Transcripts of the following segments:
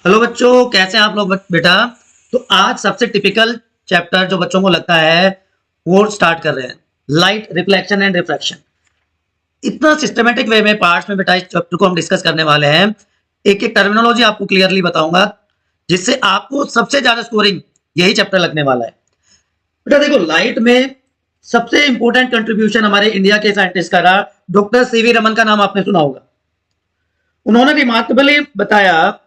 Hello बच्चों, कैसे हैं आप लोग बेटा। तो आज सबसे टिपिकल चैप्टर जो बच्चों को लगता है वो स्टार्ट कर रहे हैं, लाइट रिफ्लेक्शन एंड रिफ्रैक्शन। इतना सिस्टमेटिक वे में पार्ट्स में बेटा इस चैप्टर को हम डिस्कस करने वाले हैं। एक एक टर्मिनोलॉजी आपको क्लियरली बताऊंगा जिससे आपको सबसे ज्यादा स्कोरिंग यही चैप्टर लगने वाला है। बेटा देखो, लाइट में सबसे इंपॉर्टेंट कंट्रीब्यूशन हमारे इंडिया के साइंटिस्ट का रहा, डॉक्टर सीवी रमन का नाम आपने सुना होगा। उन्होंने रिमार्केबली बताया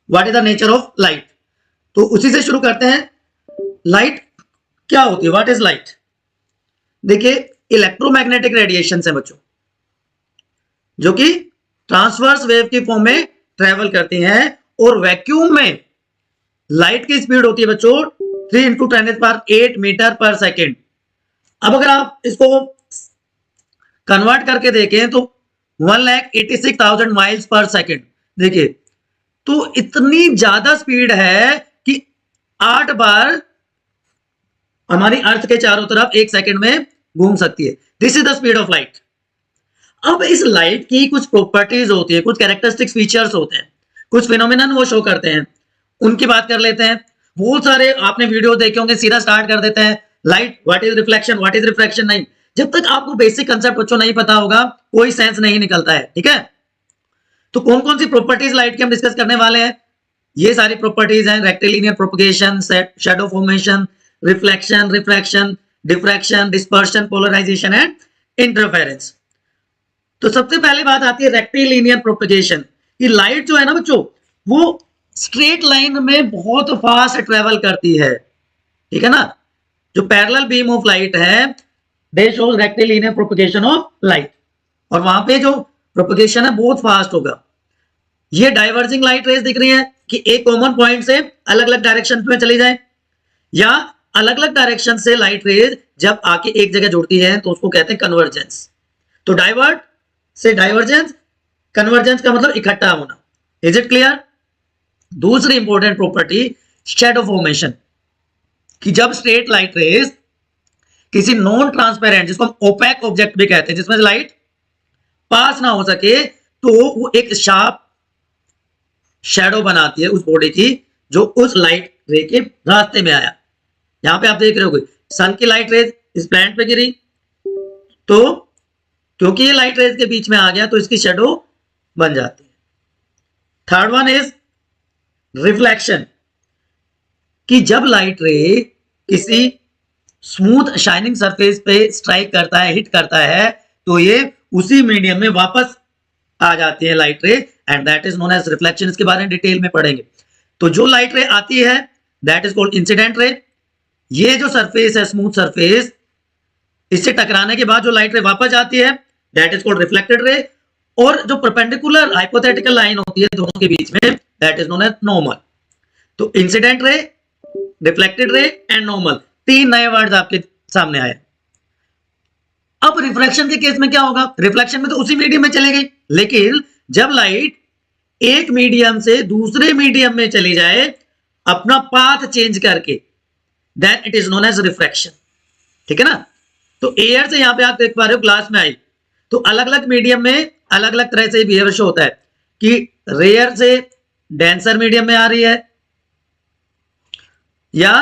what is the nature of light. तो उसी से शुरू करते हैं। लाइट क्या होती है, व्हाट इज लाइट। देखिए, इलेक्ट्रोमैग्नेटिक रेडिएशन है बच्चों, जो कि ट्रांसवर्स वेव की फॉर्म में ट्रेवल करती हैं। और वैक्यूम में लाइट की स्पीड होती है बच्चों 3 इंटू 10⁸ मीटर पर सेकेंड। अब अगर आप इसको कन्वर्ट करके देखें तो 1,86,000 माइल्स पर सेकेंड। देखिए, तो इतनी ज्यादा स्पीड है कि 8 बार हमारी अर्थ के चारों तरफ 1 सेकंड में घूम सकती है। This is the speed of light. अब इस लाइट की कुछ प्रॉपर्टीज होती है, कुछ कैरेक्टरिस्टिक फीचर्स होते हैं, कुछ फिनोमिनन वो शो करते हैं, उनकी बात कर लेते हैं। बहुत सारे आपने वीडियो देखे होंगे, सीधा स्टार्ट कर देते हैं light what is reflection, what is refraction. नहीं, जब तक आपको बेसिक कंसेप्ट बच्चों नहीं पता होगा कोई सेंस नहीं निकलता है। ठीक है, तो कौन कौन सी प्रॉपर्टीज लाइट की हम डिस्कस करने वाले हैं। ये सारी प्रॉपर्टीज हैं, rectilinear propagation, shadow formation, reflection, refraction, diffraction, dispersion, polarisation and interference. तो सबसे पहले बात आती है रेक्टिलिनियर प्रोपगेशन। कि लाइट जो है ना बच्चों, वो स्ट्रेट लाइन में बहुत फास्ट ट्रेवल करती है। ठीक है ना, जो पैरेलल बीम ऑफ लाइट है दे shows rectilinear propagation of light, और वहां पे जो प्रोपगेशन है बहुत फास्ट होगा। ये डाइवर्जिंग लाइट रेज दिख रही है कि एक कॉमन पॉइंट से अलग अलग डायरेक्शन में चली जाए, या अलग अलग डायरेक्शन से लाइट रेज जब आके एक जगह जुड़ती है तो उसको कहते हैं कन्वर्जेंस। तो डाइवर्ट से डाइवर्जेंस, कन्वर्जेंस का मतलब इकट्ठा होना। Is it clear. दूसरी इंपॉर्टेंट प्रॉपर्टी शैडो फॉर्मेशन, कि जब स्ट्रेट लाइट रेज किसी नॉन ट्रांसपेरेंट, जिसको हम ओपैक ऑब्जेक्ट भी कहते हैं, जिसमें लाइट पास ना हो सके, तो वो एक शार्प शैडो बनाती है उस बॉडी की जो उस लाइट रे के रास्ते में आया। यहां पे आप देख रहे हो सन की लाइट रेज इस प्लैनेट पे गिरी, तो क्योंकि ये लाइट रेज के बीच में आ गया तो इसकी शैडो बन जाती है। थर्ड वन इज रिफ्लेक्शन, कि जब लाइट रे किसी स्मूथ शाइनिंग सरफेस पे स्ट्राइक करता है, हिट करता है, तो ये उसी मीडियम में वापस आ जाती है light ray, and that is known as reflection. इसके बारे में डिटेल में पढ़ेंगे। तो जो लाइट रे आती है that is called incident ray. ये जो सरफेस है स्मूथ सरफेस, इससे टकराने के बाद जो लाइट रे वापस आती है that is called reflected ray. और जो परपेंडिकुलर हाइपोथेटिकल लाइन होती है दोनों के बीच में that is known as normal. तो incident ray, reflected ray and normal, 3 नए वर्ड्स आपके सामने आए। अब रिफ्रैक्शन के केस में क्या होगा, रिफ्लेक्शन में तो उसी मीडियम में चली गई, लेकिन जब लाइट एक मीडियम से दूसरे मीडियम में चली जाए अपना पाथ चेंज करके, then it is known as refraction. ठीक है ना। तो एयर से यहां पे आप देख पा रहे हो ग्लास में आई, तो अलग अलग मीडियम में अलग अलग तरह से बिहेवियर शो होता है, कि रेयर से डेंसर मीडियम में आ रही है, या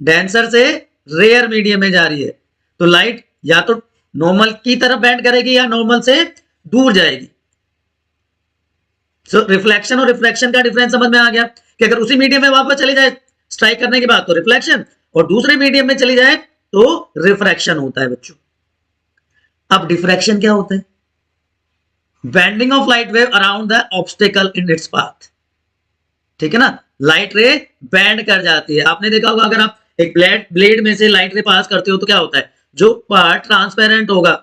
डेंसर से रेयर मीडियम में जा रही है। तो लाइट या तो नॉर्मल की तरफ बेंड करेगी या नॉर्मल से दूर जाएगी। सो रिफ्लेक्शन और रिफ्रैक्शन का डिफरेंस समझ में आ गया, कि अगर उसी मीडियम में वापस चली जाए स्ट्राइक करने के बाद तो रिफ्लेक्शन, और दूसरे मीडियम में चली जाए तो रिफ्रैक्शन होता है बच्चों। अब डिफ्रैक्शन क्या होता है, bending of light wave around the obstacle in its path. ठीक है ना, लाइट रे बेंड कर जाती है। आपने देखा होगा अगर आप एक ब्लेड में से लाइट रे पास करते हो तो क्या होता है, जो पार्ट ट्रांसपेरेंट होगा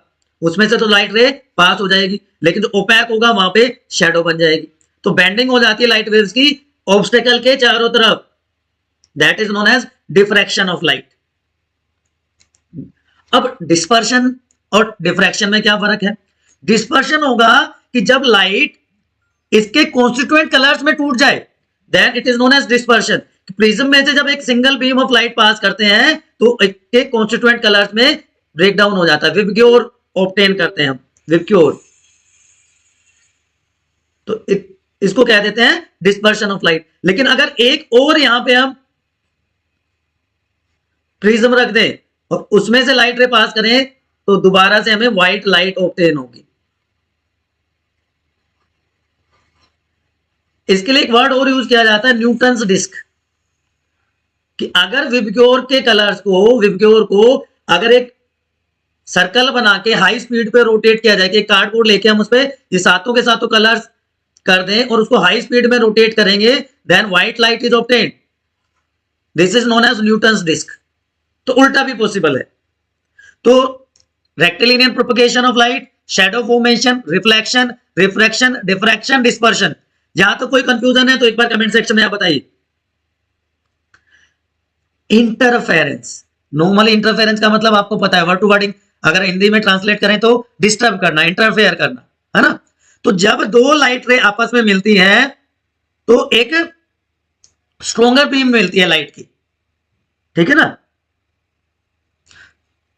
उसमें से तो लाइट रे पास हो जाएगी, लेकिन जो ओपैक होगा वहां पे शैडो बन जाएगी। तो बेंडिंग हो जाती है लाइट वेव्स की ऑब्स्टेकल के चारों तरफ, that is known as diffraction of light. अब डिस्पर्शन और डिफ्रैक्शन में क्या फर्क है। डिस्पर्शन होगा कि जब लाइट इसके कॉन्स्टिट्यूएंट कलर्स में टूट जाए, then it is known as dispersion. Prism में से जब एक single beam of light pass करते हैं तो इसके कॉन्स्टिट्यूएंट कलर्स में ब्रेक डाउन हो जाता है, विबग्योर ऑब्टेन करते हैं हम, विबग्योर। तो इसको कह देते हैं डिस्पर्शन ऑफ लाइट। लेकिन अगर एक और यहां पे हम प्रिज्म रख दें और उसमें से लाइट रे पास करें तो दोबारा से हमें व्हाइट लाइट ऑब्टेन होगी। इसके लिए एक वर्ड और यूज किया जाता है, न्यूटन्स डिस्क, कि अगर विबग्योर के कलर्स को, विबग्योर को अगर एक सर्कल बना के हाई स्पीड पे रोटेट किया जाए, कि कार्डबोर्ड लेके हम उस पे ये सातों के सातों कलर्स कर दें और उसको हाई स्पीड में रोटेट करेंगे, then white light is obtained. This is known as Newton's disc. तो उल्टा भी पॉसिबल है। तो rectilinear propagation of light, shadow formation, reflection, refraction, diffraction, dispersion. जहां तो कोई कंफ्यूजन है तो एक बार कमेंट सेक्शन में आप बताइए। इंटरफेरेंस, नॉर्मली इंटरफेरेंस का मतलब आपको पता है, वर्ड टू वर्डिंग अगर हिंदी में ट्रांसलेट करें तो डिस्टर्ब करना, इंटरफेयर करना, है ना। तो जब दो लाइट रे आपस में मिलती हैं तो एक स्ट्रॉन्गर बीम मिलती है लाइट की, ठीक है ना।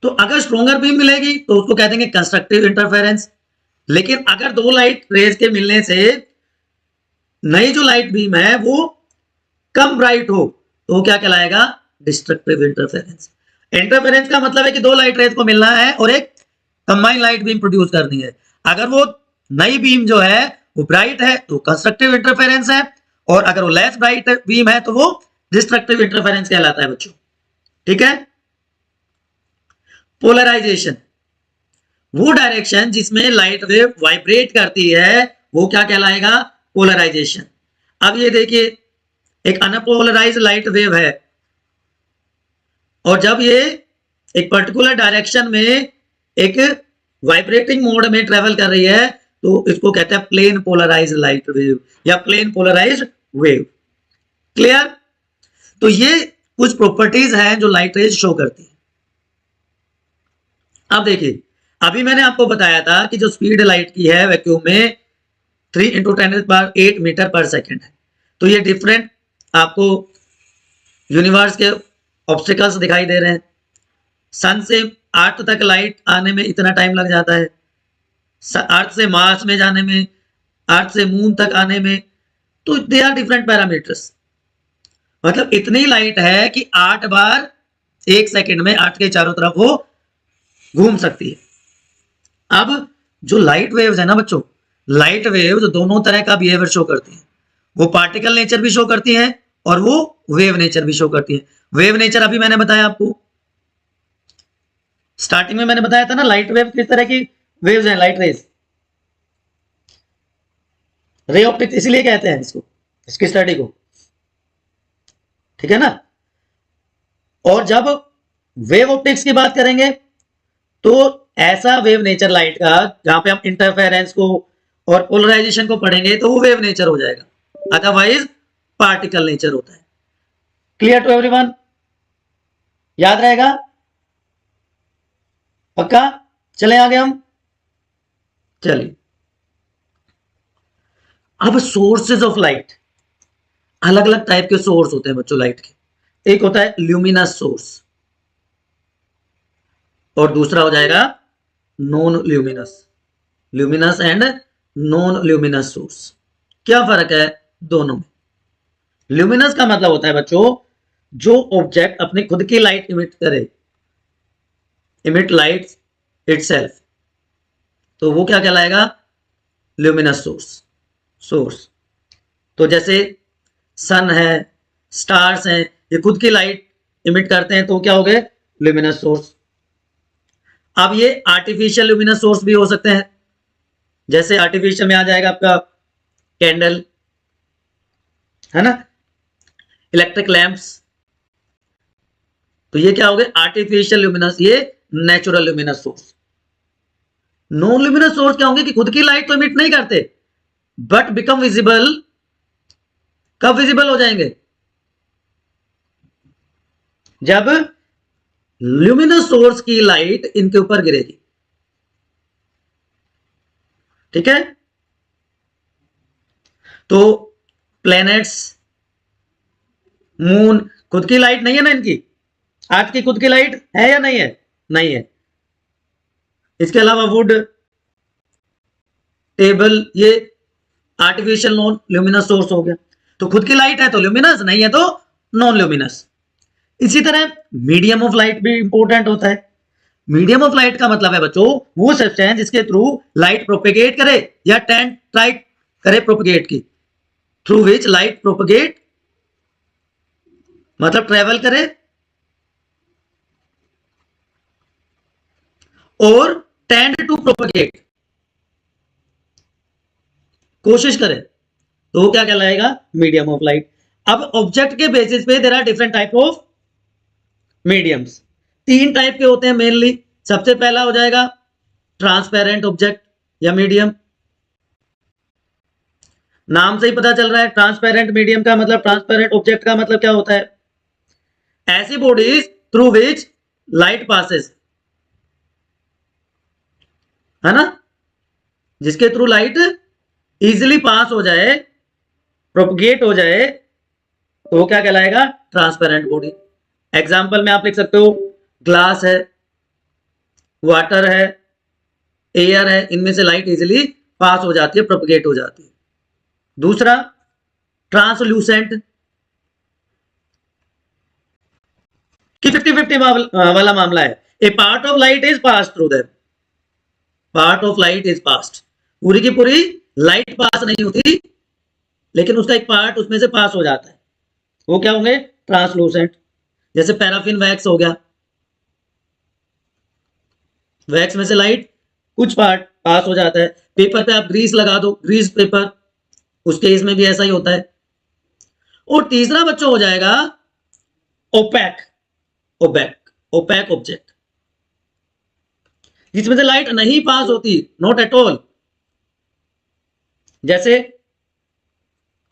तो अगर स्ट्रॉन्गर बीम मिलेगी तो उसको कह देंगे कंस्ट्रक्टिव इंटरफेरेंस। लेकिन अगर दो लाइट रेज के मिलने से नई जो लाइट बीम है वो कम ब्राइट हो तो वो क्या कहलाएगा, डिस्ट्रक्टिव इंटरफेरेंस। इंटरफेरेंस का मतलब है कि दो लाइट रेज को मिलना है और एक कंबाइन लाइट बीम प्रोड्यूस करनी है। अगर वो नई बीम जो है वो ब्राइट है तो कंस्ट्रक्टिव इंटरफेरेंस है, और अगर वो लेस ब्राइट बीम है तो वो डिस्ट्रक्टिव इंटरफेरेंस कहलाता है बच्चों, ठीक है। पोलराइजेशन, वो डायरेक्शन जिसमें लाइट वेव वाइब्रेट करती है वो क्या कहलाएगा, पोलराइजेशन। अब ये देखिए एक अनपोलराइज्ड लाइट वेव है और जब ये एक पर्टिकुलर डायरेक्शन में एक वाइब्रेटिंग मोड में ट्रेवल कर रही है तो इसको कहते हैं प्लेन पोलराइज्ड लाइट वेव या प्लेन पोलराइज्ड वेव। क्लियर। तो ये कुछ प्रॉपर्टीज हैं जो लाइट रेज शो करती है। अब देखिए अभी मैंने आपको बताया था कि जो स्पीड लाइट की है वैक्यूम में 3 × 10⁸ मीटर पर सेकेंड है। तो ये डिफरेंट आपको यूनिवर्स के ऑब्स्टिकल्स दिखाई दे रहे हैं। सन से अर्थ तक लाइट आने में इतना टाइम लग जाता है, अर्थ से मार्स में जाने में, अर्थ से मून तक आने में, तो दे आर डिफरेंट पैरामीटर्स। मतलब इतनी लाइट है कि 8 बार 1 सेकेंड में अर्थ के चारों तरफ वो घूम सकती है। अब जो लाइट वेव्स है ना बच्चों, लाइट वेव्स दोनों तरह का बिहेवियर शो करती हैं। वो पार्टिकल नेचर भी शो करती हैं और वो वेव नेचर भी शो करती हैं। वेव नेचर अभी मैंने बताया आपको, स्टार्टिंग में मैंने बताया था ना लाइट वेव किस तरह की वेव्स हैं, लाइट रेज, रे ऑप्टिक्स इसलिए कहते हैं इसको, इसकी स्टडी को, ठीक है ना। और जब वेव ऑप्टिक्स की बात करेंगे तो ऐसा वेव नेचर लाइट का जहां पे हम इंटरफेरेंस को और पोलराइजेशन को पढ़ेंगे तो वो वेव नेचर हो जाएगा, अदरवाइज पार्टिकल नेचर होता है। क्लियर टू एवरीवन, याद रहेगा, पक्का। चले आगे हम, चलिए। अब सोर्सेज ऑफ लाइट, अलग अलग टाइप के सोर्स होते हैं बच्चों लाइट के। एक होता है ल्यूमिनस सोर्स और दूसरा हो जाएगा non luminous, luminous and non luminous source. क्या फर्क है दोनों में? ल्यूमिनस का मतलब होता है बच्चों जो ऑब्जेक्ट अपनी खुद की लाइट इमिट करे, इमिट लाइट इटसेल्फ, तो वो क्या कहलाएगा, ल्यूमिनस सोर्स। तो जैसे सन है, स्टार्स हैं, ये खुद की लाइट इमिट करते हैं तो क्या हो गए, ल्यूमिनस सोर्स। अब ये आर्टिफिशियल ल्यूमिनस सोर्स भी हो सकते हैं, जैसे आर्टिफिशियल में आ जाएगा आपका कैंडल, है ना, इलेक्ट्रिक लैंप्स। तो ये क्या हो गए आर्टिफिशियल ल्यूमिनस, ये natural luminous source. Non luminous source क्या होंगे कि खुद की लाइट तो इमिट नहीं करते बट बिकम विजिबल। कब विजिबल हो जाएंगे, जब ल्यूमिनस सोर्स की लाइट इनके ऊपर गिरेगी, ठीक है। तो प्लैनेट्स, मून, खुद की लाइट नहीं है ना इनकी, अर्थ की खुद की लाइट है या नहीं है, नहीं है। इसके अलावा वुड, टेबल, ये आर्टिफिशियल नॉन ल्यूमिनस सोर्स हो गया। तो खुद की लाइट है तो ल्यूमिनस, नहीं है तो नॉन ल्यूमिनस। इसी तरह मीडियम ऑफ लाइट भी इंपॉर्टेंट होता है। मीडियम ऑफ लाइट का मतलब है बच्चों वो सब्सटेंस जिसके थ्रू लाइट प्रोपेगेट करे या टेंड ट्राई करे प्रोपेगेट की, थ्रू विच लाइट प्रोपेगेट मतलब ट्रेवल करे और टेंड टू प्रोपेगेट कोशिश करे, तो वो क्या कहलाएगा, मीडियम ऑफ लाइट। अब ऑब्जेक्ट के बेसिस पे there are different type of mediums. 3 type के होते हैं मेनली। सबसे पहला हो जाएगा ट्रांसपेरेंट ऑब्जेक्ट या मीडियम। नाम से ही पता चल रहा है ट्रांसपेरेंट मीडियम का मतलब, ट्रांसपेरेंट ऑब्जेक्ट का मतलब क्या होता है, ऐसी bodies through which light passes, है ना, जिसके थ्रू लाइट इजिली पास हो जाए, प्रोपगेट हो जाए, तो वो क्या कहलाएगा, ट्रांसपेरेंट बॉडी। एग्जाम्पल में आप लिख सकते हो ग्लास है, वाटर है, एयर है, इनमें से लाइट इजिली पास हो जाती है, प्रोपगेट हो जाती है। दूसरा ट्रांसल्यूसेंट कि 50-50 वाला मामला है। A part of light is pass through that, part of light is past, पूरी की पूरी लाइट पास नहीं होती लेकिन उसका एक पार्ट उसमें से पास हो जाता है, वो क्या होंगे, ट्रांसलूसेंट। जैसे पैराफिन वैक्स हो गया, वैक्स में से लाइट कुछ पार्ट पास हो जाता है। पेपर पे आप ग्रीस लगा दो, ग्रीस पेपर, उस केस में भी ऐसा ही होता है। और तीसरा बच्चों हो जाएगा ओपैक, ओपैक ओपैक ऑब्जेक्ट, जिसमें से लाइट नहीं पास होती, नॉट एट ऑल। जैसे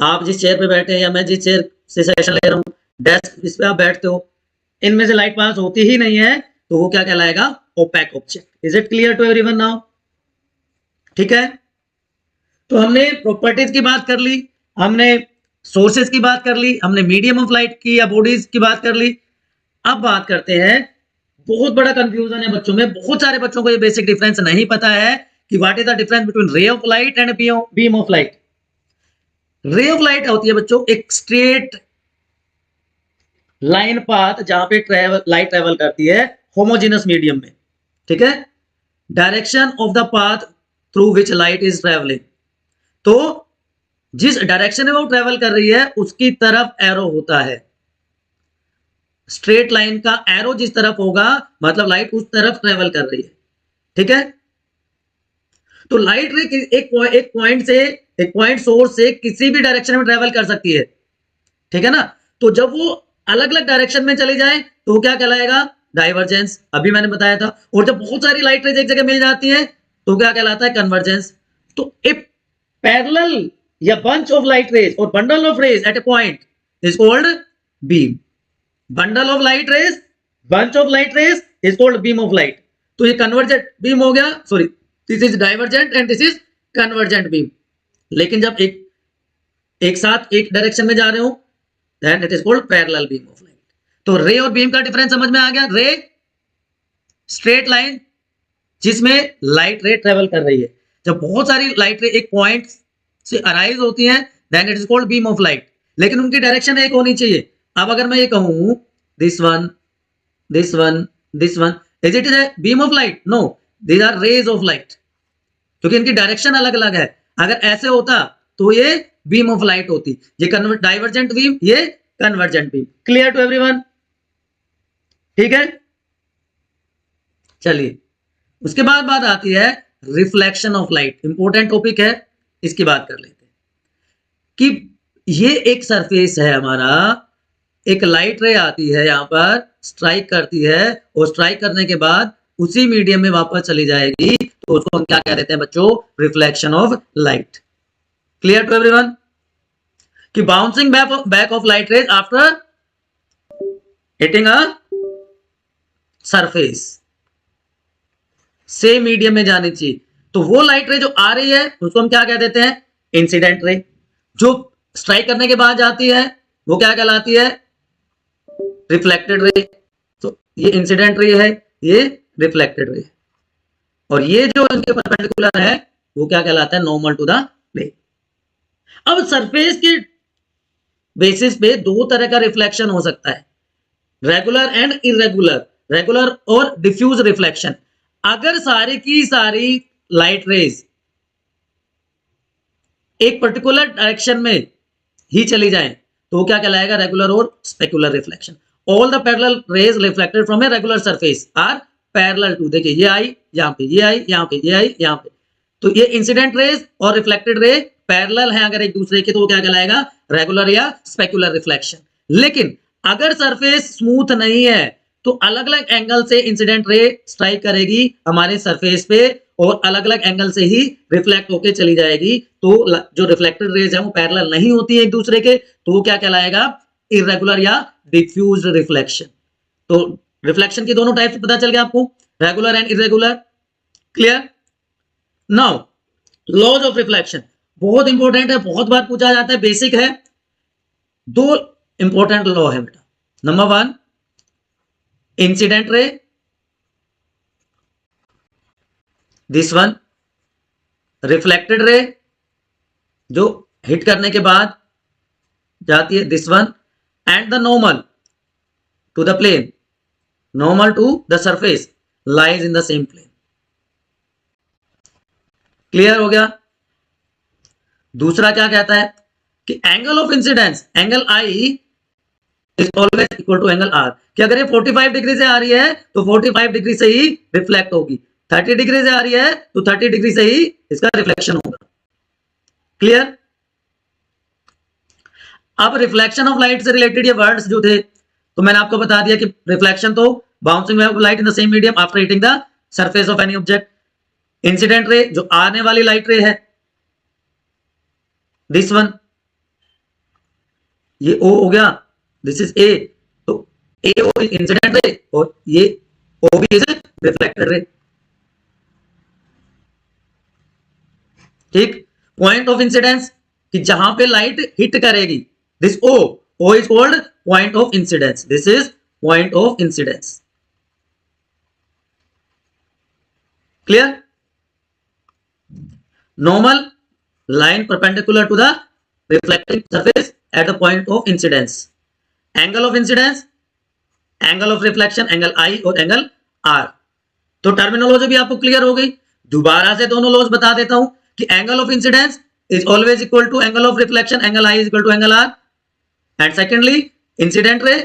आप जिस चेयर पे बैठे हैं या मैं जिस चेयर से सेशन ले रहा हूं, डेस्क जिस पे आप बैठते हो, इनमें से लाइट पास होती ही नहीं है, तो वो क्या कहलाएगा, opaque object. Is it clear to everyone now? ठीक है, तो हमने प्रॉपर्टीज की बात कर ली, हमने सोर्सेज की बात कर ली, हमने मीडियम ऑफ लाइट की या बॉडीज की बात कर ली। अब बात करते हैं, बहुत बड़ा कंफ्यूजन है बच्चों में, बहुत सारे बच्चों को ये बेसिक डिफरेंस नहीं पता है कि what is the difference between रे of light and beam of light. रे ऑफ लाइट होती है बच्चों एक स्ट्रेट लाइन पाथ जहां पे लाइट ट्रेवल करती है होमोजेनस मीडियम में, ठीक है, direction of the path through which light is travelling. तो जिस डायरेक्शन में वो ट्रेवल कर रही है उसकी तरफ एरो होता है, स्ट्रेट लाइन का एरो जिस तरफ होगा मतलब लाइट उस तरफ ट्रेवल कर रही है, ठीक है। तो लाइट रे एक पॉइंट सोर्स से किसी भी डायरेक्शन में ट्रेवल कर सकती है, ठीक है ना। तो जब वो अलग अलग डायरेक्शन में चली जाए तो वो क्या कहलाएगा, डाइवर्जेंस, अभी मैंने बताया था। और जब बहुत सारी लाइट रेज एक जगह मिल जाती है तो क्या कहलाता है, कन्वर्जेंस। तो इफ पैरेलल या बंच ऑफ लाइट रेज और bundle of rays at a point is called beam. Bundle of light rays, bunch of light rays is called beam of light. तो ये कन्वर्जेंट बीम हो गया, sorry this is divergent and this is convergent beam. लेकिन जब एक साथ एक direction में जा रहे हो then it is called parallel beam of light. तो रे और बीम का डिफरेंस समझ में आ गया। रे स्ट्रेट लाइन जिसमें लाइट रे ट्रेवल कर रही है, जब बहुत सारी लाइट रे एक पॉइंट से अराइज होती हैं then it is called beam of light, लेकिन उनकी डायरेक्शन एक होनी चाहिए। अब अगर मैं ये कहूं this one this one this one, is it a beam of light? No, these are rays of light, क्योंकि इनकी डायरेक्शन अलग अलग है। अगर ऐसे होता तो ये बीम ऑफ लाइट होती, ये डाइवर्जेंट बीम, ये convergent beam. Clear to everyone? ठीक है, चलिए उसके बाद बात आती है reflection of light. Important topic है, इसकी बात कर लेते हैं कि ये एक सरफेस है हमारा, एक लाइट रे आती है यहां पर, स्ट्राइक करती है और स्ट्राइक करने के बाद उसी मीडियम में वापस चली जाएगी, तो उसको हम क्या कह देते हैं बच्चों, reflection of light. Clear to everyone? कि bouncing back of light rays after hitting a surface, same medium में जानी चाहिए। तो वो लाइट रे जो आ रही है उसको हम क्या कह देते हैं, इंसिडेंट रे। जो स्ट्राइक करने के बाद जाती है वो क्या कहलाती है, रिफ्लेक्टेड रे। तो ये इंसिडेंट रे है, ये रिफ्लेक्टेड रे, और ये जो इनके परपेंडिकुलर है वो क्या कहलाता है, नॉर्मल टू द प्लेन। अब सरफेस के बेसिस पे दो तरह का रिफ्लेक्शन हो सकता है, रेगुलर एंड इरेगुलर, रेगुलर और डिफ्यूज रिफ्लेक्शन। अगर सारी की सारी लाइट रेज एक पर्टिकुलर डायरेक्शन में ही चली जाए तो क्या कहलाएगा, रेगुलर और specular reflection. All the parallel rays reflected from a regular surface are parallel to, देखिए ये आई यहां पे, ये आई यहां पे, ये आई यहां पे, तो ये इंसिडेंट रेज और रिफ्लेक्टेड रे पैरेलल है अगर एक दूसरे के, तो वो क्या कहलाएगा, रेगुलर या स्पेकुलर रिफ्लेक्शन। लेकिन अगर सरफेस स्मूथ नहीं है तो अलग अलग एंगल से इंसिडेंट रे स्ट्राइक करेगी हमारे सरफेस पे और अलग अलग एंगल से ही रिफ्लेक्ट होके चली जाएगी। तो जो रिफ्लेक्टेड रेज है वो पैरेलल नहीं होती है एक दूसरे के, तो वो क्या कहलाएगा, इरेगुलर या डिफ्यूज्ड रिफ्लेक्शन। तो रिफ्लेक्शन की दोनों टाइप्स पता चल गया आपको, regular and irregular. Clear? Now laws of reflection बहुत इंपॉर्टेंट है, बहुत बार पूछा जाता है, बेसिक है। दो इंपॉर्टेंट लॉ है बेटा। Number one, incident ray, this one reflected ray जो हिट करने के बाद जाती है, this one, and the normal to the plane, normal to the surface lies in the same plane. Clear हो गया? दूसरा क्या कहता है कि angle of incidence, angle I is always equal to angle R, कि अगर ये 45 डिग्री से आ रही है तो 45 डिग्री से ही रिफ्लेक्ट होगी, 30 डिग्री से आ रही है तो 30 डिग्री से ही इसका रिफ्लेक्शन होगा। क्लियर? अब रिफ्लेक्शन ऑफ लाइट से रिलेटेड ये वर्ड्स जो थे, तो मैंने आपको बता दिया कि रिफ्लेक्शन तो bouncing of light in the same medium after hitting the surface of any object. Incident ray जो आने वाली लाइट रे है, दिस वन, ये ओ हो गया, दिस इज ए, तो ए ओ इंसिडेंट रे और ये ओ भी इज रिफ्लेक्टेड रे। ठीक? पॉइंट ऑफ इंसिडेंस कि जहां पे लाइट हिट करेगी, this O is called point of incidence, this is point of incidence. Clear? Normal line perpendicular to the reflecting surface at the point of incidence. Angle of incidence, angle of reflection, angle i और angle R. तो terminology भी आपको clear हो गई। दोबारा से दोनों laws बता देता हूं कि angle of incidence is always equal to angle of reflection, angle I is equal to angle R, and secondly incident ray,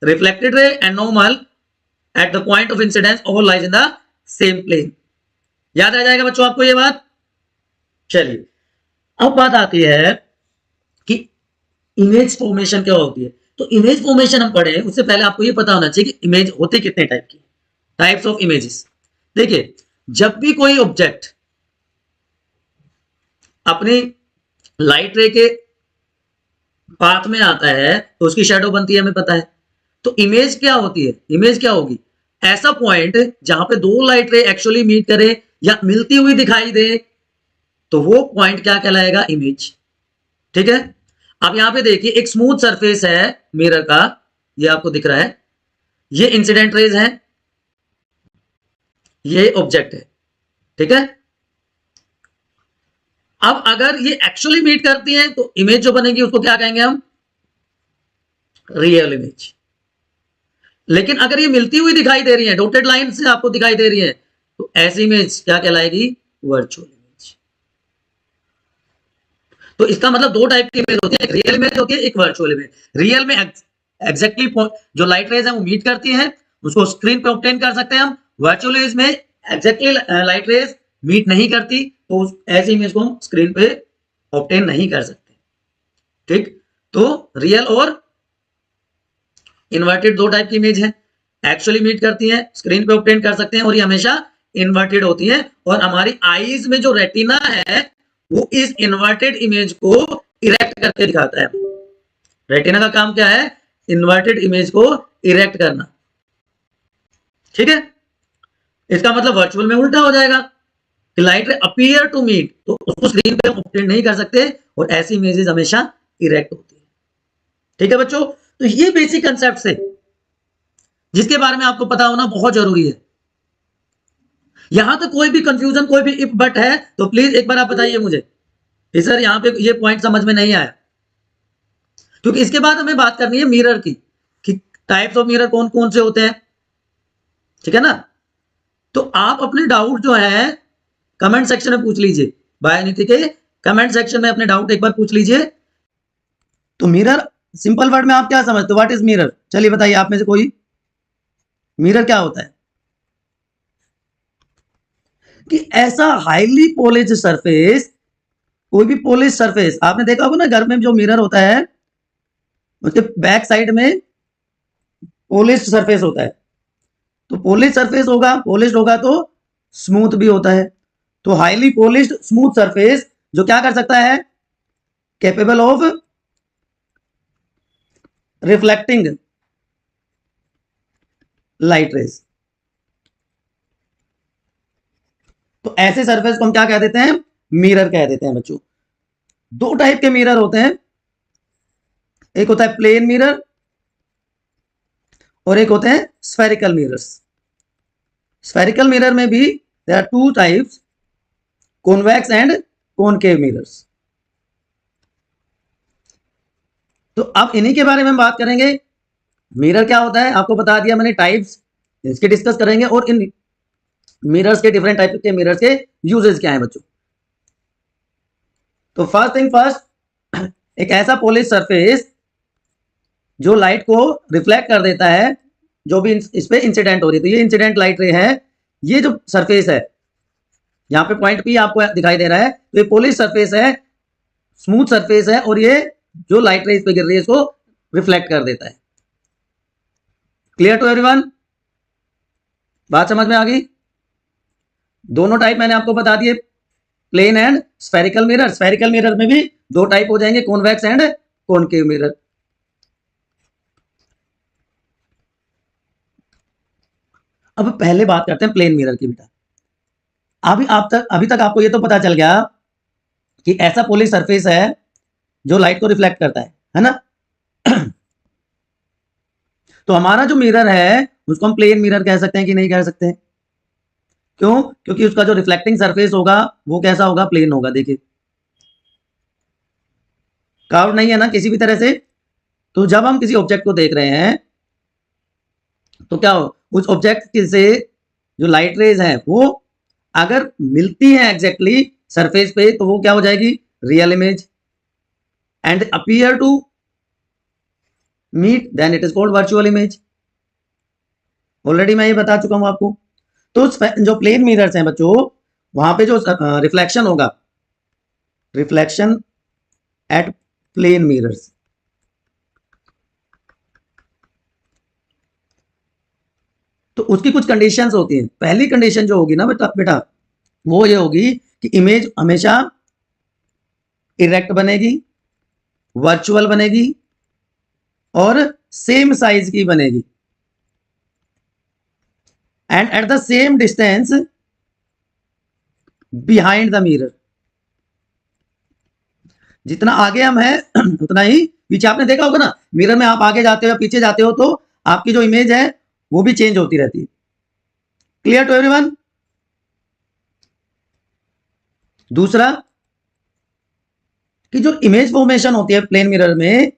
reflected ray and normal at the point of incidence all lies in the same plane। याद रह जाएगा बच्चों आपको ये बात? चलिए अब बात आती है कि इमेज फॉर्मेशन क्या होती है। तो इमेज फॉर्मेशन हम पढ़े उससे पहले आपको ये पता होना चाहिए कि इमेज होते कितने टाइप की, टाइप्स ऑफ इमेजेस। देखिए जब भी कोई ऑब्जेक्ट अपनी लाइट रे के पाथ में आता है तो उसकी शैडो बनती है, हमें पता है। तो इमेज क्या होती है, इमेज क्या होगी, ऐसा पॉइंट जहां पे दो लाइट रे एक्चुअली मीट करे या मिलती हुई दिखाई दे, तो वो पॉइंट क्या कहलाएगा, इमेज। ठीक है? अब यहां पे देखिए एक स्मूथ सरफेस है मिरर का, ये आपको दिख रहा है, ये इंसिडेंट रेज है, ये ऑब्जेक्ट है। ठीक है? अब अगर ये एक्चुअली मीट करती हैं तो इमेज जो बनेगी उसको क्या कहेंगे हम, रियल इमेज। लेकिन अगर ये मिलती हुई दिखाई दे रही है, डॉटेड लाइन से आपको दिखाई दे रही है, तो ऐसी इमेज क्या कहलाएगी, वर्चुअल इमेज। तो इसका मतलब दो टाइप की इमेज होती है, एक रियल इमेज होती है, एक वर्चुअल इमेज। रियल में एग्जैक्टली जो लाइट रेज है वो मीट करती है, उसको स्क्रीन पे ऑब्टेन कर सकते हैं हम। वर्चुअल इमेज में एग्जैक्टली लाइट रेज मीट नहीं करती, तो ऐसी इमेज को हम स्क्रीन पे ऑब्टेन नहीं कर सकते। ठीक? तो रियल और इन्वर्टेड दो टाइप की इमेज है, एक्चुअली मीट करती है, स्क्रीन पे ऑब्टेन कर सकते हैं, और ये हमेशा इन्वर्टेड होती है। और हमारी आईज में जो रेटिना है वो इस इन्वर्टेड इमेज को इरेक्ट करके दिखाता है। रेटिना का काम क्या है, इन्वर्टेड इमेज को इरेक्ट करना। ठीक है? इसका मतलब वर्चुअल में उल्टा हो जाएगा कि लाइट रे अपीयर टू मीट, तो उसको स्क्रीन पे ऑब्टेन नहीं कर सकते, और ऐसी इमेजेस हमेशा इरेक्ट होती है। ठीक है बच्चों? तो ये बेसिक कंसेप्ट है जिसके बारे में आपको पता होना बहुत जरूरी है। यहां तक कोई भी कंफ्यूजन, कोई भी इफ बट है तो प्लीज एक बार आप बताइए मुझे। कि सर यहाँ पे ये पॉइंट समझ में नहीं आया, क्योंकि इसके बाद हमें बात करनी है मिरर की, कि टाइप्स ऑफ मिरर कौन कौन से होते हैं, ठीक है ना। तो आप अपने डाउट जो है कमेंट सेक्शन में पूछ लीजिए, बायोनीति के कमेंट सेक्शन में अपने डाउट एक बार पूछ लीजिए। तो मिरर सिंपल वर्ड में आप क्या समझते हो, व्हाट इज मिरर? चलिए बताइए आप में से कोई, मिरर क्या होता है? कि ऐसा हाईली पॉलिश्ड सरफेस, कोई भी पॉलिश सरफेस, आपने देखा होगा ना घर में जो मिरर होता है उसके बैक साइड में पॉलिश्ड सरफेस होता है। तो पॉलिश सरफेस होगा, पॉलिश्ड होगा तो स्मूथ भी होता है। तो हाईली पॉलिश्ड स्मूथ सरफेस जो क्या कर सकता है, capable of reflecting light rays. तो ऐसे सरफेस को हम क्या कह देते हैं, मिरर कह देते हैं बच्चों। दो टाइप के मिरर होते हैं, एक होता है प्लेन मिरर और एक होते हैं स्फेरिकल मिरर्स। स्फेरिकल मिरर में भी there are two types, convex and concave mirrors. तो अब इन्हीं के बारे में हम बात करेंगे। मिरर क्या होता है आपको बता दिया मैंने, टाइप्स इसके डिस्कस करेंगे, और इन मिरर्स के डिफरेंट टाइप के मिरर्स के यूजेस क्या है बच्चों। तो फर्स्ट थिंग फर्स्ट, एक ऐसा पॉलिश सरफेस जो लाइट को रिफ्लेक्ट कर देता है, जो भी इस पे इंसिडेंट हो रही है। तो ये इंसिडेंट लाइट रे है, ये जो सरफेस है यहाँ पे पॉइंट पी आपको दिखाई दे रहा है, तो ये पॉलिश सरफेस है, स्मूथ सरफेस है, और ये जो लाइट रे इस पे गिर रही है इसको रिफ्लेक्ट कर देता है। Clear to everyone? बात समझ में आ गई? दोनों टाइप मैंने आपको बता दिए, plane and spherical mirror. Spherical mirror में भी दो टाइप हो जाएंगे, कॉन्वेक्स एंड कॉनकेव मिरर। अब पहले बात करते हैं प्लेन मिरर की बेटा। अभी तक आपको ये तो पता चल गया कि ऐसा पॉलिश सरफेस है जो लाइट को रिफ्लेक्ट करता है ना। तो हमारा जो मिरर है उसको हम प्लेन मिरर कह सकते हैं कि नहीं कह सकते? क्यों? क्योंकि उसका जो रिफ्लेक्टिंग सरफेस होगा वो कैसा होगा, प्लेन होगा। देखिए कर्व नहीं है ना किसी भी तरह से। तो जब हम किसी ऑब्जेक्ट को देख रहे हैं तो क्या हो, उस ऑब्जेक्ट से जो लाइट रेज है वो अगर मिलती है एग्जैक्टली सरफेस पे तो वो क्या हो जाएगी, real image. And appear to meet then it is called virtual image. Already मैं ये बता चुका हूं आपको। तो जो प्लेन मिरर्स हैं बच्चों, वहां पे जो रिफ्लेक्शन होगा, रिफ्लेक्शन एट प्लेन मिरर्स, तो उसकी कुछ कंडीशंस होती हैं। पहली कंडीशन जो होगी ना बेटा वो ये होगी कि इमेज हमेशा इरेक्ट बनेगी, वर्चुअल बनेगी और सेम साइज की बनेगी, and at the same distance behind the mirror. जितना आगे हम हैं उतना ही पीछे। आपने देखा होगा ना मिरर में, आप आगे जाते हो या पीछे जाते हो तो आपकी जो इमेज है वो भी चेंज होती रहती है। Clear to everyone? दूसरा कि जो इमेज फॉर्मेशन होती है प्लेन मिरर में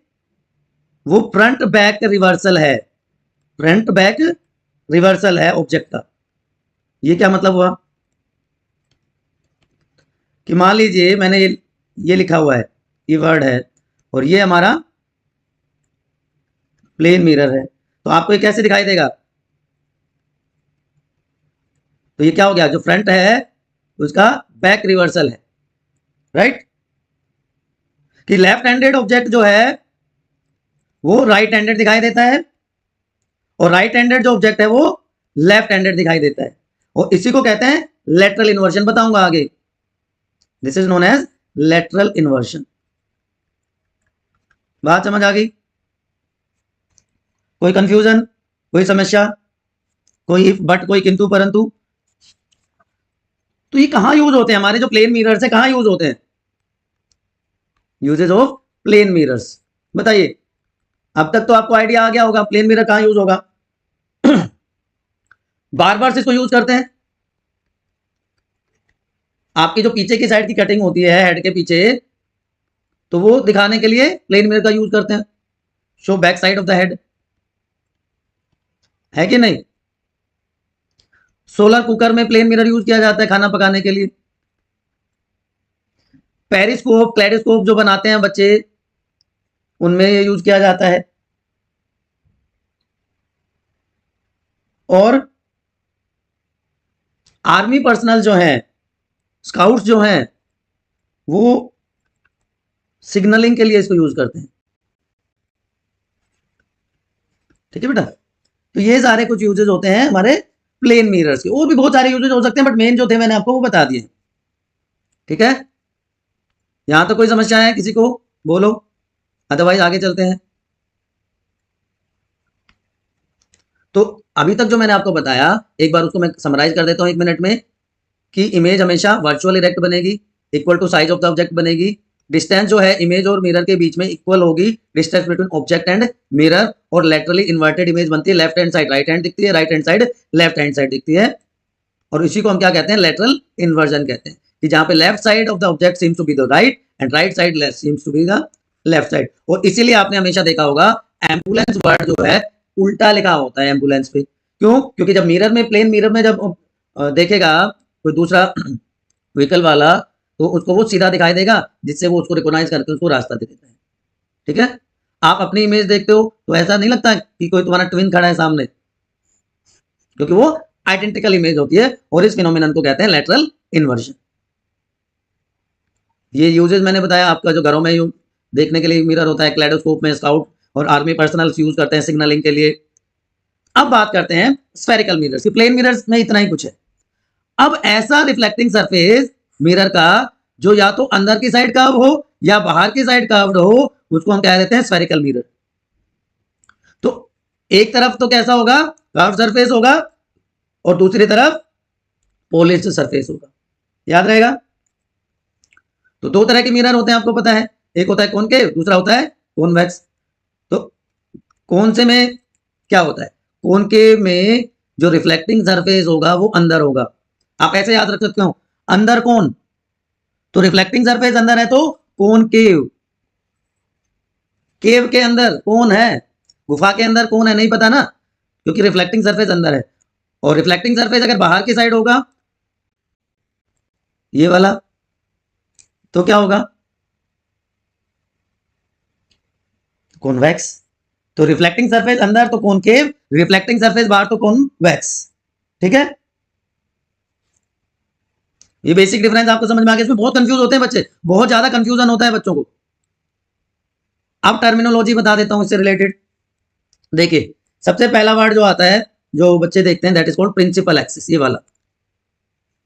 वो फ्रंट बैक रिवर्सल है, फ्रंट बैक रिवर्सल है ऑब्जेक्ट का। ये क्या मतलब हुआ कि मान लीजिए मैंने ये लिखा हुआ है, ये वर्ड है, और ये हमारा प्लेन मिरर है, तो आपको ये कैसे दिखाई देगा? तो ये क्या हो गया, जो फ्रंट है उसका बैक रिवर्सल है, राइट। कि लेफ्ट हैंडेड ऑब्जेक्ट जो है वो राइट हैंडेड दिखाई देता है, और राइट हैंडेड जो ऑब्जेक्ट है वो लेफ्ट हैंडेड दिखाई देता है, और इसी को कहते हैं लेटरल इन्वर्जन। बताऊंगा आगे, this is known as lateral inversion. बात समझ आ गई? कोई कंफ्यूजन, कोई समस्या, कोई इफ बट, कोई किंतु परंतु? तो ये कहां यूज होते हैं, हमारे जो प्लेन मिरर्स है कहां यूज होते हैं? यूजेज ऑफ प्लेन मिरर्स बताइए। अब तक तो आपको आइडिया आ गया होगा प्लेन मिरर कहां यूज होगा। बार बार से इसको यूज करते हैं। आपकी जो पीछे की साइड की कटिंग होती है हेड के पीछे, तो वो दिखाने के लिए प्लेन मिरर का यूज करते हैं, show back side of the head, है कि नहीं। सोलर कुकर में प्लेन मिरर यूज किया जाता है खाना पकाने के लिए। पेरिस्कोप क्लेडोस्कोप जो बनाते हैं बच्चे, उनमें ये यूज किया जाता है। और आर्मी पर्सनल जो हैं, स्काउट्स जो हैं, वो सिग्नलिंग के लिए इसको यूज करते हैं। ठीक है बेटा, तो ये सारे कुछ यूजेस होते हैं हमारे प्लेन मिरर्स के। और भी बहुत सारे यूजेस हो सकते हैं, बट मेन जो थे मैंने आपको वो बता दिए। ठीक है, यहां तो कोई समस्या है किसी को, बोलो, अदरवाइज आगे चलते हैं। तो अभी तक जो मैंने आपको बताया, एक बार उसको मैं समराइज कर देता हूं 1 मिनट में, कि इमेज हमेशा वर्चुअल इरेक्ट बनेगी, equal to size of the object बनेगी। डिस्टेंस जो है इमेज और मिरर के बीच में इक्वल होगी, distance between object and mirror. और लेटरली इन्वर्टेड इमेज बनती है, left hand side right hand दिखती है, right hand side left hand side दिखती है। और इसी को हम क्या कहते हैं, लेटरल इन्वर्जन कहते हैं, कि जहां पे left side of the object seems to be the right and right side seems to be the left side. और इसीलिए आपने हमेशा देखा होगा एम्बुलेंस वर्ड जो है उल्टा लिखा होता है एम्बुलेंस पे। क्यों? क्योंकि जब मिरर में, प्लेन मिरर में जब देखेगा कोई दूसरा व्हीकल वाला, तो उसको वो सीधा दिखाई देगा, जिससे वो उसको रिकॉग्नाइज करके उसको रास्ता दे देता है। ठीक है, आप अपनी इमेज देखते हो तो ऐसा नहीं लगता कि कोई तुम्हारा ट्विन खड़ा है सामने, क्योंकि वो आइडेंटिकल इमेज होती है। और इस फिनोमिनन को कहते हैं लेटरल इन्वर्जन। ये यूजेस मैंने बताया आपका, जो घरों में देखने के लिए मिरर होता है, क्लेडोस्कोप में स्काउट और आर्मी पर्सनल यूज करते हैं सिग्नलिंग के लिए। अब बात करते हैं स्फेरिकल मिरर्स की। प्लेन मिरर्स में इतना ही कुछ है। अब ऐसा रिफ्लेक्टिंग सरफेस मिरर का जो या तो अंदर की साइड कर्व हो या बाहर की साइड कर्व्ड हो, उसको हम कह देते हैं स्फेरिकल मिरर। तो एक तरफ तो कैसा होगा, कर्व सरफेस होगा, और दूसरी तरफ पॉलिश्ड सरफेस होगा। याद रहेगा। तो दो तरह के मिरर होते हैं, आपको पता है, एक होता है कॉनकेव, दूसरा होता है कॉन्वेक्स। तो कौन से में क्या होता है, कॉनकेव में जो रिफ्लेक्टिंग सरफेस होगा वो अंदर होगा। आप ऐसे याद रख सकते हो, अंदर कौन, तो रिफ्लेक्टिंग सरफेस अंदर है तो कॉनकेव। केव के अंदर कौन है, गुफा के अंदर कौन है नहीं पता ना, क्योंकि रिफ्लेक्टिंग सरफेस अंदर है। और रिफ्लेक्टिंग सरफेस अगर बाहर की साइड होगा, ये वाला, तो क्या होगा, कॉन्वेक्स। तो रिफ्लेक्टिंग सरफेस अंदर तो कॉनकेव, रिफ्लेक्टिंग सरफेस बाहर तो कॉन्वेक्स। ठीक है, ये बेसिक डिफरेंस आपको समझ में आ गया। इसमें बहुत कंफ्यूज होते हैं बच्चे, बहुत ज्यादा कंफ्यूजन होता है बच्चों को। अब टर्मिनोलॉजी बता देता हूं इससे रिलेटेड। देखिए, सबसे पहला वर्ड जो आता है, जो बच्चे देखते हैं, that is called principal axis. ये वाला,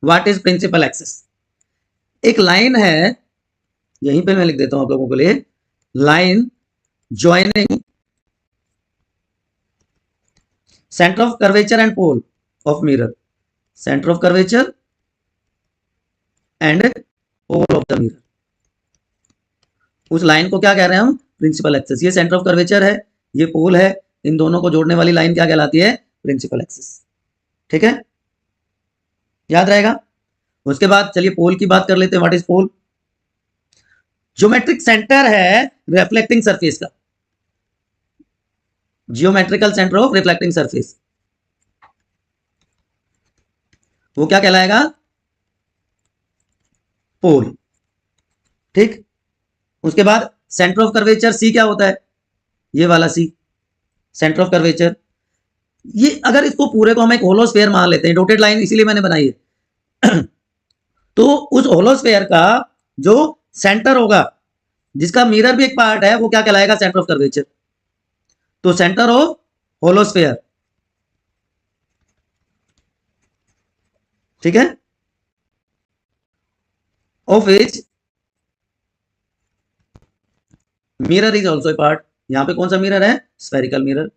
व्हाट इज प्रिंसिपल एक्सिस। एक लाइन है, यहीं पे मैं लिख देता हूं आप लोगों के लिए, line joining centre of curvature and pole of mirror, centre of curvature and pole of the mirror. उस लाइन को क्या कह रहे हैं हम, प्रिंसिपल एक्सिस। ये सेंटर ऑफ कर्वेचर है, ये पोल है, इन दोनों को जोड़ने वाली लाइन क्या कहलाती है, प्रिंसिपल एक्सिस। ठीक है, याद रहेगा। उसके बाद चलिए पोल की बात कर लेते हैं। What is pole, geometric centre है रिफ्लेक्टिंग सरफेस का, geometrical centre of reflecting surface, वो क्या कहलाएगा, पोल। ठीक, उसके बाद सेंटर ऑफ कर्वेचर सी क्या होता है, ये वाला सी, सेंटर ऑफ कर्वेचर। ये अगर इसको पूरे को हम एक होलोस्फेयर मान लेते हैं, डॉटेड लाइन इसीलिए मैंने बनाई है तो उस होलोस्फेयर का जो सेंटर होगा, जिसका मिरर भी एक पार्ट है, वो क्या कहलाएगा, सेंटर ऑफ कर्वेचर। तो सेंटर ऑफ होलोस्फेयर, ठीक है, of which mirror is also a part. यहां पे कौन सा मिरर है, spherical mirror,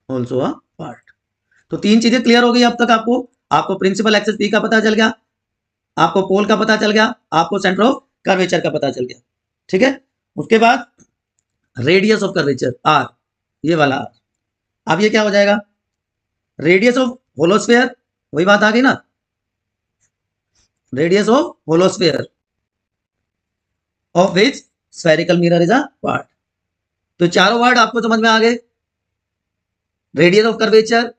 also a part. तो तीन चीजें क्लियर हो गई अब तक आपको। आपको प्रिंसिपल एक्सिस पी का पता चल गया, आपको पोल का पता चल गया, आपको सेंटर ऑफ कर्वेचर का पता चल गया। ठीक है, उसके बाद रेडियस ऑफ कर्वेचर आर, ये वाला आर। अब ये क्या हो जाएगा, रेडियस ऑफ होलोस्फेयर, वही बात आ गई ना, radius of hollow sphere of which spherical mirror is a part. तो चारों वर्ड आपको समझ में आ गए, radius of curvature,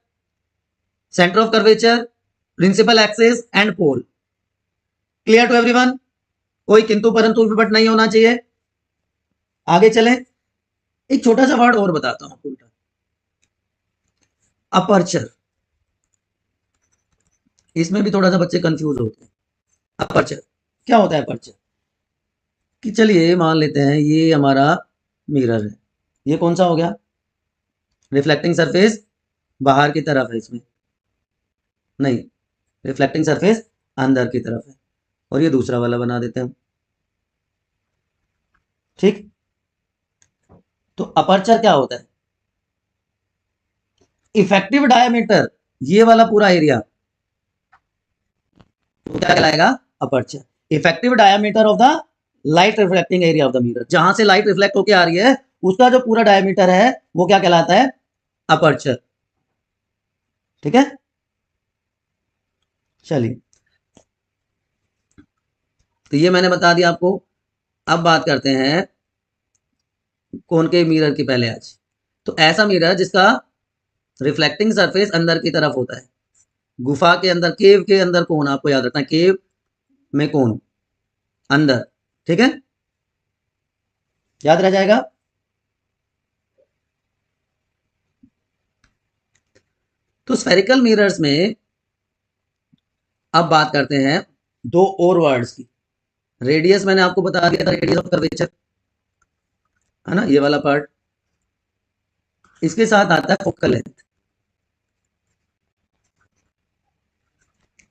centre of curvature, principal axis and pole. Clear to everyone? कोई किंतु परंतु विपट नहीं होना चाहिए। आगे चलें, एक छोटा सा वर्ड और बताता हूं आपको, अपर्चर। इसमें भी थोड़ा सा बच्चे कंफ्यूज होते हैं। अपर्चर क्या होता है? अपर्चर कि चलिए मान लेते हैं ये हमारा मिरर है, ये कौन सा हो गया? रिफ्लेक्टिंग सरफेस बाहर की तरफ है, इसमें नहीं, रिफ्लेक्टिंग सरफेस अंदर की तरफ है, और ये दूसरा वाला बना देते हैं, ठीक। तो अपर्चर क्या होता है? इफेक्टिव डायमीटर, ये वाला पूरा एरिया, तो क्या कहलाएगा? Aperture. Effective diameter of the light reflecting area of the mirror, जहां से लाइट रिफ्लेक्ट होकर आ रही है उसका जो पूरा डायमीटर है वो क्या कहलाता है? अपर्चर। ठीक है, चलिए, तो ये मैंने बता दिया आपको। अब बात करते हैं कॉनकेव मिरर की पहले आज। तो ऐसा मिरर जिसका रिफ्लेक्टिंग सरफेस अंदर की तरफ होता है, गुफा के अंदर, केव के अंदर कौन, आपको याद रखना है, केव में कौन अंदर, ठीक है, याद रह जाएगा। तो स्फेरिकल मिरर्स में अब बात करते हैं दो और वर्ड्स की। रेडियस मैंने आपको बता दिया था, रेडियस ऑफ कर्वेचर, है ना, ये वाला पार्ट। इसके साथ आता है फोकल लेंथ,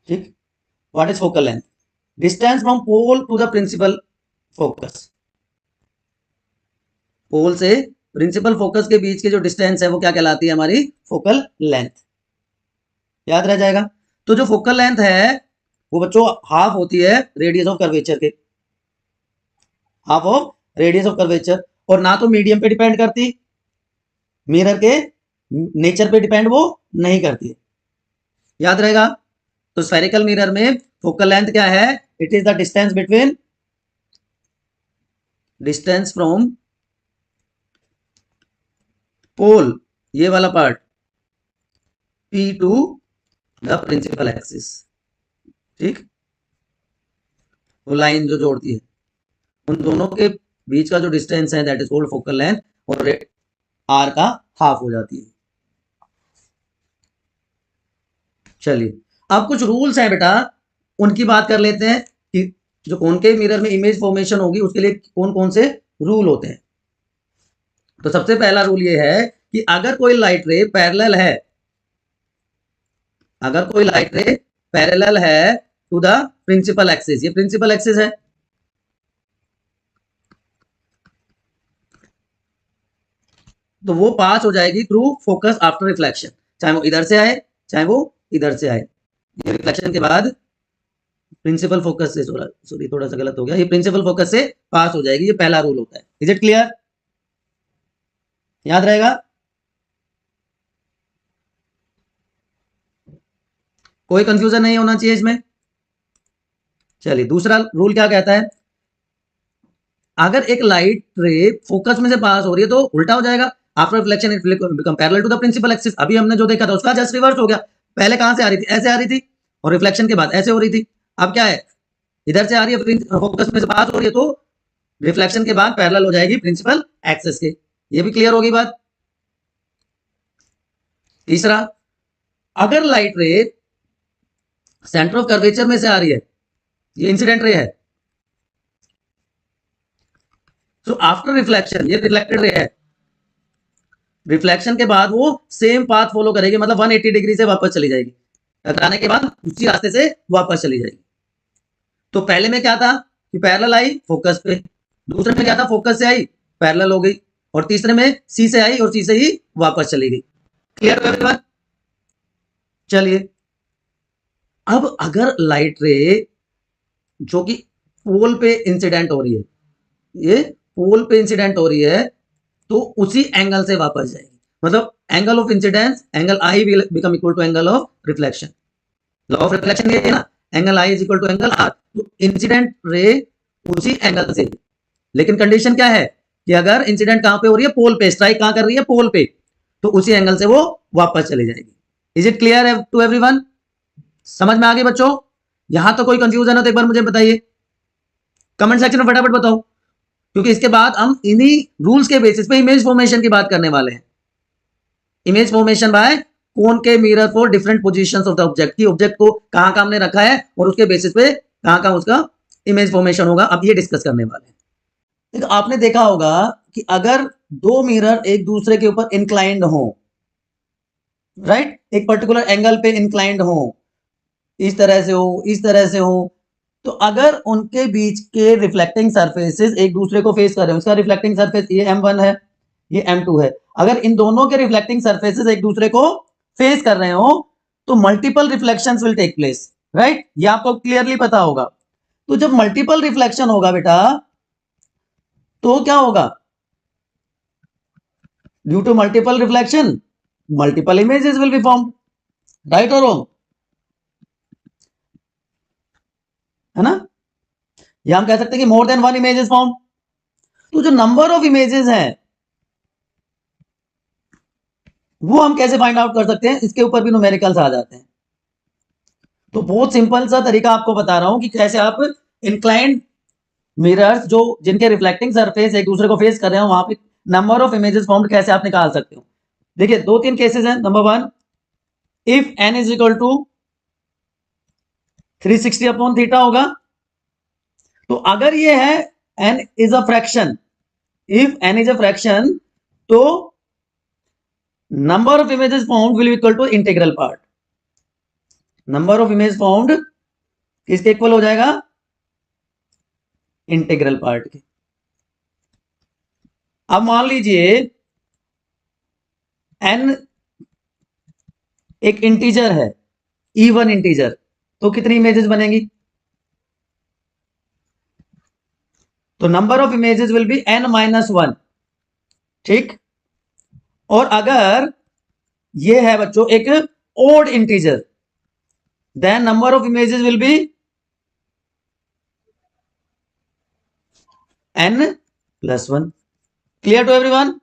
ठीक। What is focal length? Distance from pole to the principal focus. Pole से प्रिंसिपल फोकस के बीच की जो डिस्टेंस है वो क्या कहलाती है? हमारी फोकल लेंथ। याद रह जाएगा। तो जो फोकल लेंथ है वो बच्चों हाफ होती है रेडियस ऑफ कर्वेचर के, half of radius of curvature, और ना तो मीडियम पे डिपेंड करती, मिरर के नेचर पे डिपेंड वो नहीं करती है। याद रहेगा। तो स्फेरिकल मिरर में फोकल लेंथ क्या है? It is the distance between, distance from pole, ये वाला part, P to the principal axis, ठीक। वो लाइन जो जोड़ती है उन दोनों के बीच का जो डिस्टेंस है that is called focal length, और आर का हाफ हो जाती है। चलिए, अब कुछ रूल्स हैं बेटा, उनकी बात कर लेते हैं कि जो कॉनकेव मिरर में इमेज फॉर्मेशन होगी उसके लिए कौन कौन से रूल होते हैं। तो सबसे पहला रूल ये है कि अगर कोई लाइट रे पैरेलल है, अगर कोई लाइट रे पैरेलल है टू द प्रिंसिपल एक्सिस, ये प्रिंसिपल एक्सिस है, तो वो पास हो जाएगी थ्रू फोकस आफ्टर रिफ्लेक्शन, चाहे वो इधर से आए चाहे वो इधर से आए। ये रिफ्लेक्शन के बाद प्रिंसिपल फोकस से, सॉरी थोड़ा सा गलत हो गया, ये प्रिंसिपल फोकस से पास हो जाएगी। ये पहला रूल होता है। Is it clear? याद रहेगा। कोई कंफ्यूजन नहीं होना चाहिए इसमें। चलिए, दूसरा रूल क्या कहता है? अगर एक लाइट रे फोकस में से पास हो रही है तो उल्टा हो जाएगा, after reflection it become parallel to the principal axis. अभी हमने जो देखा था उसका जस्ट रिवर्स हो गया। पहले कहां से आ रही थी? ऐसे आ रही थी, और रिफ्लेक्शन के बाद ऐसे हो रही थी। अब क्या है? इधर से आ रही है, फोकस में से पास हो रही है, तो रिफ्लेक्शन के बाद पैरेलल हो जाएगी प्रिंसिपल एक्सिस के। ये भी क्लियर होगी बात। तीसरा, अगर लाइट रे सेंटर ऑफ कर्वेचर में से आ रही है, ये इंसिडेंट रे है, तो आफ्टर रिफ्लेक्शन, ये रिफ्लेक्टेड रे है, रिफ्लेक्शन के बाद वो सेम पाथ फॉलो करेगी, मतलब 180 डिग्री से वापस चली जाएगी, टकराने के बाद उसी रास्ते से वापस चली जाएगी। तो पहले में क्या था कि पैरेलल आई फोकस पे, दूसरे में क्या था, फोकस से आई पैरेलल हो गई, और तीसरे में सी से आई और सी से ही वापस चली गई। Clear everyone? चलिए, अब अगर लाइट रे जो कि पोल पे इंसिडेंट हो रही है, ये पोल पे इंसिडेंट हो रही है, तो उसी एंगल से वापस जाएगी, मतलब angle of incidence, angle I will become equal to angle of reflection. Law of reflection ये है ना, angle I is equal to angle R. तो इंसिडेंट रे उसी एंगल से, लेकिन कंडीशन क्या है कि अगर इंसिडेंट कहां पे हो रही है, पोल पे, स्ट्राइक कहां कर रही है, पोल पे, तो उसी एंगल से वो वापस चली जाएगी। Is it clear to everyone? समझ में आ गई बच्चों? यहां तो कोई कंफ्यूजन है तो एक बार मुझे बताइए, कमेंट सेक्शन में फटाफट बताओ, क्योंकि इसके बाद हम इन्हीं रूल्स के बेसिस पे इमेज फॉर्मेशन की बात करने वाले हैं। Image formation by concave mirror for different positions of the object, की ऑब्जेक्ट को कहां कहां हमने रखा है और उसके बेसिस पे कहां कहां उसका इमेज फॉर्मेशन होगा, अब ये डिस्कस करने वाले हैं। देखो आपने देखा होगा कि अगर दो मिरर एक दूसरे के ऊपर इंक्लाइंड हो, राइट, एक पर्टिकुलर एंगल पे इंक्लाइंड हो, इस तरह से हो, इस तरह से हो, तो अगर उनके बीच के रिफ्लेक्टिंग सरफेसेस एक दूसरे को फेस कर रहे हैं, उसका रिफ्लेक्टिंग सरफेस ये M1 है, ये M2 है, अगर इन दोनों के रिफ्लेक्टिंग सरफेसेस एक दूसरे को फेस कर रहे हो तो multiple reflections will take place, right, ये आपको क्लियरली पता होगा। तो जब मल्टीपल रिफ्लेक्शन होगा बेटा तो क्या होगा, due to multiple reflection multiple images will be formed, right और रॉन्ग, है ना? या हम कह सकते हैं कि more than one images form. तो जो नंबर ऑफ इमेजेस हैं वो हम कैसे फाइंड आउट कर सकते हैं, इसके ऊपर भी न्यूमेरिकल्स आ जाते हैं। तो बहुत सिंपल सा तरीका आपको बता रहा हूं कि कैसे आप इंक्लाइंड मिरर्स जो जिनके रिफ्लेक्टिंग सरफेस एक दूसरे को फेस कर रहे हो वहां पे नंबर ऑफ इमेजेस फॉर्म्ड कैसे आप निकाल सकते हो। देखिए दो तीन केसेस हैं। Number one, if n is equal to 360 upon theta होगा, तो अगर ये है n is a fraction, if n is a fraction, तो number of images found will equal to integral part. Number of image found किसके equal हो जाएगा, integral part के। अब मान लीजिए n एक इंटीजर है, E1 इंटीजर, तो कितनी इमेजेस बनेंगी, तो number of images will be n-1, ठीक। और अगर ये है बच्चों एक odd integer, then number of images will be n+1। Clear to everyone?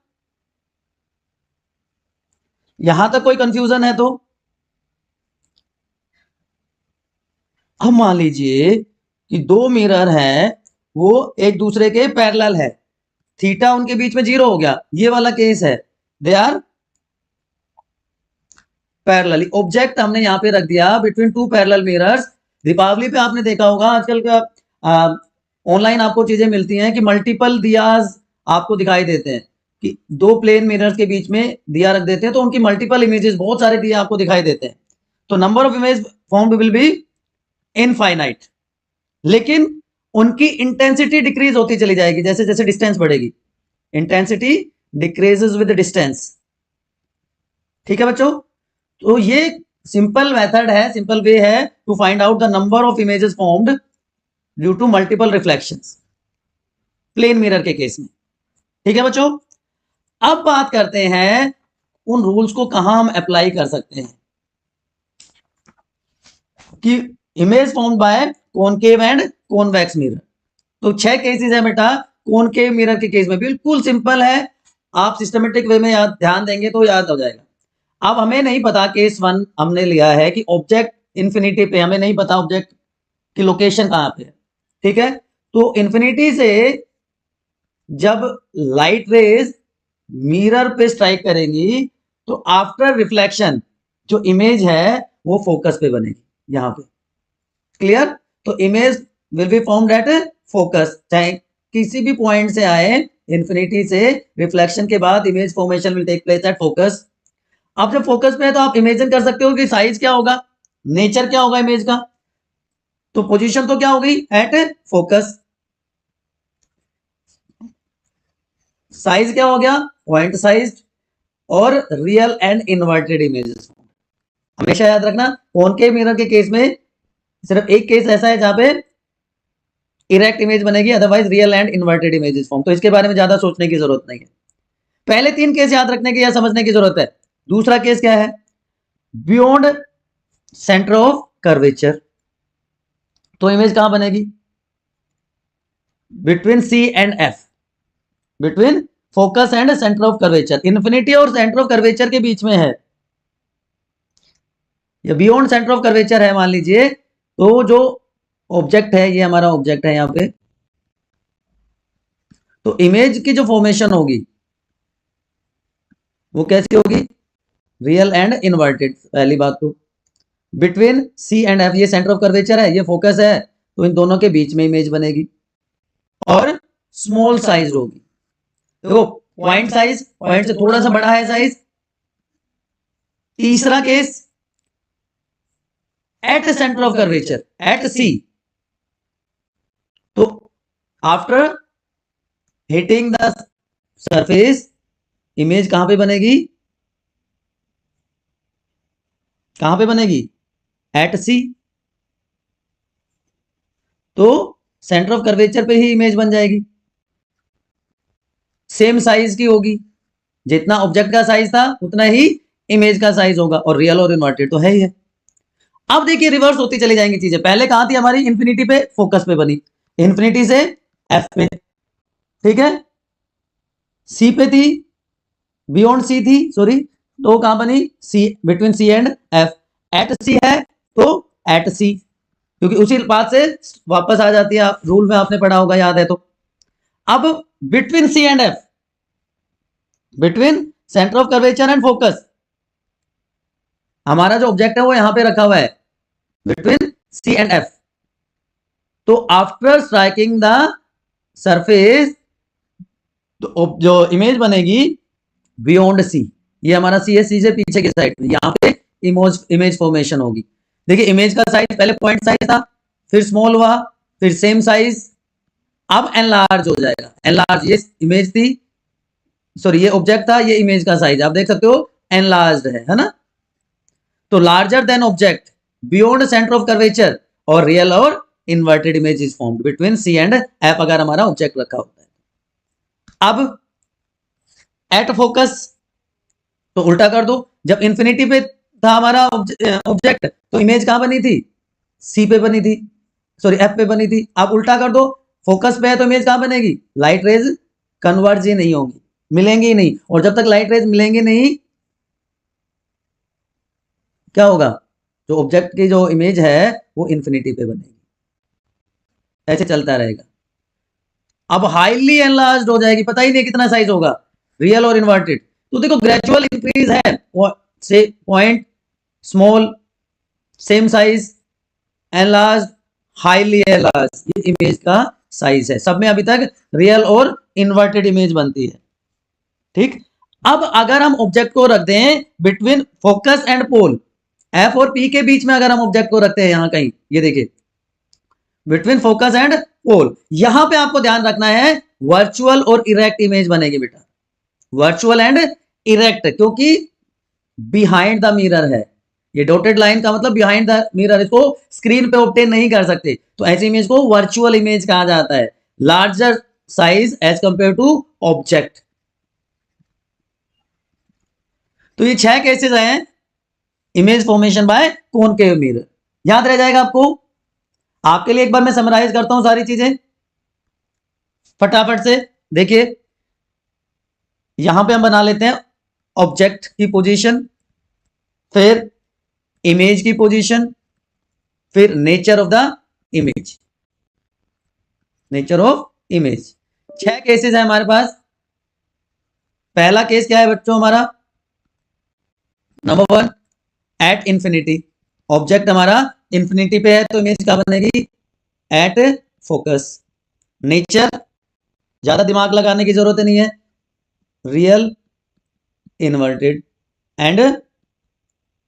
यहां तक कोई कंफ्यूजन है तो? अब मान लीजिए कि दो मिरर हैं, वो एक दूसरे के पैरेलल है, थीटा उनके बीच में 0 हो गया, ये वाला केस है, दे आर पैरेलली। ऑब्जेक्ट हमने यहां पे रख दिया between two parallel mirrors. Deepavali पे आपने देखा होगा आजकल का ऑनलाइन आपको चीजें मिलती हैं कि मल्टीपल दियाज आपको दिखाई देते हैं, कि दो प्लेन मिरर्स के बीच में दिया रख देते हैं तो उनकी मल्टीपल इमेजेस, बहुत सारे दिया आपको दिखाई देते हैं। तो number of image formed will be infinite, लेकिन उनकी इंटेंसिटी डिक्रीज होती चली जाएगी जैसे जैसे डिस्टेंस बढ़ेगी। इंटेंसिटी डिक्रीजेस विद डिस्टेंस, ठीक है बच्चों? तो ये सिंपल मेथड है, सिंपल वे है to find out the number of images formed due to multiple reflections, plane mirror के केस में, ठीक है बच्चों? अब बात करते हैं उन रूल्स को कहां हम अप्लाई कर सकते हैं, कि image formed by concave and convex mirror. तो 6 केसेस है बेटा। कॉनकेव मिरर के केस में बिल्कुल सिंपल है, आप सिस्टमेटिक वे में याद ध्यान देंगे तो याद हो जाएगा। अब हमें नहीं पता, केस 1 हमने लिया है कि ऑब्जेक्ट इंफिनिटी पे, हमें नहीं पता ऑब्जेक्ट की लोकेशन कहां पे है, ठीक है? तो इंफिनिटी से जब लाइट रेज मिरर पे स्ट्राइक करेंगी तो आफ्टर रिफ्लेक्शन जो इमेज है वो फोकस पे बनेगी यहां पे। क्लियर? तो image will be formed at focus, चाहे किसी भी पॉइंट से आए, इंफिनिटी से रिफ्लेक्शन के बाद image formation will take place at focus. आप जब फोकस पे है तो आप इमेजिन कर सकते हो कि साइज क्या होगा, नेचर क्या होगा इमेज का। तो पोजीशन तो क्या हो गई, एट फोकस। साइज क्या हो गया, पॉइंट साइज। और रियल एंड इन्वर्टेड इमेजेस, हमेशा याद रखना कॉनकेव मिरर के केस में सिर्फ एक केस ऐसा है जहां पे इरेक्ट इमेज बनेगी, otherwise real and inverted images form. तो इसके बारे में ज्यादा सोचने की जरूरत नहीं है, पहले 3 केस याद रखने की या समझने की जरूरत है। दूसरा केस क्या है, बियॉन्ड सेंटर ऑफ कर्वेचर, तो इमेज कहां बनेगी? Between C and F, between focus and centre of curvature. Infinity और सेंटर ऑफ कर्वेचर के बीच में है, या बियॉन्ड सेंटर ऑफ कर्वेचर है मान लीजिए। तो जो ऑब्जेक्ट है, ये हमारा ऑब्जेक्ट है यहां पे, तो इमेज की जो फॉर्मेशन होगी वो कैसी होगी? Real and inverted. पहली बात तो बिटवीन सी एंड एफ, ये सेंटर ऑफ कर्वेचर है, ये फोकस है, तो इन दोनों के बीच में इमेज बनेगी और स्मॉल साइज होगी। देखो पॉइंट साइज, पॉइंट से थोड़ा सा बड़ा है साइज। तीसरा case at centre of curvature, at c, तो after hitting the surface image कहां पे बनेगी? कहां पे बनेगी? At c. तो सेंटर ऑफ कर्वेचर पे ही इमेज बन जाएगी, सेम साइज की होगी, जितना ऑब्जेक्ट का साइज था उतना ही इमेज का साइज होगा, और रियल और इन्वर्टेड तो है ही है। अब देखिए रिवर्स होती चली जाएंगी चीजें। पहले कहां थी हमारी? इन्फिनिटी पे, फोकस पे बनी, इन्फिनिटी से एफ पे, ठीक है, सी पे थी, बियॉन्ड सी थी, सॉरी, तो कहां बनी? C, between C and f. At c है तो एट सी, क्योंकि उसी बात से वापस आ जाती है, रूल में आपने पढ़ा होगा, याद है तो। अब between C and F, between centre of curvature and focus, हमारा जो ऑब्जेक्ट है वो यहां पे रखा हुआ है बिटवीन सी एंड एफ। तो आफ्टर स्ट्राइकिंग द सरफेस, तो जो इमेज बनेगी बियॉन्ड सी, ये हमारा सी है, सी से पीछे की साइड में, यहां पे इमेज फॉर्मेशन होगी। देखिए इमेज का साइज पहले पॉइंट साइज था, फिर स्मॉल हुआ, फिर सेम साइज, अब एनलार्ज हो जाएगा। एनलार्ज, ये इमेज थी, सॉरी ये ऑब्जेक्ट था, ये इमेज का साइज आप देख सकते हो एनलार्ज्ड है ना। तो larger than object, beyond centre of curvature, और रियल और inverted image is formed between C and F, अगर हमारा ऑब्जेक्ट रखा होता है। अब एट फोकस, तो उल्टा कर दो, जब इंफिनिटी पे था हमारा ऑब्जेक्ट तो इमेज कहां बनी थी? सी पे बनी थी, सॉरी एफ पे बनी थी। अब उल्टा कर दो, फोकस पे है तो इमेज कहां बनेगी? लाइट रेज कन्वर्ज ही नहीं होंगी, मिलेंगी ही नहीं, और जब तक लाइट रेज मिलेंगी नहीं क्या होगा? जो ऑब्जेक्ट की जो इमेज है वो इंफिनिटी पे बनेगी, ऐसे चलता रहेगा। अब हाईली एनलार्ज्ड हो जाएगी, पता ही नहीं कितना साइज होगा, रियल और इन्वर्टेड। तो देखो ग्रेजुअल इंक्रीज है, से point, small, same size, enlarged, highly enlarged, ये इमेज का साइज है। सब में अभी तक रियल और इन्वर्टेड इमेज बनती है, ठीक। अब अगर हम ऑब्जेक्ट को रख दें between focus and pole, F और पी के बीच में अगर हम ऑब्जेक्ट को रखते हैं यहां कहीं, ये देखिए बिटवीन फोकस एंड पोल, यहां पे आपको ध्यान रखना है वर्चुअल और इरेक्ट इमेज बनेगी बेटा, वर्चुअल एंड इरेक्ट, क्योंकि बिहाइंड द मिरर है, ये डॉटेड लाइन का मतलब बिहाइंड द मिरर, इसको स्क्रीन पे ऑब्टेन नहीं कर सकते, तो ऐसी इमेज को वर्चुअल इमेज कहा जाता है, larger size as compare to object. तो ये 6 केसेस हैं image formation by concave mirror, याद रह जाएगा आपको। आपके लिए एक बार मैं समराइज करता हूं सारी चीजें फटाफट से। देखिए यहां पे हम बना लेते हैं ऑब्जेक्ट की पोजीशन, फिर इमेज की पोजीशन, फिर nature of the image, nature of image. 6 cases है हमारे पास। पहला केस क्या है बच्चों हमारा? नंबर 1, एट इंफिनिटी, ऑब्जेक्ट हमारा इंफिनिटी पे है तो इमेज क्या बनेगी? At focus. नेचर ज्यादा दिमाग लगाने की जरूरत नहीं है, रियल, इन्वर्टेड एंड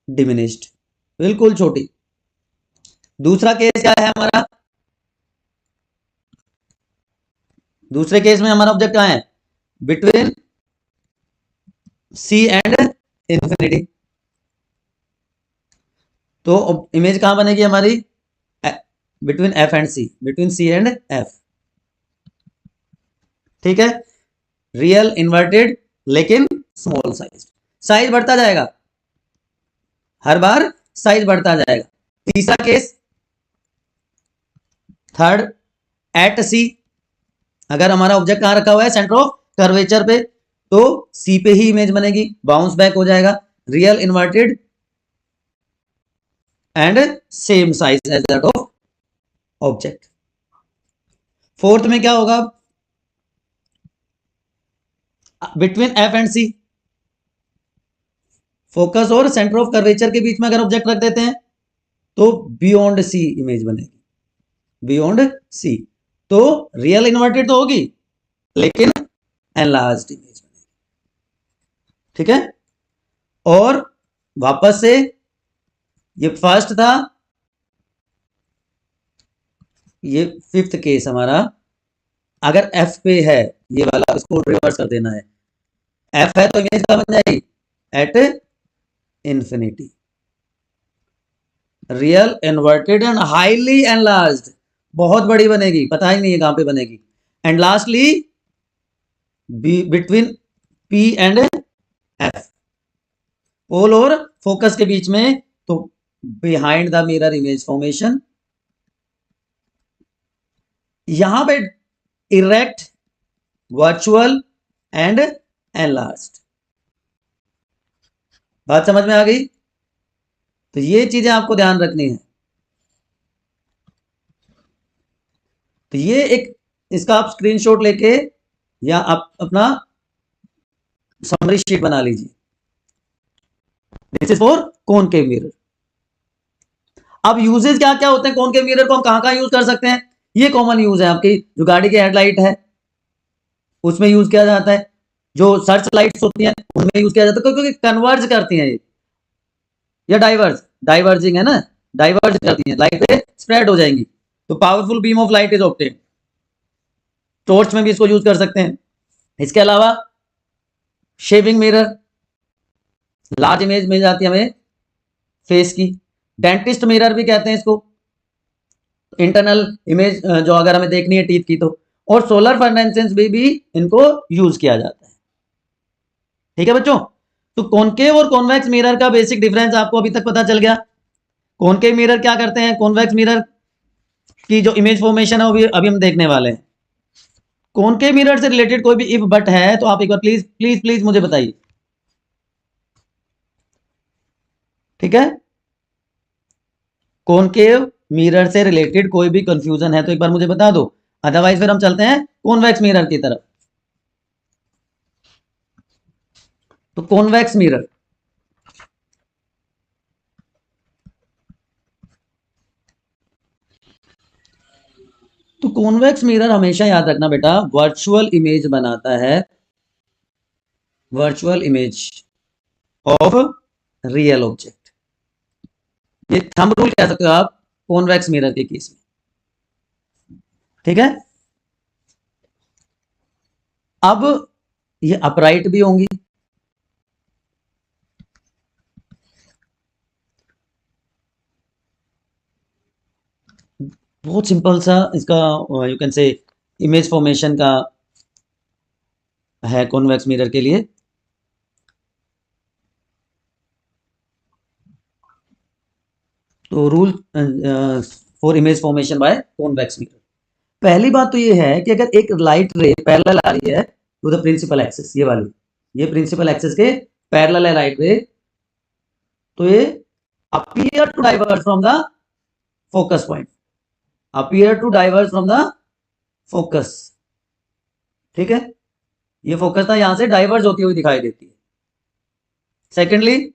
डिमिनिश्ड, बिल्कुल छोटी। दूसरा केस क्या है हमारा? दूसरे केस में हमारा ऑब्जेक्ट कहां है? बिटवीन सी एंड इंफिनिटी, तो इमेज कहां बनेगी हमारी? Between F and C, between C and F, ठीक है। रियल, इन्वर्टेड, लेकिन स्मॉल साइज, साइज बढ़ता जाएगा, हर बार साइज बढ़ता जाएगा। तीसरा केस थर्ड, एट सी, अगर हमारा ऑब्जेक्ट कहां रखा हुआ है, सेंटर ऑफ कर्वेचर पे, तो सी पे ही इमेज बनेगी, बाउंस बैक हो जाएगा, real inverted and same size as that of object. Fourth में क्या होगा, between F and C, focus और सेंटर ऑफ कर्वेचर के बीच में अगर ऑब्जेक्ट रख देते हैं तो बियॉन्ड सी इमेज बनेगी, बियॉन्ड सी, तो रियल इन्वर्टेड तो होगी लेकिन एनलार्ज्ड इमेज बनेगी। ठीक है, और वापस से ये फर्स्ट था, ये फिफ्थ केस हमारा, अगर एफ पे है ये वाला, इसको रिवर्स कर देना है, एफ है तो इमेज क्या बन जाएगी, at infinity, real inverted and highly enlarged, बहुत बड़ी बनेगी, पता ही नहीं है कहां पे बनेगी। And lastly between p and f, pole और फोकस के बीच में, तो behind the mirror image formation, यहां पे इरेक्ट, वर्चुअल एंड एनलार्ज्ड। बात समझ में आ गई? तो ये चीजें आपको ध्यान रखनी है। तो ये एक, इसका आप स्क्रीनशॉट लेके या आप अपना समरी शीट बना लीजिए। This is for concave mirror. अब यूजेस क्या क्या होते हैं कॉनकेव मिरर को, हम कहां कहां यूज कर सकते हैं? ये कॉमन यूज है, आपकी जो गाड़ी की हेडलाइट है उसमें यूज किया जाता है, जो सर्च लाइट्स होती हैं उनमें यूज किया जाता है, क्योंकि कन्वर्ज करती हैं ये, या डाइवर्जिंग है ना, डाइवर्ज करती हैं, लाइट पे स्प्रेड हो जाएंगी, तो powerful beam of light is obtained. Torch में भी इसको यूज कर सकते हैं। इसके अलावा शेविंग मिरर, लार्ज इमेज मिल जाती है हमें फेस की। डेंटिस्ट मिरर भी कहते हैं इसको, इंटरनल इमेज जो अगर हमें देखनी है टीथ की तो। और सोलर फर्नेसेंस भी इनको यूज किया जाता है। ठीक है बच्चों, तो कॉनकेव और कॉन्वेक्स मिरर का बेसिक डिफरेंस आपको अभी तक पता चल गया। कॉनकेव मिरर क्या करते हैं, कॉन्वेक्स मिरर की जो इमेज फॉर्मेशन है वो भी अभी हम देखने वाले हैं। कॉनकेव मिरर से रिलेटेड कोई भी इफ बट है तो आप एक बार प्लीज प्लीज प्लीज मुझे बताइए। ठीक है, कॉनकेव मिरर से रिलेटेड कोई भी कंफ्यूजन है तो एक बार मुझे बता दो, अदरवाइज फिर हम चलते हैं कॉन्वेक्स मिरर की तरफ। तो कॉन्वेक्स मिरर, तो कॉन्वेक्स मिरर हमेशा याद रखना बेटा, वर्चुअल इमेज बनाता है, virtual image of real object. ये थंब रूल कह सकते हो आप कॉन्वेक्स मिरर के केस में। ठीक है, अब ये अपराइट भी होंगी, बहुत सिंपल सा इसका you can say image formation का है कॉन्वेक्स मिरर के लिए। तो rule for image formation by convex mirror, पहली बात तो ये है कि अगर एक लाइट रे पैरेलल आ रही है टू द प्रिंसिपल एक्सिस, ये वाली, ये प्रिंसिपल एक्सिस के पैरेलल है लाइट रे, तो ये appear to diverge from the focus point, appear to diverge from the focus. ठीक है, ये फोकस था, यहां से डाइवर्ज होती हुई दिखाई देती है। सेकेंडली,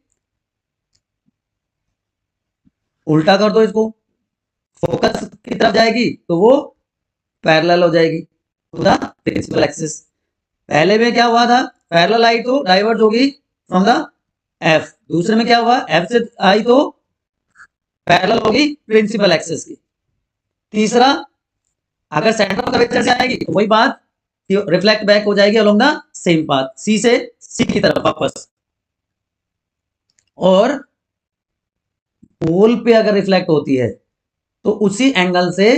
उल्टा कर दो इसको, फोकस की तरफ जाएगी तो वो पैरेलल हो जाएगी टू द प्रिंसिपल एक्सिस। पहले में क्या हुआ था, पैरेलल आई तो डाइवर्ज होगी फ्रॉम द एफ, दूसरे में क्या हुआ, एफ से आई तो पैरेलल होगी प्रिंसिपल एक्सिस की। तीसरा, अगर सेंटर ऑफ कर्वेचर से आएगी तो वही बात रिफ्लेक्ट बैक हो जाएगी अलोंग द सेम पाथ, सी से सी की तरफ वापस। और पोल पे अगर रिफ्लेक्ट होती है तो उसी एंगल से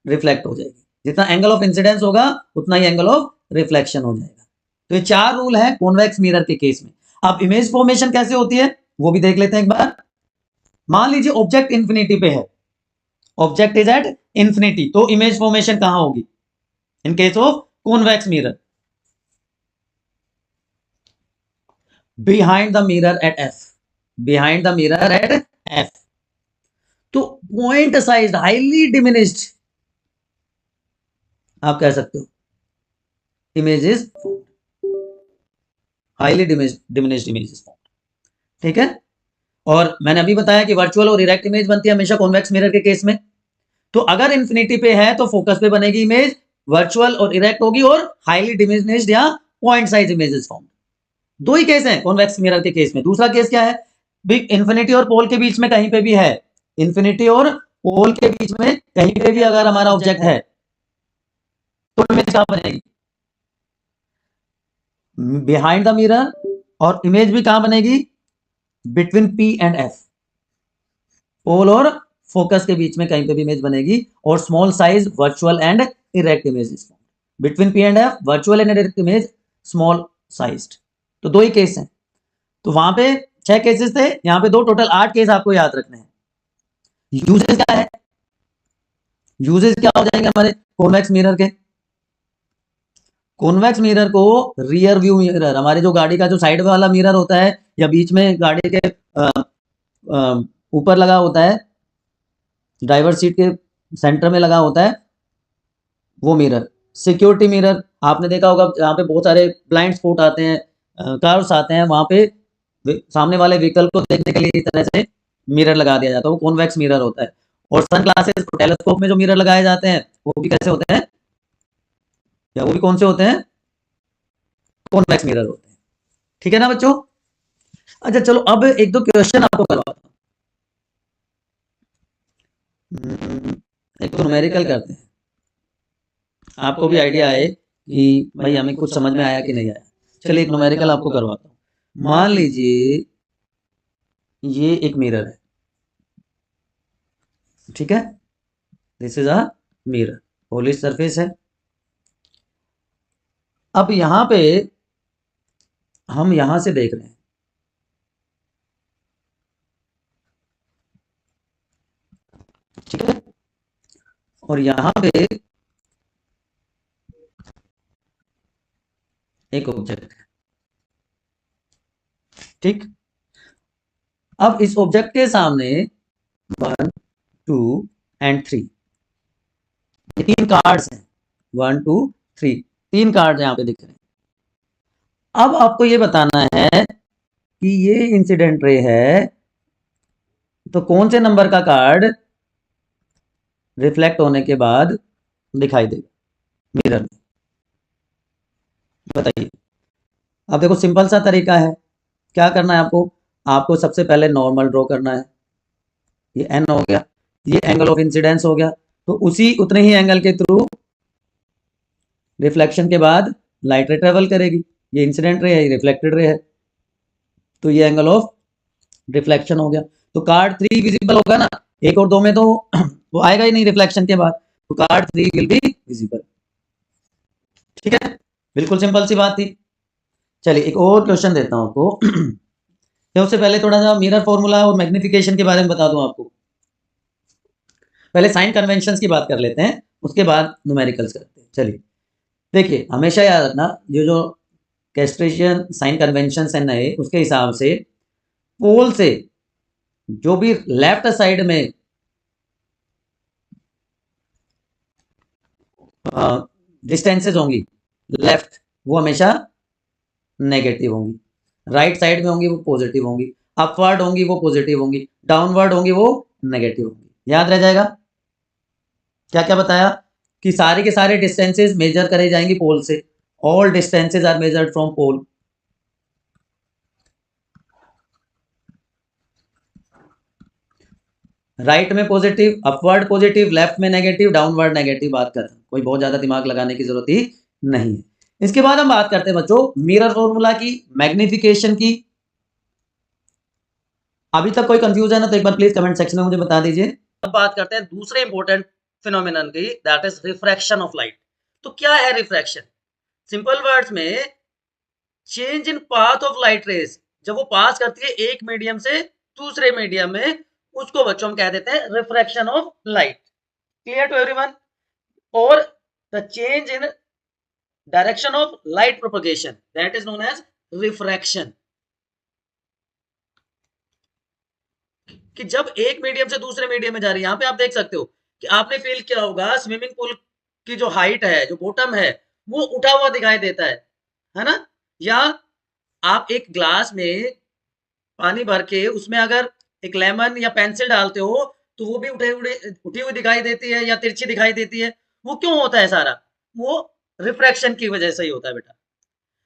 रिफ्लेक्ट हो जाएगी, जितना एंगल ऑफ इंसिडेंस होगा उतना ही एंगल ऑफ रिफ्लेक्शन हो जाएगा। तो ये चार रूल है कॉन्वेक्स मिरर के केस में। अब इमेज फॉर्मेशन कैसे होती है वो भी देख लेते हैं एक बार। मान लीजिए ऑब्जेक्ट इंफिनिटी पे है, ऑब्जेक्ट इज एट इंफिनिटी, तो इमेज फॉर्मेशन कहां होगी in case of convex mirror? Behind the mirror at F, behind the mirror at F. तो पॉइंट साइज हाईली डिमिनिश्ड आप कह सकते हो, image is highly diminished image is formed, ठीक है। और मैंने अभी बताया कि वर्चुअल और इरेक्ट इमेज बनती है हमेशा कॉन्वेक्स मिरर के केस में। तो अगर इंफिनिटी पे है तो फोकस पे बनेगी इमेज, वर्चुअल और इरेक्ट होगी, और हाईली डिमिनिश्ड या पॉइंट साइज इमेजेस फॉर्म। दो ही केस हैं कॉन्वेक्स मिरर के केस में। दूसरा केस क्या है, इंफिनिटी और पोल के बीच में कहीं पे भी है, इंफिनिटी और पोल के बीच में कहीं पे भी अगर हमारा ऑब्जेक्ट है तो इमेज कहां बनेगी? बिहाइंड द मिरर, और इमेज भी कहां बनेगी? Between p and f, pole और फोकस के बीच में कहीं पे भी इमेज बनेगी, और small size virtual and erect image between p and F, virtual and erect image small sized. तो दो ही केस हैं। तो वहां पे 6 केसेस थे, यहां पे 2, टोटल 8 केस आपको याद रखने हैं। यूजेस क्या है, यूजेस क्या हो जाएंगे हमारे कॉन्वेक्स मिरर के? कॉन्वेक्स मिरर को रियर व्यू मिरर, हमारे जो गाड़ी का जो साइड वाला मिरर होता है या बीच में गाड़ी के ऊपर लगा होता है, ड्राइवर सीट के सेंटर में लगा होता है वो मिरर, सिक्योरिटी मिरर आपने देखा होगा, जहाँ पे बहुत सारे ब्लाइंड स्पॉट आते हैं, कार्स आते हैं, वहां पे सामने वाले व्हीकल को देखने के लिए इस तरह से मिरर लगा दिया जाता है, वो कॉन्वेक्स मिरर होता है। और सन ग्लासेस, टेलीस्कोप में जो मिरर लगाए जाते हैं वो भी कैसे होते हैं, या वो भी कौन से होते हैं? कॉन्वेक्स मिरर होते हैं, ठीक है ना बच्चों। अच्छा चलो अब एक दो क्वेश्चन आपको करवाता हूँ, एक तो न्यूमेरिकल करते हैं, आपको भी आइडिया आए कि भाई हमें कुछ समझ में आया कि नहीं आया। चलिए एक न्यूमेरिकल आपको करवाता हूँ। मान लीजिए ये एक मिरर है, ठीक है, this is a mirror, polish surface है। अब यहां पे हम यहां से देख रहे हैं, ठीक है, और यहां पे एक ऑब्जेक्ट है, ठीक। अब इस ऑब्जेक्ट के सामने 1 2 एंड 3 ये 3 कार्ड्स हैं, 1 2 3 3 कार्ड यहां पे दिख रहे हैं। अब आपको ये बताना है कि ये इंसिडेंट रे है, तो कौन से नंबर का कार्ड रिफ्लेक्ट होने के बाद दिखाई देगा मिरर में, बताइए। अब देखो सिंपल सा तरीका है, क्या करना है आपको? आपको सबसे पहले नॉर्मल ड्रॉ करना है, ये एन हो गया, ये एंगल ऑफ इंसिडेंस हो गया, तो उसी उतने ही एंगल के थ्रू रिफ्लेक्शन के बाद लाइट रे ट्रेवल करेगी। ये इंसिडेंट रे है, ये रिफ्लेक्टेड रे है, तो ये एंगल ऑफ रिफ्लेक्शन हो गया। तो कार्ड 3 विजिबल होगा ना, 1 और 2 में तो वो आएगा ही नहीं रिफ्लेक्शन के बाद, तो कार्ड 3 विल बी विजिबल, ठीक है, बिल्कुल सिंपल सी बात थी। चलिए एक और क्वेश्चन देता हूं आपको। तो उससे पहले थोड़ा सा मिरर फॉर्मूला और मैग्निफिकेशन के बारे में बता दूं आपको। पहले साइन कन्वेंशंस की बात कर लेते हैं, उसके बाद न्यूमेरिकल्स करते हैं। चलिए देखिए, हमेशा याद रखना ये जो कैस्ट्रेशियन साइन कन्वेंशंस है नए, उसके हिसाब से पोल से जो भी लेफ्ट साइड में डिस्टेंसेज होंगी लेफ्ट, वो हमेशा नेगेटिव होंगी, राइट साइड में होंगी वो पॉजिटिव होंगी, अपवर्ड होंगी वो पॉजिटिव होंगी, डाउनवर्ड होंगी वो नेगेटिव होंगी। याद रह जाएगा। क्या क्या बताया कि सारे के सारे डिस्टेंसेज मेजर करे जाएंगी पोल से, all distances are measured from pole. Right में पॉजिटिव, अपवर्ड पॉजिटिव, लेफ्ट में नेगेटिव, डाउनवर्ड नेगेटिव, बात खत्म, कोई बहुत ज्यादा दिमाग लगाने की जरूरत ही नहीं है। इसके बाद हम बात करते हैं बच्चों मिरर फॉर्मूला की, मैग्निफिकेशन की। अभी तक कोई कंफ्यूजन है तो एक बार प्लीज कमेंट सेक्शन में मुझे बता दीजिए। अब बात करते हैं दूसरे इंपॉर्टेंट फिनोमिनन की, that is refraction of light. तो क्या है रिफ्रैक्शन? सिंपल वर्ड्स में change in path of light raise, जब वो पास करती है एक मीडियम से दूसरे मीडियम में, उसको बच्चों हम कह देते हैं refraction of light. Clear to everyone? Or the change in direction of light propagation, that is known as refraction. कि जब एक मीडियम से दूसरे मीडियम में जा रही है, यहां पे आप देख सकते हो कि आपने फील किया होगा स्विमिंग पूल की जो हाइट है, जो बॉटम है, वो उठा हुआ दिखाई देता है ना? या आप एक ग्लास में पानी भर के उसमें अगर एक लेमन या पेंसिल डालते हो तो वो भी उठी हुई दिखाई देती है या तिरछी दिखाई देती है। वो क्यों होता है सारा? वो रिफ्रैक्शन की वजह से ही होता है बेटा।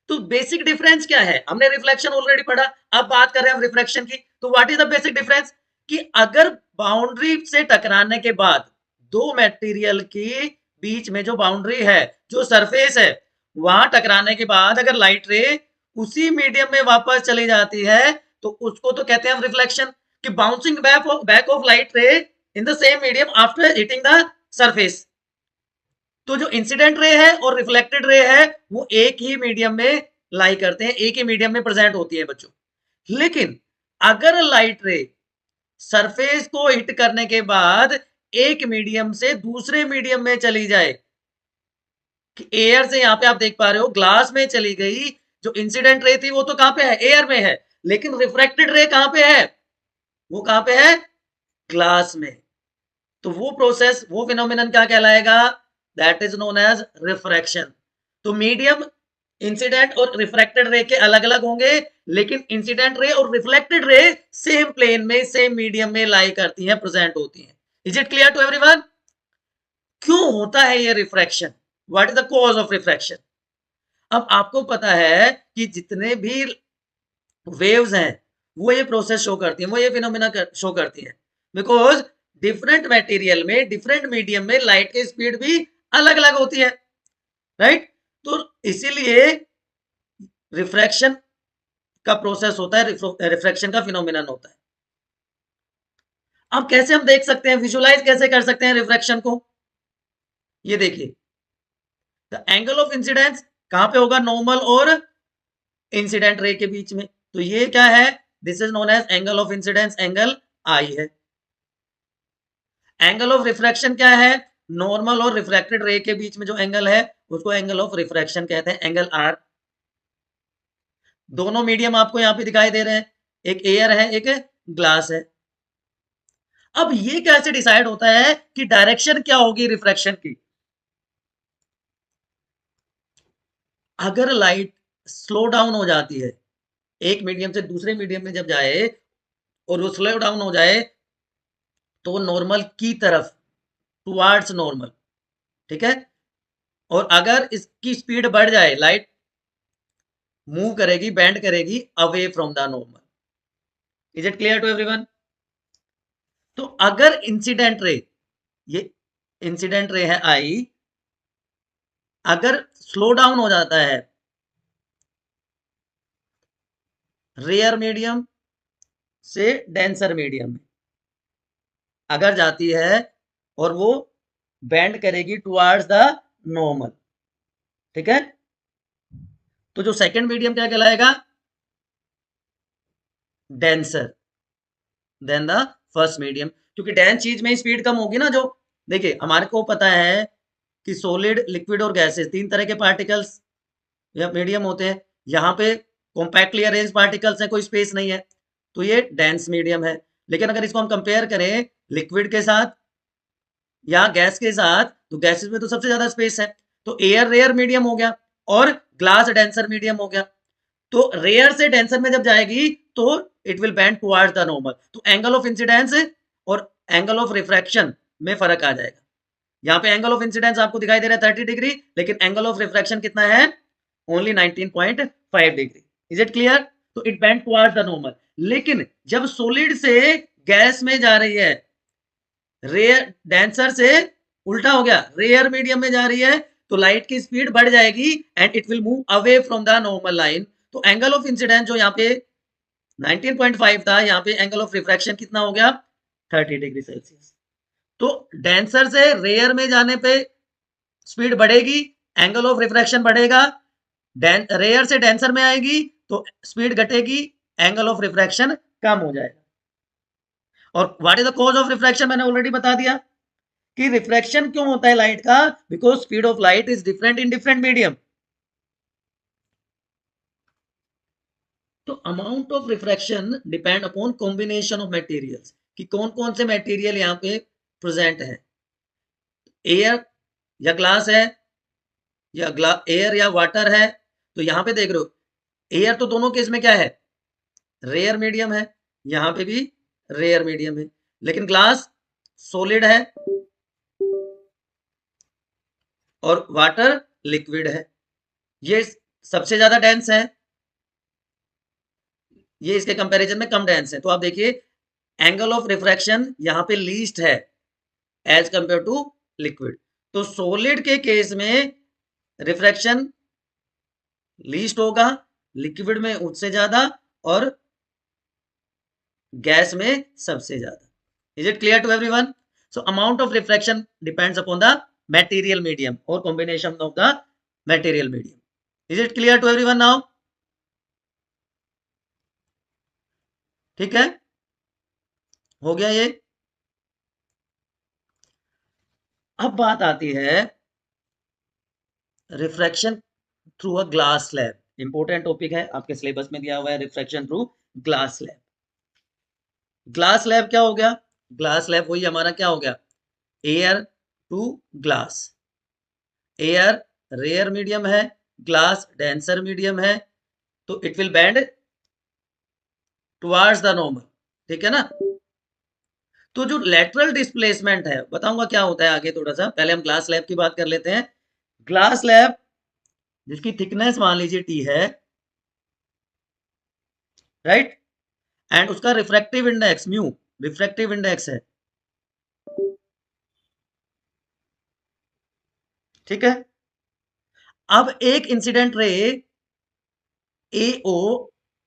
तो बेसिक डिफरेंस क्या है? हमने रिफ्लेक्शन ऑलरेडी पढ़ा, अब बात कर रहे हैं हम रिफ्रैक्शन की। तो what is the basic difference? कि अगर बाउंड्री से टकराने के बाद दो मटेरियल की बीच में जो बाउंड्री है, जो सरफेस है, वहां टकराने के बाद अगर लाइट रे उसी मीडियम में वापस चली जाती है तो उसको तो कहते हैं हम रिफ्लेक्शन, कि bouncing back of light ray in the same medium after hitting the surface. तो जो इंसिडेंट रे है और रिफ्लेक्टेड रे है वो एक ही मीडियम में लाई करते हैं, एक ही मीडियम में प्रेजेंट होती है बच्चों। लेकिन अगर लाइट रे सरफेस को हिट करने के बाद एक मीडियम से दूसरे मीडियम में चली जाए, कि एयर से यहां पे आप देख पा रहे हो ग्लास में चली गई, जो इंसिडेंट रे थी वो तो कहां पे है? एयर में है। लेकिन रिफ्रेक्टेड रे कहां पे है? वो कहां पे है? ग्लास में। तो वो प्रोसेस, वो फिनोमिनन क्या कहलाएगा? That is known as refraction. तो मीडियम इंसिडेंट और रिफ्रैक्टेड रे के अलग अलग होंगे, लेकिन इंसिडेंट रे और रिफ्लेक्टेड रे सेम प्लेन में, सेम मीडियम में लाई करती हैं, प्रेजेंट होती हैं। Is it clear to everyone? क्यों होता है ये refraction? What is the cause of refraction? अब आपको पता है कि जितने भी वेव्स हैं वो ये प्रोसेस शो करती हैं, वो ये फिनोमिना शो करती हैं, बिकॉज डिफरेंट मटेरियल में, डिफरेंट मीडियम में लाइट की स्पीड भी अलग अलग होती है, राइट? तो इसीलिए रिफ्रैक्शन का प्रोसेस होता है, रिफ्रैक्शन का फिनोमिनन होता है। अब कैसे हम देख सकते हैं, विजुलाइज कैसे कर सकते हैं रिफ्रैक्शन को? ये देखिए, द एंगल ऑफ इंसिडेंस कहां पे होगा? नॉर्मल और इंसिडेंट रे के बीच में। तो ये क्या है? This is known as angle of incidence, angle आई है। एंगल ऑफ रिफ्रैक्शन क्या है? नॉर्मल और रिफ्रैक्टेड रे के बीच में जो एंगल है उसको एंगल ऑफ रिफ्रैक्शन कहते हैं, एंगल आर। दोनों मीडियम आपको यहां पे दिखाई दे रहे हैं, एक एयर है, एक ग्लास है। अब ये कैसे डिसाइड होता है कि डायरेक्शन क्या होगी रिफ्रैक्शन की? अगर लाइट स्लो डाउन हो जाती है, एक मीडियम से दूसरे मीडियम में जब जाए और वो स्लो डाउन हो जाए तो नॉर्मल की तरफ, टुवर्ड्स नॉर्मल, ठीक है? और अगर इसकी स्पीड बढ़ जाए, लाइट मूव करेगी, बेंड करेगी away from the normal. Is it clear to everyone? तो अगर इंसिडेंट रे, ये इंसिडेंट रे है आई, अगर स्लो डाउन हो जाता है रेयर मीडियम से डेंसर मीडियम में अगर जाती है और वो बेंड करेगी टुवर्ड्स द नॉर्मल, ठीक है? तो जो सेकंड मीडियम क्या कहलाएगा? Denser then the first medium, क्योंकि डेंस चीज में स्पीड कम होगी ना। जो देखिए, हमारे को पता है कि सॉलिड, लिक्विड और गैसेस, तीन तरह के पार्टिकल्स या मीडियम होते हैं। यहाँ पे कॉम्पैक्टली अरेंज पार्टिकल्स है, कोई स्पेस नहीं है, तो ये डेंस मीडियम है। लेकिन अगर इसको हम कंपेयर करें लिक्विड के साथ या गैस के साथ, तो गैसेस में तो सबसे ज्यादा स्पेस है, तो एयर रेयर मीडियम हो गया और ग्लास डेंसर मीडियम हो गया। तो रेयर से डेंसर में जब जाएगी तो it will bend towards the normal, तो एंगल ऑफ इंसिडेंस और एंगल ऑफ रिफ्रैक्शन में फर्क आ जाएगा। यहाँ पे एंगल ऑफ इंसिडेंस आपको दिखाई दे रहा है 30 डिग्री, लेकिन एंगल ऑफ रिफ्रैक्शन कितना है? Only 19.5 degree. Is it clear? तो it bend towards the normal. लेकिन जब सॉलिड से गैस में जा रही है, रेयर डेंसर से उल्टा हो गया, रेयर मीडियम में जा रही है, तो लाइट की स्पीड बढ़ जाएगी and it will move away from the normal line. तो एंगल ऑफ इंसिडेंस जो यहाँ पे 19.5 था, यहाँ पे एंगल ऑफ रिफ्रैक्शन कितना हो गया? 30 डिग्री सेल्सियस। तो डेंसर से रेयर में जाने पे स्पीड बढ़ेगी, एंगल ऑफ रिफ्रैक्शन बढ़ेगा। रेयर से डेंसर में आएगी तो स्पीड घटेगी, एंगल ऑफ रिफ्रैक्शन कम हो जाएगा। और what is the cause of refraction मैंने ऑलरेडी बता दिया, कि रिफ्रैक्शन क्यों होता है लाइट का, because speed of light is different in different medium. तो amount of refraction depend upon combination of materials, कि कौन कौन से मटेरियल यहाँ पे प्रेजेंट है। एयर या ग्लास है, या एयर या वाटर है। तो यहां पे देख रहे हो, एयर तो दोनों केस में क्या है, रेयर मीडियम है, यहां पे भी रेयर मीडियम है, लेकिन ग्लास सॉलिड है और वाटर लिक्विड है। ये सबसे ज्यादा डेंस है, ये इसके कंपैरिजन में कम डेंस है। तो आप देखिए एंगल ऑफ रिफ्रैक्शन यहां पे लीस्ट है एज कंपेयर टू लिक्विड। तो सॉलिड के केस में रिफ्रैक्शन लीस्ट होगा, लिक्विड में उससे ज्यादा, और गैस में सबसे ज्यादा। Is it clear to everyone? So amount of refraction depends upon the material medium or combination of the material medium. Is it clear to everyone now? ठीक है, हो गया ये। अब बात आती है refraction through a glass slab. Important topic है, आपके सिलेबस में दिया हुआ है refraction through glass slab. Glass slab क्या हो गया, ग्लास स्लैब वही हमारा क्या हो गया, air to glass. Air rare medium है, ग्लास डेंसर मीडियम है, तो it will bend towards the normal, ठीक है ना। तो जो लेटरल डिस्प्लेसमेंट है, बताऊंगा क्या होता है आगे थोड़ा सा, पहले हम ग्लास स्लैब की बात कर लेते हैं। ग्लास स्लैब जिसकी थिकनेस मान लीजिए टी है, राइट, एंड उसका refractive index mu, refractive index है, ठीक है। अब एक इंसिडेंट रे ए ओ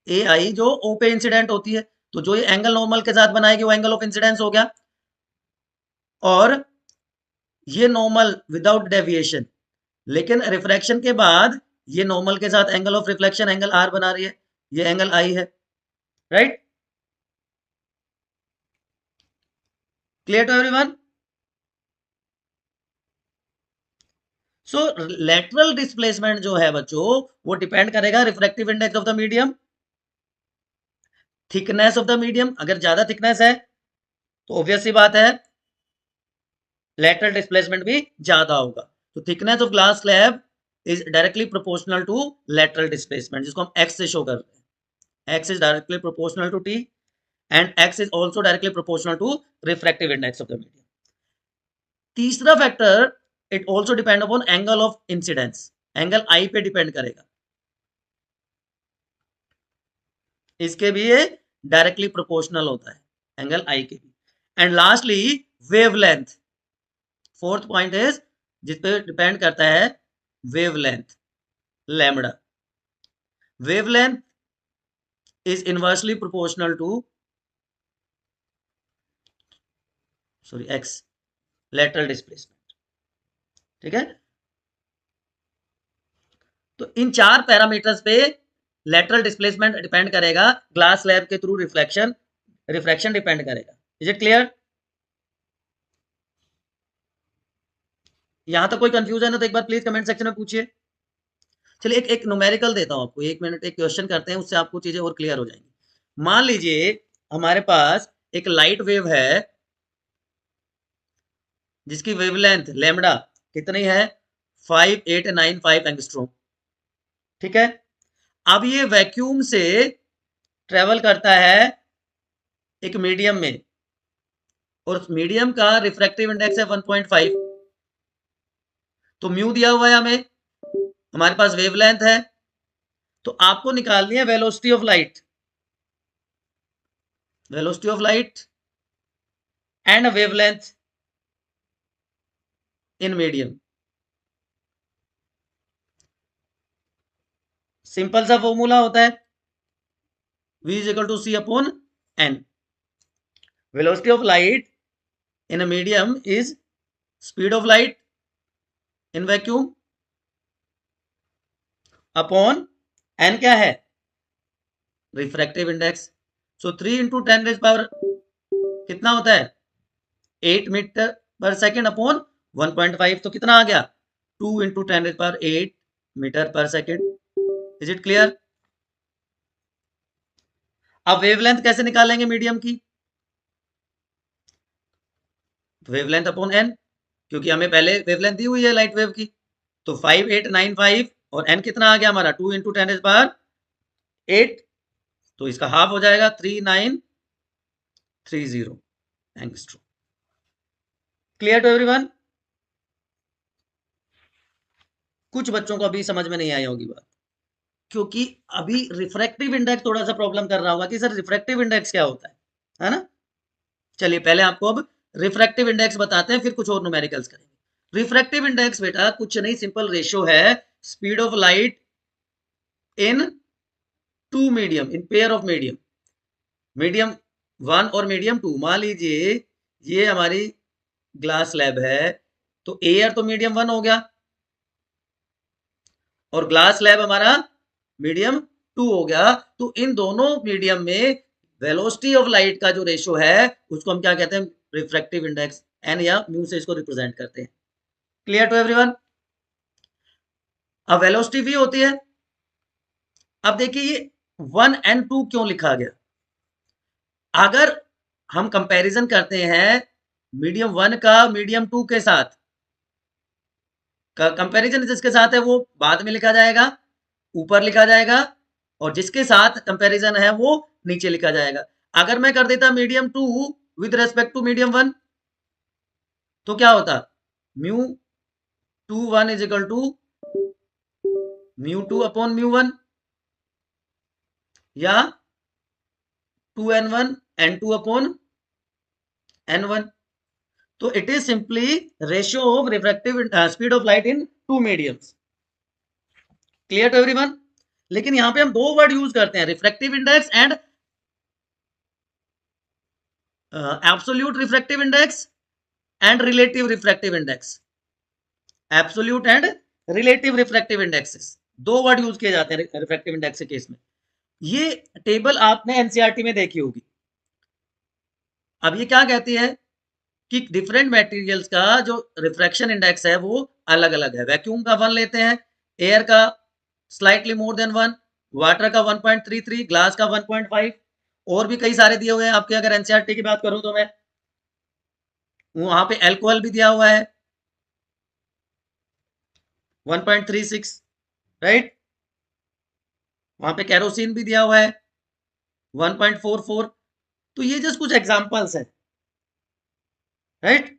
ए आई जो ओ पे इंसिडेंट होती है, तो जो ये एंगल नॉर्मल के साथ बनाएगी वो एंगल ऑफ इंसिडेंस हो गया, और ये नॉर्मल विदाउट डेविएशन, लेकिन रिफ्रैक्शन के बाद ये नॉर्मल के साथ angle of reflection angle R बना रही है, ये एंगल आई है, right. Clear to everyone? So lateral displacement जो है बच्चों, वो डिपेंड करेगा refractive index of the medium, thickness of the medium. अगर ज्यादा थिकनेस है तो ऑब्वियस सी बात है लेटरल डिस्प्लेसमेंट भी ज्यादा होगा। तो thickness of glass slab is directly proportional to lateral displacement, जिसको हम एक्स से शो करते हैं। X is directly proportional to t and x is also directly proportional to refractive index of the medium. तीसरा factor, it also depend upon angle of incidence, angle i पे depend करेगा, इसके भी ये directly proportional होता है angle I के भी। And lastly wavelength, fourth point is जिस पे डिपेंड करता है wavelength, lambda. Wavelength is inversely proportional to X, lateral displacement, ठीक है। तो इन चार पैरामीटर्स पे लेटरल डिस्प्लेसमेंट डिपेंड करेगा, ग्लास स्लैब के थ्रू रिफ्रैक्शन डिपेंड करेगा। Is it clear? यहां तक कोई कंफ्यूजन है तो एक बार प्लीज कमेंट सेक्शन में पूछिए। चलिए एक न्यूमेरिकल देता हूं आपको, 1 मिनट एक क्वेश्चन करते हैं, उससे आपको चीजें और क्लियर हो जाएंगी। मान लीजिए हमारे पास एक लाइट वेव है जिसकी वेवलेंथ लैम्डा कितनी है, 5895 एंगस्ट्रॉम, ठीक है। अब ये वैक्यूम से ट्रेवल करता है एक मीडियम में, और उस मीडियम का रिफ्रैक्टिव इंडेक्स है 1.5। तो म्यू दिया हुआ है हमें, हमारे पास वेवलेंथ है, तो आपको निकालनी है velocity of light, velocity of light and wavelength in medium. Simple सा फॉर्मूला होता है v is equal to C upon n। Velocity of light in a medium is speed of light in vacuum upon n क्या है, refractive index. सो 3 × 10⁻⁴ कितना होता है, 8 metre per second upon 1.5, तो कितना आ गया 2 into 10⁸ metre per second. Is it clear? अब wavelength कैसे निकालेंगे मीडियम की? वेवलेंथ अपॉन एन, क्योंकि हमें पहले वेवलेंथ दी हुई है लाइट वेव की। तो 5895 और एन कितना आ गया हमारा 2 इंटू 10⁸, तो इसका हाफ हो जाएगा 3930 एंगस्ट्रोम। Clear to everyone? कुछ बच्चों को अभी समझ में नहीं आई होगी बात, क्योंकि अभी रिफ्रैक्टिव इंडेक्स थोड़ा सा प्रॉब्लम कर रहा होगा कि सर रिफ्रैक्टिव इंडेक्स क्या होता है ना? चलिए पहले आपको अब रिफ्रैक्टिव इंडेक्स बताते हैं, फिर कुछ और न्यूमेरिकल्स करेंगे। रिफ्रैक्टिव इंडेक्स बेटा कुछ नहीं, सिंपल रेशियो है speed of light in two medium, in pair of medium, medium 1 और मीडियम 2। मान लीजिए ये हमारी ग्लास स्लैब है, तो एयर तो मीडियम 1 हो गया और ग्लास स्लैब हमारा मीडियम 2 हो गया। तो इन दोनों मीडियम में वेलोसिटी ऑफ लाइट का जो रेशियो है उसको हम क्या कहते हैं? रिफ्रैक्टिव इंडेक्स, एन या म्यू से इसको रिप्रेजेंट करते हैं। Clear to everyone? अब वेलोसिटी वी होती है। अब देखिए ये 1 एंड 2 क्यों लिखा गया? अगर हम कंपैरिजन करते हैं मीडियम 1 का मीडियम 2 के साथ, कंपैरिजन जिसके साथ है वो बाद में लिखा जाएगा, ऊपर लिखा जाएगा, और जिसके साथ कंपैरिजन है वो नीचे लिखा जाएगा। अगर मैं कर देता medium 2 with respect to medium 1, तो क्या होता? Mu 2 1 is equal to mu 2 upon mu 1, या 2n1 n2 अपॉन n1। तो it is simply ratio of refractive speed of light in two mediums. Clear to everyone? लेकिन यहां पे हम दो वर्ड यूज करते हैं, refractive index and absolute refractive index and relative refractive index. Absolute and relative refractive indexes, दो word use किए जाते हैं रिफ्रैक्टिव इंडेक्स के केस में। ये टेबल आपने एनसीईआरटी में देखी होगी। अब ये क्या कहती है कि डिफरेंट मटेरियल्स का जो रिफ्रैक्शन इंडेक्स है वो अलग अलग है। वैक्यूम का 1 लेते हैं, एयर का स्लाइटली मोर देन 1, वाटर का 1.33, ग्लास का 1.5, और भी कई सारे दिए हुए हैं आपके। अगर एनसीईआरटी की बात करूं तो मैं वहां पे एल्कोहल भी दिया हुआ है 1.36, राइट? वहां पे केरोसिन भी दिया हुआ है 1.44। तो ये जस्ट कुछ एग्जांपल्स है, राइट?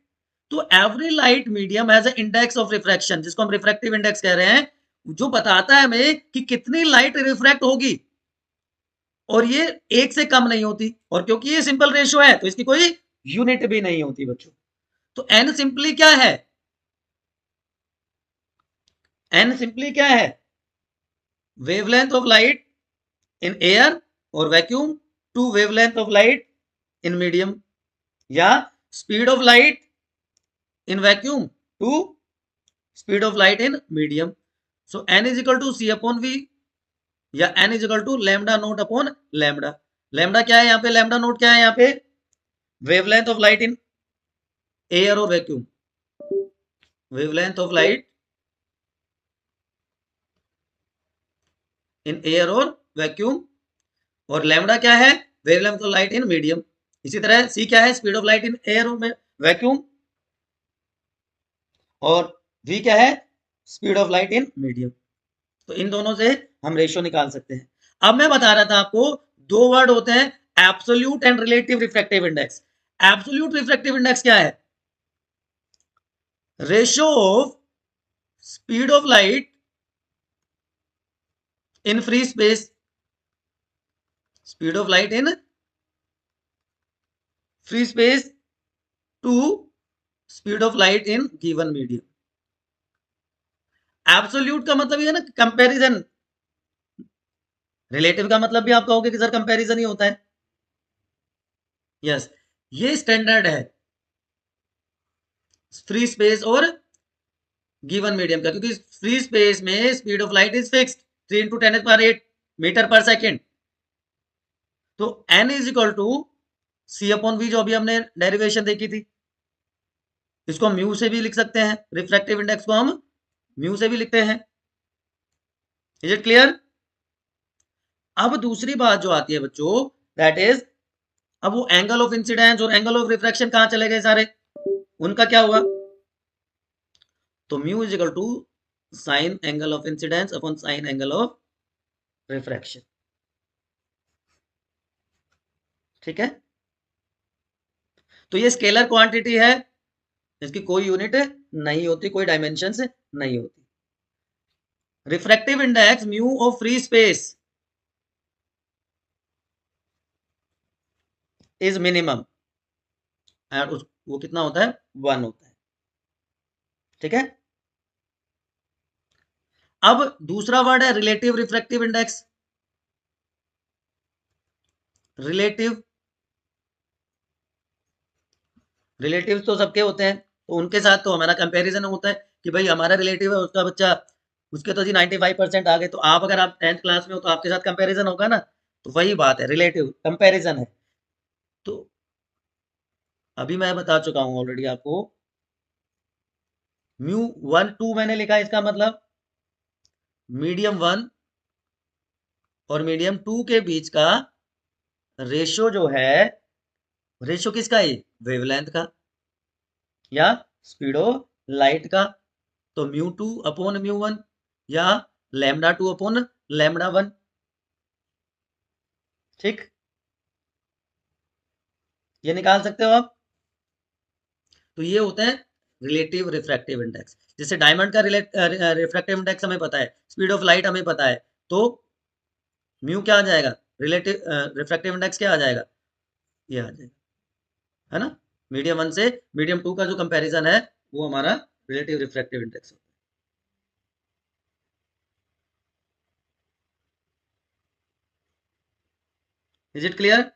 तो every light medium has a index of refraction, जिसको हम रिफ्रैक्टिव इंडेक्स कह रहे हैं, जो बताता है हमें कि कितनी लाइट रिफ्रैक्ट होगी, और ये एक से कम नहीं होती। और क्योंकि ये सिंपल रेशियो है तो इसकी कोई यूनिट भी नहीं होती बच्चों। तो एन सिंपली क्या है? एन सिंपली क्या है? Wavelength of light in air और vacuum to wavelength of light in medium, या speed of light in vacuum to speed of light in medium. So n is equal to C upon v, या n is equal to lambda naught upon lambda. Lambda क्या है यहाँ पे? Lambda note क्या है यहाँ पे? Wavelength of light in air और vacuum, wavelength of light in air और वैक्यूम, और लैम्डा क्या है? Wavelength of light in medium. इसी तरह सी क्या है? Speed of light in air और वैक्यूम, और वी क्या है? Speed of light in medium. तो इन दोनों से हम रेशियो निकाल सकते हैं। अब मैं बता रहा था आपको दो वर्ड होते हैं, absolute and relative refractive index. Absolute refractive index क्या है? Ratio of speed of light in free space, speed of light in free space to speed of light in given medium. Absolute का मतलब ये है ना comparison, relative का मतलब भी आप कहोगे कि सर कंपैरिजन ही होता है। यस, ये स्टैंडर्ड है फ्री स्पेस और गिवन मीडियम का, क्योंकि फ्री स्पेस में speed of light is fixed 3 into 10⁸ metre per second. तो n is equal to C upon V, जो अभी हमने डेरिवेशन देखी थी, इसको म्यू से भी लिख सकते हैं, रिफ्रैक्टिव इंडेक्स को हम म्यू से भी लिखते हैं। Is it clear? अब दूसरी बात जो आती है बच्चों, दैट इज, अब वो एंगल ऑफ इंसिडेंस और एंगल ऑफ रिफ्रैक्शन कहां चले गए सारे, उनका क्या हुआ? तो mu is equal to sine angle of incidence upon sine angle of refraction. ठीक है, तो ये स्केलर क्वांटिटी है, इसकी कोई यूनिट नहीं होती, कोई डायमेंशंस नहीं होती। Refractive index mu of free space is minimum, और वो कितना होता है? 1 होता है। ठीक है, अब दूसरा वर्ड है relative refractive index. Relative, relative तो सबके होते हैं, तो उनके साथ तो हमारा कंपैरिजन होता है कि भाई हमारा रिलेटिव है, उसका बच्चा, उसके तो जी 95% आ गए, तो आप अगर आप 10th क्लास में हो तो आपके साथ कंपैरिजन होगा ना, तो वही बात है, रिलेटिव कंपैरिजन है। तो अभी मैं बता चुका हूं ऑलरेडी आपको, म्यू 1 2 मैंने लिखा, इसका मतलब मीडियम 1 और मीडियम 2 के बीच का रेशो जो है, रेशो किसका है? वेवलेंथ का या स्पीड ऑफ लाइट का। तो म्यू 2 अपॉन म्यू 1 या लैम्डा 2 अपॉन लैम्डा 1। ठीक, ये निकाल सकते हो आप। तो ये होता है रिलेटिव रिफ्रैक्टिव इंडेक्स। जैसे डायमंड का रिफ्रैक्टिव इंडेक्स हमें पता है, स्पीड ऑफ लाइट हमें पता है, तो म्यू क्या आ जाएगा? रिलेटिव रिफ्रैक्टिव इंडेक्स क्या आ जाएगा? ये आ जाएगा, है ना। मीडियम 1 से मीडियम 2 का जो कंपैरिजन है, वो हमारा रिलेटिव रिफ्रैक्टिव इंडेक्स होता है। Is it clear?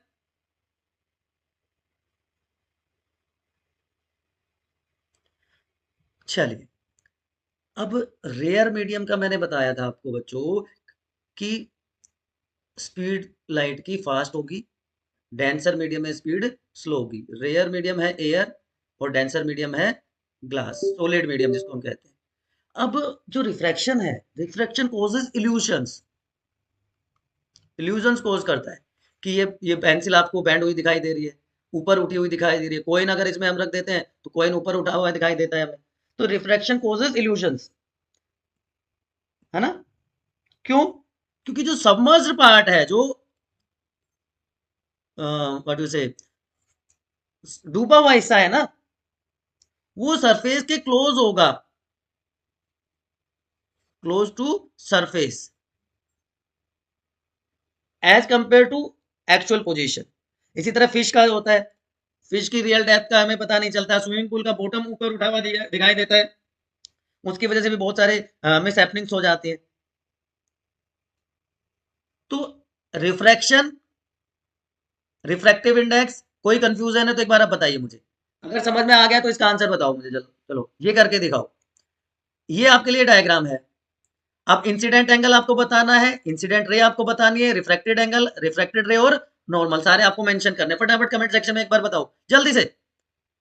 चलिए, अब रेयर मीडियम का मैंने बताया था आपको बच्चों कि स्पीड लाइट की फास्ट होगी, डेंसर मीडियम में स्पीड स्लो होगी। रेयर मीडियम है एयर और डेंसर मीडियम है ग्लास, सॉलिड मीडियम जिसको हम कहते हैं। अब जो रिफ्रैक्शन है, रिफ्रैक्शन कॉजेज इल्यूशंस, इल्यूजन्स कोज करता है कि ये पेंसिल आपको बैंड हुई दिखाई दे रही है, ऊपर उठी हुई दिखाई दे रही है, कॉइन अगर इसमें हम रख देते हैं तो कॉइन ऊपर उठा हुआ दिखाई देता है हमें। तो रिफ्रैक्शन कॉजेज इल्यूशंस, है ना। क्यों? क्योंकि जो सबमर्ज्ड पार्ट है, जो व्हाट यू से, डूबा हुआ हिस्सा है ना, वो सरफेस के क्लोज होगा, close to surface, as compare to actual position. इसी तरह फिश का होता है, फिश की रियल डेप्थ का हमें पता नहीं चलता, स्विमिंग पूल का बॉटम ऊपर उठा हुआ दिखाई देता है, उसकी वजह से भी बहुत सारे मिस हैपनिंग्स हो जाती है। तो रिफ्रैक्शन, रिफ्रैक्टिव इंडेक्स, कोई कंफ्यूजन है तो एक बार आप बताइए मुझे, अगर समझ में आ गया तो इसका आंसर बताओ मुझे। चलो चलो ये करके दिखाओ। ये आपके लिए डायग्राम है। अब इंसिडेंट एंगल आपको बताना है, इंसिडेंट रे आपको बतानी है, रिफ्रैक्टेड एंगल, रिफ्रैक्टेड रे और नॉर्मल, सारे आपको मेंशन करने। फटाफट कमेंट सेक्शन में एक बार बताओ जल्दी से,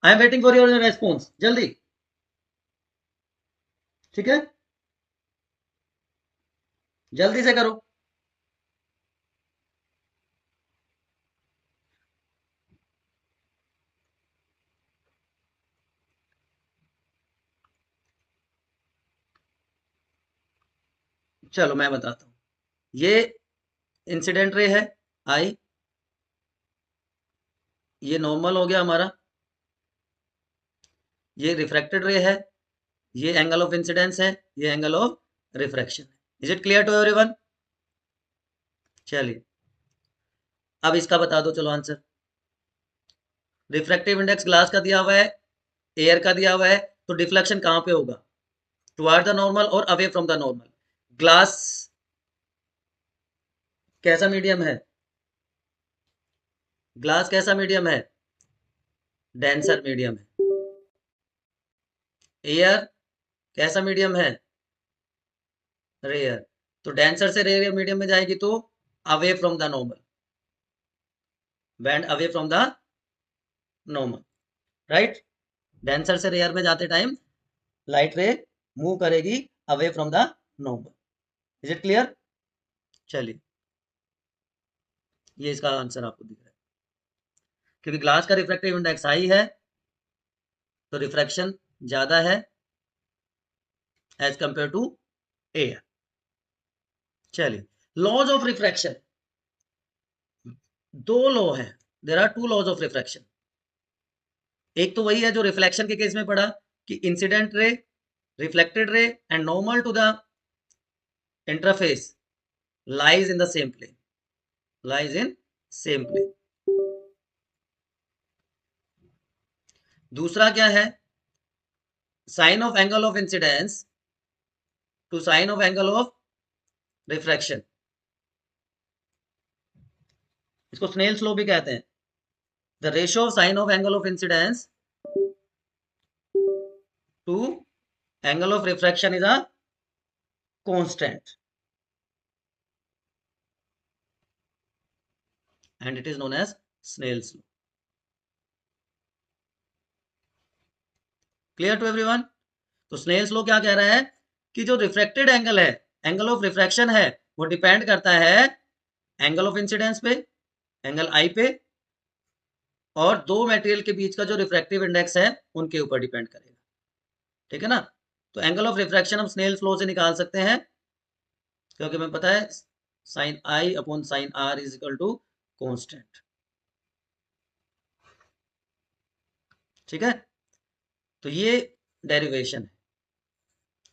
I am waiting for your response, जल्दी। ठीक है, जल्दी से करो। चलो मैं बताता हूँ। ये इंसिडेंट रे है आई, ये नॉर्मल हो गया हमारा, ये रिफ्रैक्टेड रे है, ये एंगल ऑफ इंसिडेंस है, ये एंगल ऑफ रिफ्रैक्शन है। Is it clear to everyone? चलिए, अब इसका बता दो चलो आंसर। रिफ्रैक्टिव इंडेक्स ग्लास का दिया हुआ है, एयर का दिया हुआ है, तो डिफ्लेक्शन कहां पे होगा? टुवर्ड द नॉर्मल और away from the normal. Glass कैसा मीडियम है? ग्लास कैसा मीडियम है? डेंसर मीडियम है। एयर कैसा मीडियम है? रेयर। तो डेंसर से रेयर मीडियम में जाएगी तो away from the normal, band away from the normal, right. Denser से रेयर में जाते टाइम लाइट रे मूव करेगी away from the normal. Is it clear? चलिए, ये इसका आंसर आपको दिख रहा है। क्योंकि ग्लास का रिफ्रैक्टिव इंडेक्स हाई है तो रिफ्रैक्शन ज्यादा है एज कंपेयर टू एयर। चलिए, लॉज ऑफ रिफ्रैक्शन, दो लॉ है, there are two laws of refraction. एक तो वही है जो रिफ्लेक्शन के केस में पढ़ा कि incident ray, reflected ray and normal to the interface lies in the same plane, lies in same plane। दूसरा क्या है? Sine of angle of incidence to sine of angle of refraction, इसको Snell's law भी कहते हैं। The ratio of sine of angle of incidence to angle of refraction is a constant and it is known as Snell's law। Clear to everyone? तो Snell's law क्या कह रहा है कि जो रिफ्रैक्टेड एंगल है, एंगल ऑफ रिफ्रैक्शन है, वो डिपेंड करता है एंगल ऑफ इंसिडेंस पे, एंगल आई पे, और दो मटेरियल के बीच का जो रिफ्रैक्टिव इंडेक्स है उनके ऊपर डिपेंड करेगा। ठीक है ना? तो एंगल ऑफ रिफ्रैक्शन हम स्नेल्स लॉ से निकाल सकते हैं, क्योंकि हमें पता है sine i upon sine r is equal to constant. ठीक है? तो ये डेरिवेशन है,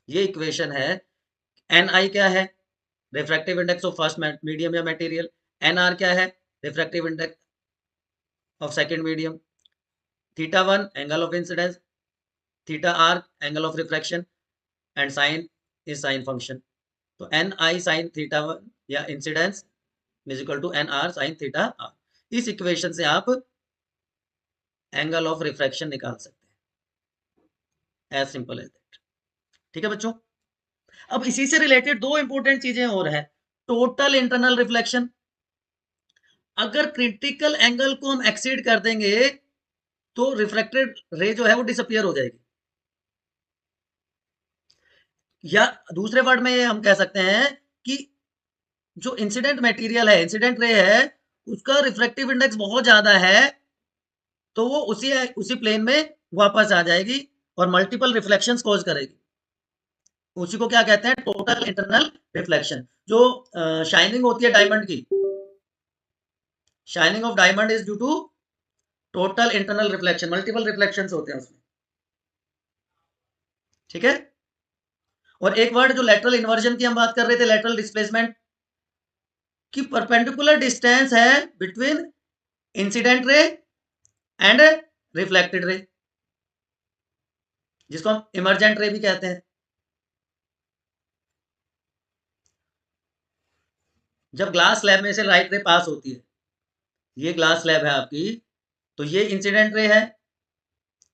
ये इक्वेशन है। एन आई क्या है? Refractive index of first medium या मटेरियल। एन आर क्या है? Refractive index of second medium. Theta one angle of incidence, theta r angle of refraction, and sine is sine function. तो n i sine theta one या incidence is equal to n r sine theta r. इस equation से आप angle of refraction निकाल सकते हैं, as simple as that. ठीक है बच्चों? अब इसी से रिलेटेड दो इंपॉर्टेंट चीजें और है। टोटल इंटरनल रिफ्लेक्शन, अगर क्रिटिकल एंगल को हम एक्सीड कर देंगे तो रिफ्रैक्टेड रे जो है वो डिसअपियर हो जाएगी। या दूसरे वर्ड में ये हम कह सकते हैं कि जो इंसिडेंट मटेरियल है, इंसिडेंट रे है, उसका रिफ्रैक्टिव इंडेक्स बहुत ज्यादा है तो वो उसी प्लेन में वापस आ जाएगी और मल्टीपल रिफ्लेक्शंस कॉज करेगी। उसी को क्या कहते हैं? Total internal reflection. जो शाइनिंग होती है डायमंड की, shining of diamond is due to total internal reflection, multiple reflections होते हैं उसमें। ठीक है? और एक वर्ड जो लेटरल इन्वर्जन की हम बात कर रहे थे, लेटरल डिस्प्लेसमेंट, कि परपेंडिकुलर डिस्टेंस है between incident ray and reflected ray, जिसको हम इमर्जेंट रे भी कहते हैं। जब ग्लास स्लैब में से लाइट रे पास होती है, ये ग्लास स्लैब है आपकी, तो ये इंसिडेंट रे है,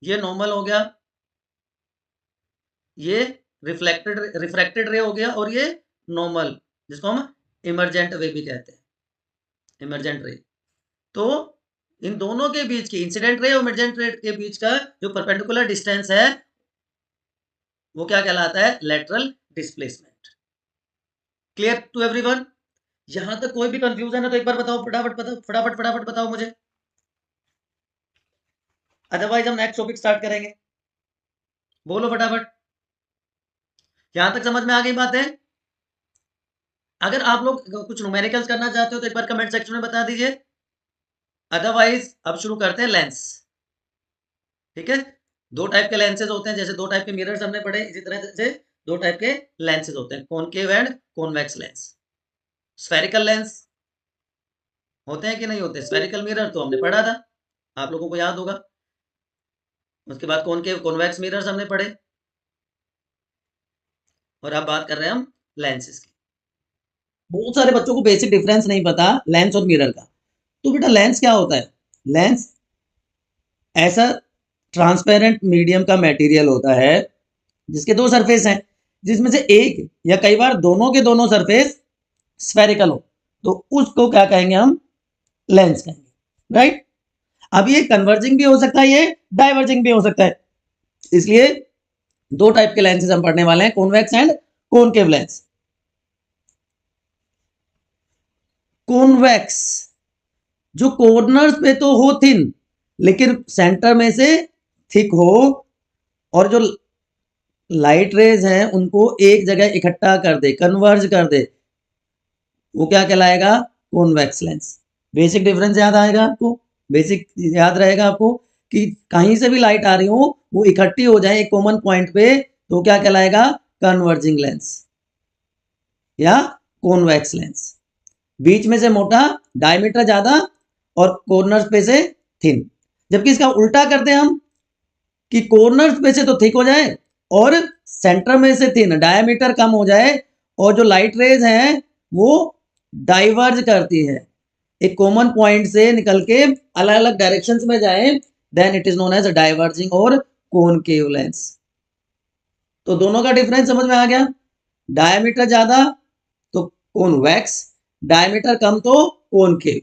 ये नॉर्मल हो गया, ये रिफ्रैक्टेड रे हो गया, और ये नॉर्मल, जिसको हम इमर्जेंट रे भी कहते हैं, इमर्जेंट रे। तो इन दोनों के बीच की, इंसिडेंट रे और इमर्जेंट रे के बीच का जो परपेंडिकुलर डिस्टेंस है वो क्या कहलाता है? Lateral displacement. Clear to everyone? यहां तक कोई भी कंफ्यूजन है तो एक बार बताओ, फटाफट बताओ मुझे, अदरवाइज हम नेक्स्ट टॉपिक स्टार्ट करेंगे। बोलो फटाफट। यहां तक समझ में आ गई बातें? अगर आप लोग कुछ न्यूमेरिकल्स करना चाहते हो तो एक बार कमेंट सेक्शन में बता दीजिए, अदरवाइज अब शुरू करते हैं लेंस। ठीक है? दो टाइप के लेंसेज होते हैं, जैसे दो टाइप के मिरर्स हमने पढ़े, इसी तरह से दो टाइप के लेंसेज होते हैं, concave and convex lens. Spherical lens होते हैं कि नहीं होते? स्फेरिकल मिरर तो हमने पढ़ा था, आप लोगों को याद होगा। उसके बाद कॉनकेव कॉन्वेक्स मिरर्स हमने पढ़े, और अब बात कर रहे हैं हम लेंसेज की। बहुत सारे बच्चों को बेसिक डिफरेंस नहीं पता लेंस और मिरर का। तो बेटा लेंस क्या होता है? लेंस ऐसा ट्रांसपेरेंट मीडियम का मटेरियल होता है जिसके दो सरफेस हैं, जिसमें से एक या कई बार दोनों के दोनों सरफेस स्फेरिकल हो, तो उसको क्या कहेंगे? हम लेंस कहेंगे, राइट? अब ये कन्वर्जिंग भी हो सकता है, ये डाइवर्जिंग भी हो सकता है। इसलिए दो टाइप के लेंसेज हम पढ़ने वाले हैं, convex and concave lens. Convex जो कॉर्नर्स पे तो हो थिन, लेकिन सेंटर में से थिक हो, और जो लाइट रेज हैं उनको एक जगह इकट्ठा कर दे, कन्वर्ज कर दे, वो क्या कहलाएगा? Convex lens. बेसिक डिफरेंस याद आएगा आपको, बेसिक याद रहेगा आपको कि कहीं से भी लाइट आ रही हो वो इकट्ठी हो जाए एक कॉमन पॉइंट पे, तो क्या कहलाएगा? कन्वर्जिंग लेंस या कॉन्वेक्स लेंस। बीच में से मोटा, डायमीटर ज्यादा, और कॉर्नर्स पे से थिन। जबकि इसका उल्टा करते हैं हम कि कॉर्नर्स पे से तो थिक हो जाए और सेंटर में से थिन, डायमीटर कम हो जाए, और जो लाइट रेज हैं वो डाइवर्ज करती है, एक कॉमन पॉइंट से निकल के अलग अलग डायरेक्शंस में जाए, then it is known as diverging और कॉनकेव लेंस। तो दोनों का डिफरेंस समझ में आ गया? डायमीटर ज्यादा तो कॉन्वेक्स, डायमीटर कम तो कॉनकेव,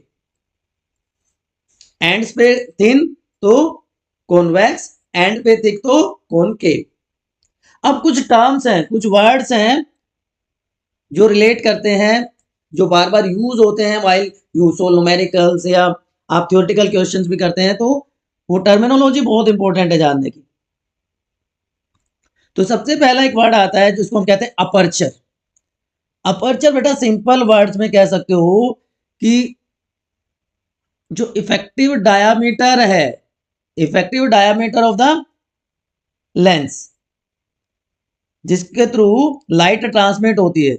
एंड्स पे थिन तो कॉन्वेक्स, एंड पे थिक तो कॉनकेव। अब कुछ टर्म्स हैं, कुछ वर्ड्स हैं जो रिलेट करते हैं, जो बार बार यूज होते हैं वाइल यू सो न्यूमेरिकल्स, या आप थ्योरेटिकल क्वेश्चंस भी करते हैं, तो वो टर्मिनोलॉजी बहुत इंपॉर्टेंट है जानने की। तो सबसे पहला एक वर्ड आता है जिसको हम कहते हैं अपर्चर। अपर्चर बेटा सिंपल वर्ड्स में कह सकते हो कि जो इफेक्टिव डायामीटर है, effective diameter of the lens, जिसके थ्रू लाइट ट्रांसमिट होती है,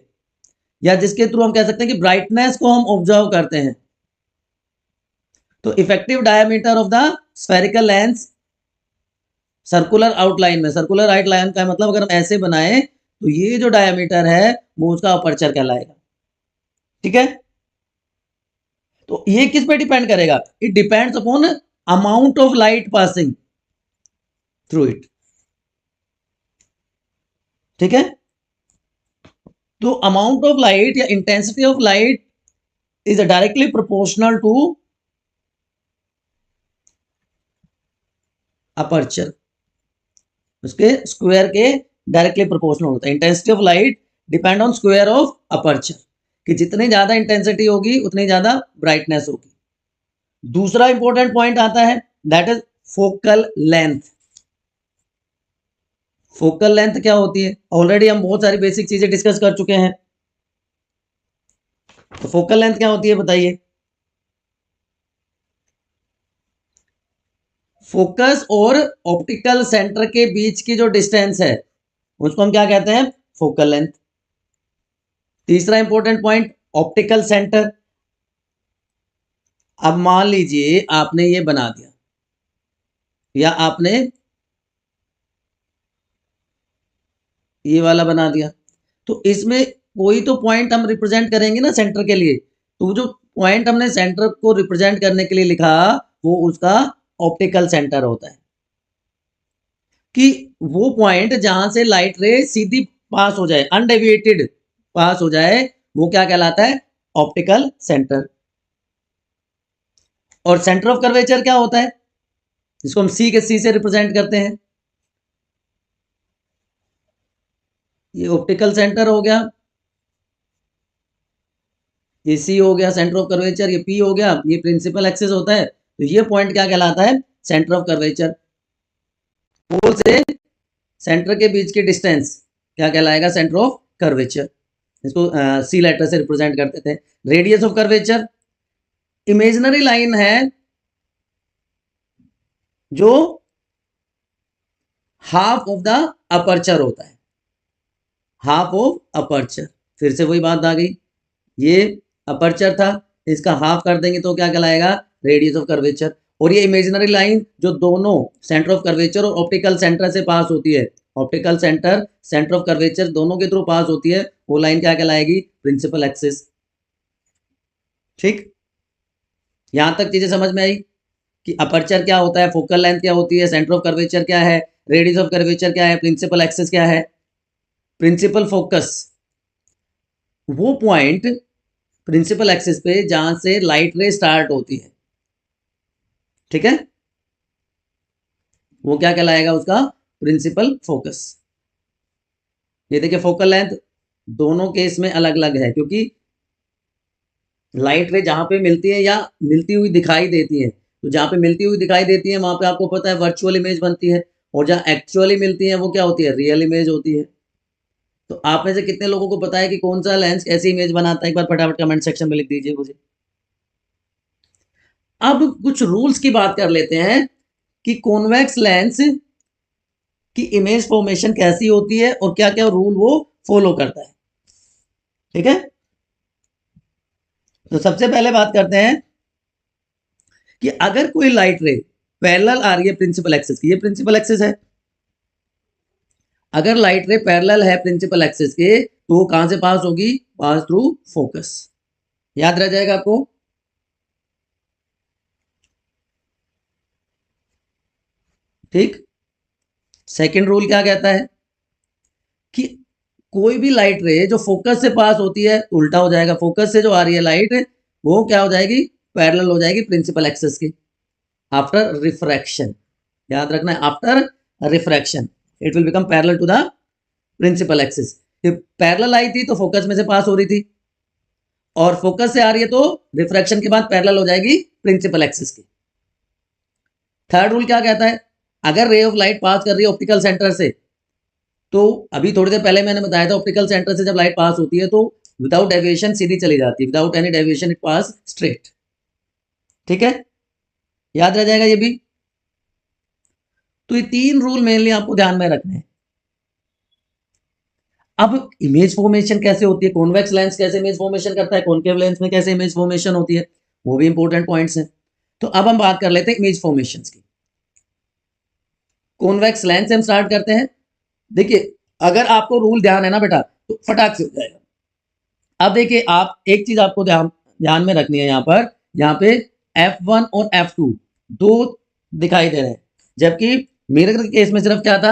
या जिसके थ्रू हम कह सकते हैं कि ब्राइटनेस को हम ऑब्जर्व करते हैं। तो effective diameter of the spherical lens, circular outline में, सर्कुलर आउटलाइन का मतलब अगर हम ऐसे बनाए तो ये जो डायमीटर है वो उसका अपर्चर कहलाएगा। ठीक है, तो ये किस पे डिपेंड करेगा? It depends upon amount of light passing through it. ठीक है, तो अमाउंट ऑफ लाइट या intensity of light is directly proportional to aperture, उसके स्क्वायर के डायरेक्टली प्रोपोर्शनल होता है। Intensity of light depend on square of aperture, कि जितनी ज्यादा इंटेंसिटी होगी उतनी ज्यादा ब्राइटनेस होगी। दूसरा इंपॉर्टेंट पॉइंट आता है, that is focal length. Focal length क्या होती है? ऑलरेडी हम बहुत सारी बेसिक चीजें डिस्कस कर चुके हैं। तो फोकल लेंथ क्या होती है बताइए? फोकस और ऑप्टिकल सेंटर के बीच की जो डिस्टेंस है उसको हम क्या कहते हैं? Focal length. तीसरा इंपॉर्टेंट पॉइंट, ऑप्टिकल सेंटर। अब मान लीजिए आपने ये बना दिया, या आपने ये वाला बना दिया, तो इसमें कोई तो पॉइंट हम रिप्रेजेंट करेंगे ना सेंटर के लिए। तो जो पॉइंट हमने सेंटर को रिप्रेजेंट करने के लिए लिखा वो उसका ऑप्टिकल सेंटर होता है, कि वो पॉइंट जहां से लाइट रे सीधी पास हो जाए, अनडेविएटेड पास हो जाए, वो क्या कहलाता है? Optical centre. और सेंटर ऑफ कर्वेचर क्या होता है? जिसको हम सी से रिप्रेजेंट करते हैं। ये ऑप्टिकल सेंटर हो गया, ये सी हो गया सेंटर ऑफ कर्वेचर, ये पी हो गया, ये प्रिंसिपल एक्सिस होता है। तो ये पॉइंट क्या कहलाता है? Centre of curvature. पोल से सेंटर के बीच की डिस्टेंस क्या कहलाएगा? Centre of curvature. इसको सी लेटर से रिप्रेजेंट करते थे। Radius of curvature imaginary line है जो हाफ ऑफ द अपर्चर होता है, हाफ ऑफ अपर्चर। फिर से वही बात आ गई, ये अपर्चर था, इसका हाफ कर देंगे तो क्या कहलाएगा? Radius of curvature. और ये इमेजिनरी लाइन जो दोनों सेंटर ऑफ कर्वेचर और ऑप्टिकल सेंटर से पास होती है, optical centre, centre of curvature दोनों के थ्रू पास होती है, वो लाइन क्या कहलाएगी? Principal axis. ठीक, यहां तक चीजें समझ में आई कि अपर्चर क्या होता है, फोकल लेंथ क्या होती है, सेंटर ऑफ कर्वेचर क्या है, रेडियस ऑफ कर्वेचर क्या है, प्रिंसिपल एक्सिस क्या है। प्रिंसिपल फोकस वो पॉइंट प्रिंसिपल एक्सिस पे जहां से लाइट रे स्टार्ट होती है। ठीक है, वो क्या कहलाएगा? उसका प्रिंसिपल फोकस। ये देखिए फोकल लेंथ दोनों केस में अलग अलग है, क्योंकि लाइट रे जहां पे मिलती है या मिलती हुई दिखाई देती है, तो जहां पे मिलती हुई दिखाई देती है वहां पे आपको पता है वर्चुअल इमेज बनती है, और जहां एक्चुअली मिलती है वो क्या होती है, रियल इमेज होती है। तो आप में से कितने लोगों को पता है कि कौन सा लेंस कैसी इमेज बनाता है, एक बार फटाफट कमेंट सेक्शन में लिख दीजिए मुझे। अब कुछ रूल्स की बात कर लेते हैं कि कॉन्वेक्स लेंस की इमेज फॉर्मेशन कैसी होती है और क्या क्या रूल वो फॉलो करता है। ठीक है, तो सबसे पहले बात करते हैं कि अगर कोई लाइट रे पैरेलल आ रही है प्रिंसिपल एक्सिस की, ये प्रिंसिपल एक्सिस है, अगर लाइट रे पैरेलल है प्रिंसिपल एक्सिस के तो वो कहां से पास होगी, पास थ्रू फोकस। याद रह जाएगा आपको। ठीक, सेकंड रूल क्या कहता है कि कोई भी लाइट रे जो फोकस से पास होती है तो उल्टा हो जाएगा, फोकस से जो आ रही है लाइट वो क्या हो जाएगी, पैरेलल हो जाएगी प्रिंसिपल एक्सिस की आफ्टर रिफ्रैक्शन। याद रखना है, after refraction it will become parallel to the principal axis. Parallel आई थी तो फोकस में से पास हो रही थी, और फोकस से आ रही है तो रिफ्रैक्शन के बाद पैरेलल हो जाएगी प्रिंसिपल एक्सिस की। थर्ड रूल क्या कहता है, अगर रे ऑफ लाइट पास कर रही है ऑप्टिकल सेंटर से, तो अभी थोड़ी देर पहले मैंने बताया था ऑप्टिकल सेंटर से जब लाइट पास होती है तो विदाउट डेविएशन सीधी चली जाती है, without any deviation it pass straight. ठीक है, याद रह जाएगा ये भी। तो ये तीन रूल मेनली आपको ध्यान में रखने हैं। अब इमेज फॉर्मेशन कैसे होती है, कॉन्वेक्स लेंस कैसे इमेज फॉर्मेशन करता है, कॉनकेव लेंस में कैसे इमेज फॉर्मेशन होती है, वो भी इंपॉर्टेंट पॉइंट्स हैं। तो अब हम बात कर लेते हैं इमेज फॉर्मेशन की। कॉन्वेक्स लेंस से हम स्टार्ट करते हैं। देखिए अगर आपको रूल ध्यान है ना बेटा तो फटाक से हो जाएगा। अब देखिए आप एक चीज आपको ध्यान में रखनी है, यहाँ पे F1 और F2 दो दिखाई दे रहे हैं, जबकि मिरर के केस में सिर्फ क्या था,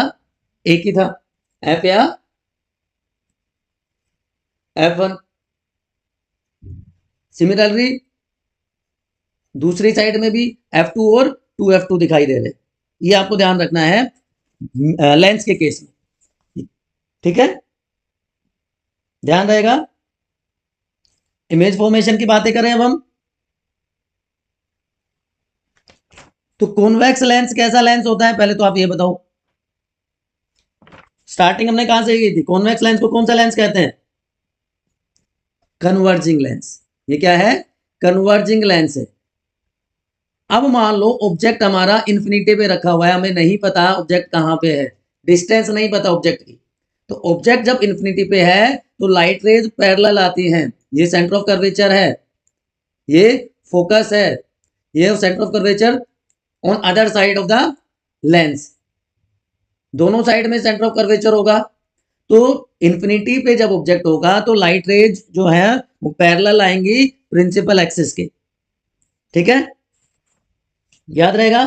एक ही था, F या F1। सिमिलरली दूसरी साइड में भी F2 और 2F2 दिखाई दे रहे हैं। ये आपको ध्यान रखना है लेंस के केस में। ठीक है, ध्यान रहेगा। इमेज फॉर्मेशन की बातें करें अब हम, तो कॉन्वेक्स लेंस कैसा लेंस होता है, पहले तो आप ये बताओ। स्टार्टिंग हमने कहां से की थी, कॉन्वेक्स लेंस को कौन सा लेंस कहते हैं, कन्वर्जिंग लेंस। ये क्या है, कन्वर्जिंग लेंस है। अब मान लो ऑब्जेक्ट हमारा इन्फिनिटी पे रखा हुआ है, हमें नहीं पता ऑब्जेक्ट कहां पे है, डिस्टेंस नहीं पता ऑब्जेक्ट की। तो ऑब्जेक्ट जब इन्फिनिटी पे है तो लाइट रेज पैरेलल आती हैं, ये सेंटर ऑफ कर्वेचर है, ये फोकस है, ये centre of curvature on other side of the lens, दोनों साइड में सेंटर ऑफ कर्वेचर होगा। तो इन्फिनिटी पे जब ऑब्जेक्ट होगा तो लाइट रेज जो है वो पैरेलल आएंगी प्रिंसिपल एक्सिस के। ठीक है, याद रहेगा।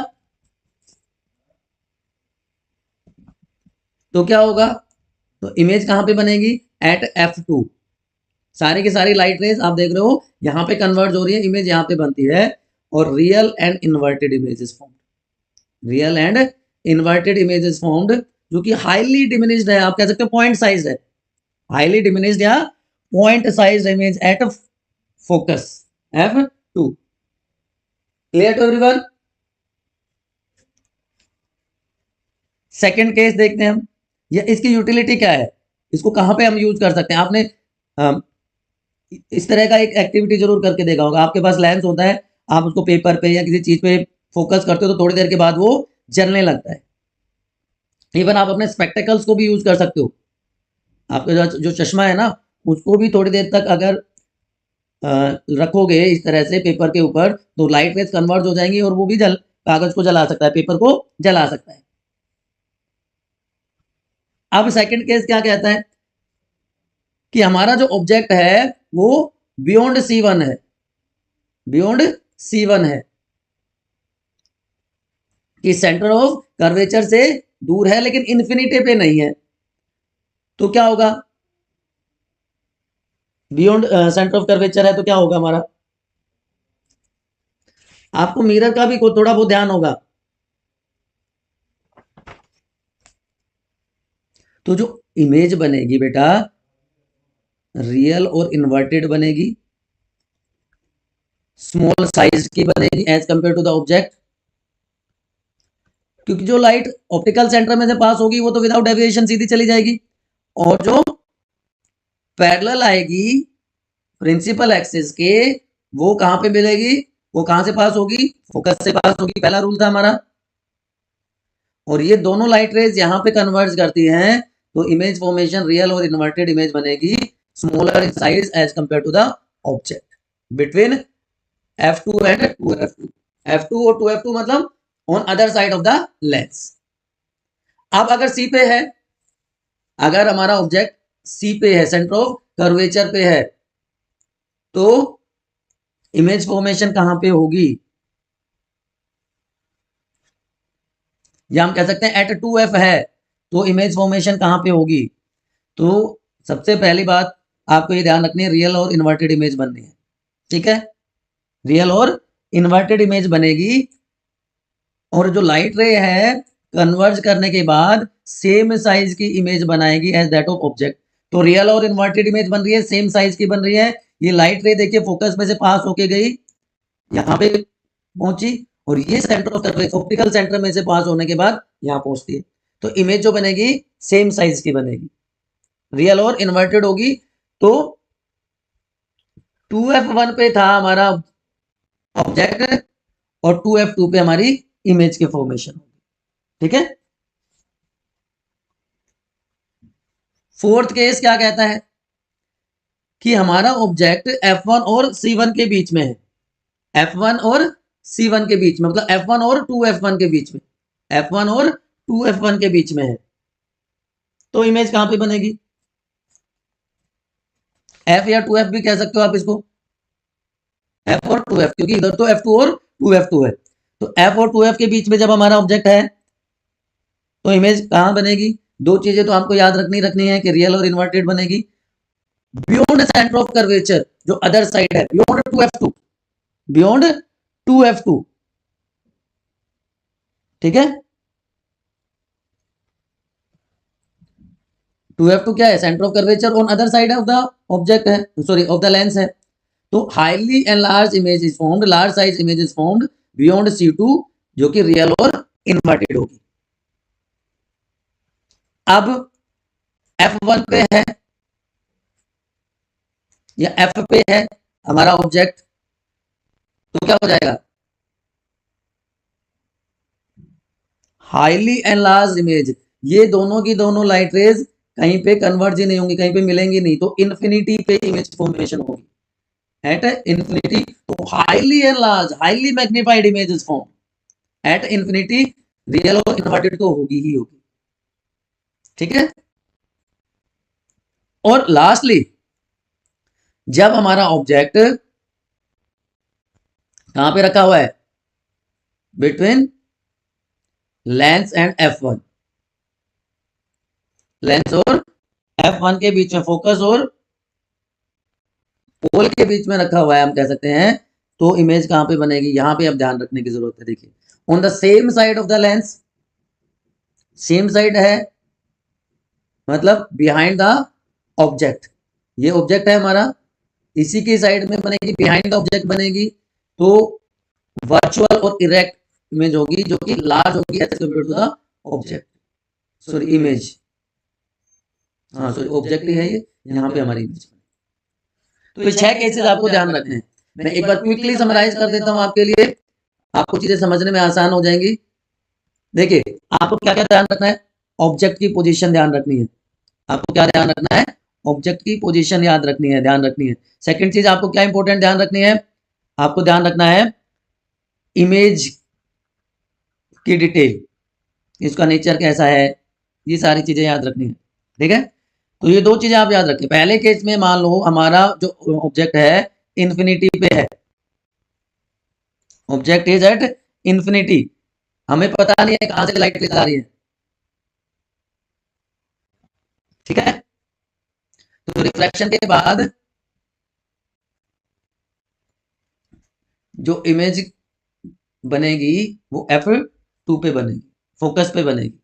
तो क्या होगा, तो इमेज कहां पे बनेगी, एट F2। सारी की सारी लाइट रेज आप देख रहे हो यहां पे कन्वर्ज हो रही है, इमेज यहां पे बनती है, और real and inverted image is formed, real and inverted image is formed, जो कि हाईली डिमिनिश्ड है, आप कह सकते हो पॉइंट साइज है, हाईली डिमिनिश्ड या point size image at focus F2। Clear to everyone. Second case देखते हैं हम, या इसकी यूटिलिटी क्या है, इसको कहां पे हम यूज कर सकते हैं। आपने इस तरह का एक एक्टिविटी जरूर करके देखा होगा, आपके पास लेंस होता है, आप उसको पेपर पे या किसी चीज पे फोकस करते हो तो थोड़ी देर के बाद वो जलने लगता है। इवन आप अपने स्पेक्टेकल्स को भी यूज कर सकते हो, आपका जो चश्मा है ना उसको भी थोड़ी देर तक अगर रखोगे इस तरह से पेपर के ऊपर तो लाइट रेज कन्वर्ज हो जाएंगी और वो भी कागज को जला सकता है, पेपर को जला सकता है। अब सेकंड केस क्या कहता है कि हमारा जो ऑब्जेक्ट है वो बियॉन्ड C1 है, बियॉन्ड C1 है, कि सेंटर ऑफ कर्वेचर से दूर है लेकिन इन्फिनिटी पे नहीं है। तो क्या होगा, बियॉन्ड सेंटर ऑफ कर्वेचर है तो क्या होगा हमारा, आपको मिरर का भी थोड़ा बहुत ध्यान होगा। तो जो इमेज बनेगी बेटा रियल और इन्वर्टेड बनेगी, स्मॉल साइज की बनेगी as compare to the object, क्योंकि जो लाइट ऑप्टिकल सेंटर में से पास होगी वो तो विदाउट डेविएशन सीधी चली जाएगी, और जो पैरेलल आएगी प्रिंसिपल एक्सिस के वो कहां पे मिलेगी, वो कहां से पास होगी, फोकस से पास होगी, पहला रूल था हमारा। और ये दोनों लाइट रेज यहां पे कन्वर्ज करती हैं, तो इमेज फॉर्मेशन रियल और इन्वर्टेड इमेज बनेगी smaller in size as compare to the object between f2 and 2f2। f2 और 2f2 मतलब on other side of the lens. अब अगर सी पे है, अगर हमारा ऑब्जेक्ट सी पे है, सेंटर ऑफ कर्वेचर पे है, तो इमेज फॉर्मेशन कहां पे होगी, या हम कह सकते हैं एट 2f है तो इमेज फॉर्मेशन कहां पे होगी। तो सबसे पहली बात आपको ये ध्यान रखनी है, रियल और इन्वर्टेड इमेज बननी है, ठीक है। रियल और इन्वर्टेड इमेज बनेगी, और जो लाइट रे है कन्वर्ज करने के बाद सेम साइज की इमेज बनाएगी एज दैट ऑफ ऑब्जेक्ट। तो रियल और इन्वर्टेड इमेज बन रही है, सेम साइज की बन रही है। ये लाइट रे देखिए फोकस में से पास होके गई, यहाँ पे पहुंची, और ये सेंटर ऑफ ऑप्टिकल सेंटर में से पास होने के बाद यहाँ पहुंचती है। तो इमेज जो बनेगी सेम साइज की बनेगी, रियल और इन्वर्टेड होगी। तो 2f1 पे था हमारा ऑब्जेक्ट और 2f2 पे हमारी इमेज की फॉर्मेशन होगी, ठीक है। फोर्थ केस क्या कहता है कि हमारा ऑब्जेक्ट f1 और c1 के बीच में है, f1 और c1 के बीच में, मतलब f1 और 2f1 के बीच में, f1 और 2f1 के बीच में है, तो इमेज कहां पे बनेगी, f या 2f भी कह सकते हो आप इसको, f और 2f, क्योंकि इधर तो f2 और 2f2 है। तो f और 2f के बीच में जब हमारा ऑब्जेक्ट है तो इमेज कहां बनेगी। दो चीजें तो आपको याद रखनी है कि रियल और इन्वर्टेड बनेगी बियॉन्ड सेंटर ऑफ कर्वेचर, जो अदर साइड है, बियॉन्ड 2f2, बियॉन्ड 2f2, ठीक है। 2f2 क्या है, centre of curvature on other side of the object है, सॉरी ऑफ द लेंस है। तो highly enlarge image is formed, large size image is formed beyond C2, जो कि रियल और इन्वर्टेड होगी। अब f1 पे है या f पे है हमारा ऑब्जेक्ट, तो क्या हो जाएगा, हाईली एनलार्ज इमेज, ये दोनों की दोनों लाइट रेज कहीं पे कन्वर्ज ही नहीं होंगी, कहीं पे मिलेंगी नहीं, तो इन्फिनिटी पे इमेज फॉर्मेशन होगी एट इन्फिनिटी। तो highly enlarge, highly magnified image is form at infinity, real और इन्वर्टेड तो होगी ही होगी, ठीक है। और लास्टली जब हमारा ऑब्जेक्ट कहां पे रखा हुआ है, between lens and f1, lens और f1 के बीच में, फोकस और पोल के बीच में रखा हुआ है हम कह सकते हैं, तो इमेज कहां पे बनेगी, यहां पे अब ध्यान रखने की जरूरत है। देखिए on the same side of the lens, same side है मतलब बिहाइंड द ऑब्जेक्ट, ये ऑब्जेक्ट है हमारा, इसी की साइड में बनेगी, बिहाइंड द ऑब्जेक्ट बनेगी, तो वर्चुअल और इरेक्ट इमेज होगी, जो कि लार्ज होगी as compare to the object, sorry image, हाँ सॉरी ऑब्जेक्ट ही है ये, यहाँ पे हमारी इमेज। तो ये 6 केसेस आपको ध्यान रखने हैं। मैं एक बार क्विकली समराइज कर देता हूं आपके लिए, आपको चीजें समझने में आसान हो जाएंगी। देखिए आपको क्या क्या ध्यान रखना है, ऑब्जेक्ट की पोजीशन ध्यान रखनी है, आपको क्या ध्यान रखना है, ऑब्जेक्ट की पोजीशन याद रखनी है, ध्यान रखनी है। सेकंड चीज आपको क्या इंपॉर्टेंट ध्यान रखनी है, आपको ध्यान रखना है इमेज की डिटेल, इसका नेचर कैसा है, ये सारी चीजें याद रखनी है, ठीक है। तो ये दो चीजें आप याद रखें। पहले केस में मान लो हमारा जो ऑब्जेक्ट है इन्फिनिटी पे है, ऑब्जेक्ट इज एट इन्फिनिटी, हमें पता नहीं है कहां से लाइट आ रही है, ठीक है। तो रिफ्लेक्शन के बाद जो इमेज बनेगी वो f2 पे बनेगी, फोकस पे बनेगी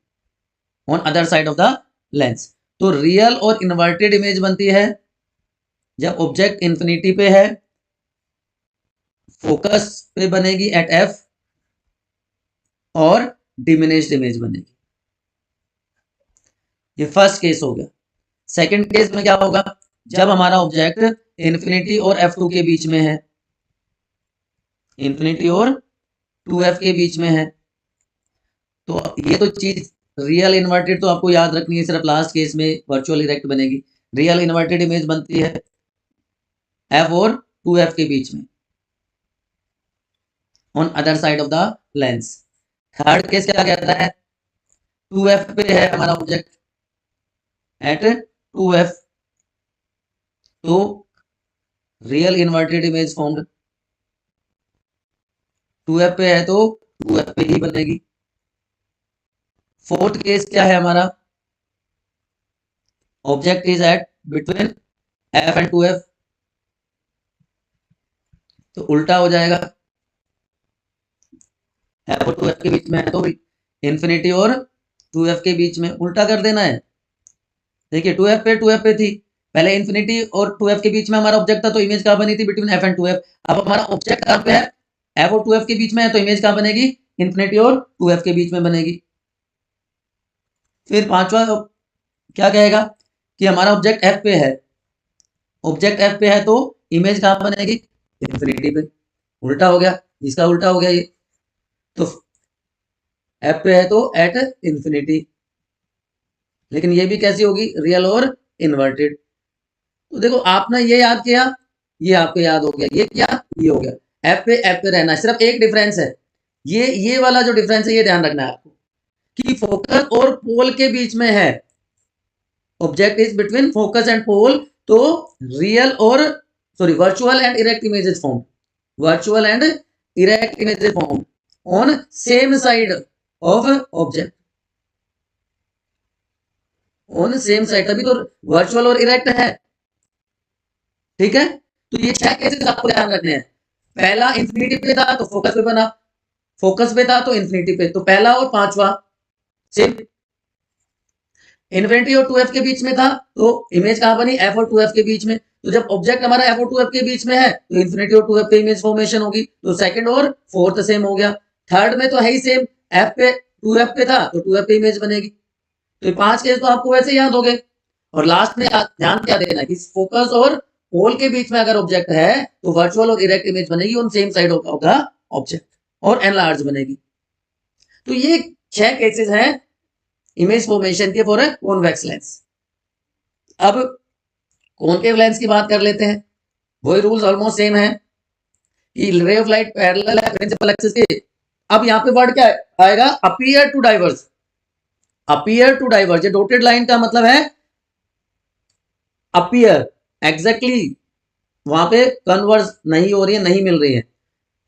on other side of the lens. तो रियल और इन्वर्टेड इमेज बनती है जब ऑब्जेक्ट इंफिनिटी पे है, फोकस पे बनेगी एट एफ, और डिमिनिश्ड इमेज बनेगी। ये फर्स्ट केस हो गया। सेकंड केस में क्या होगा, जब हमारा ऑब्जेक्ट इंफिनिटी और F2 के बीच में है, इंफिनिटी और 2F के बीच में है, तो ये तो चीज रियल इन्वर्टेड तो आपको याद रखनी है, सिर्फ लास्ट केस में वर्चुअल इरेक्ट बनेगी। रियल इन्वर्टेड इमेज बनती है F और 2F के बीच में on other side of the lens. Third case क्या कहता है, 2F पे है हमारा ऑब्जेक्ट एट 2F, तो real inverted image formed. 2F पे है तो 2F पे ही बनेगी। फोर्थ केस क्या है हमारा, object is at between F and 2F, तो उल्टा हो जाएगा, F और 2F के बीच में है तो इंफिनिटी और 2F के बीच में उल्टा कर देना है। देखिए 2F पे थी, पहले इंफिनिटी और 2F के बीच में हमारा ऑब्जेक्ट था, तो इमेज कहाँ बनी थी, बिटवीन F एंड 2F। अब हमारा ऑब्जेक्ट कहाँ पे है, F और 2F के बीच में है, तो इमेज कहाँ बनेगी, इंफिनिटी और 2F के बीच में बनेगी। फिर पांचवा क्या कहेगा कि हमारा ऑब्जेक्ट F पे है, ऑब्जेक्ट F पे है तो इमेज कहाँ बनेगी, इंफिनिटी पे। उल्टा हो गया, इसका उल्टा हो गया ये, तो F पे है तो एट इंफिनिटी, लेकिन ये भी कैसी होगी, रियल और इन्वर्टेड। तो देखो आपने ये याद किया, ये आपको याद हो गया, ये क्या, ये हो गया। F पे रहना है, सिर्फ एक डिफरेंस है, ये वाला जो डिफरेंस है ये ध्यान रखना है आपको, कि फोकस और पोल के बीच में है, object is between focus and pole, तो रियल और virtual and erect images form, virtual and erect images form on same side of object, on same side, तभी तो वर्चुअल और इरेक्ट है। ठीक है, तो ये 6 केसेस आपको ध्यान रखने हैं। पहला इंफिनिटी पे था तो फोकस पे बना, फोकस पे था तो इंफिनिटी पे, तो पहला और पांचवा सेम। इन्फिनिटी और 2F के बीच में था तो इमेज कहां बनी, F और 2F के बीच में। तो जब ऑब्जेक्ट हमारा F और 2F के बीच में है तो इन्फिनिटी और 2F पे इमेज फॉर्मेशन होगी, तो सेकंड और फोर्थ सेम हो गया। थर्ड में तो है ही सेम, F पे 2F पे था तो 2F पे इमेज बनेगी। तो ये 5 केस तो आपको वैसे याद हो गए। और लास्ट में ध्यान क्या देना है कि फोकस और पोल के बीच में अगर ऑब्जेक्ट है तो वर्चुअल और इरेक्ट इमेज बनेगी on same side of the object, और एनलार्ज बनेगी। तो ये 6 केसेस हैं इमेज फॉर्मेशन के फॉर कॉन्वेक्स लेंस। अब कॉनकेव लेंस की बात कर लेते हैं, वही रूल्स ऑलमोस्ट सेम है कि रे ऑफ लाइट पैरेलल है प्रिंसिपल एक्सिस के। अब यहाँ पे वर्ड क्या आएगा, appear to diverse, appear to diverse, ये डॉटेड लाइन का मतलब है अपीयर, एग्जैक्टली वहां पे कन्वर्स नहीं हो रही है, नहीं मिल रही है,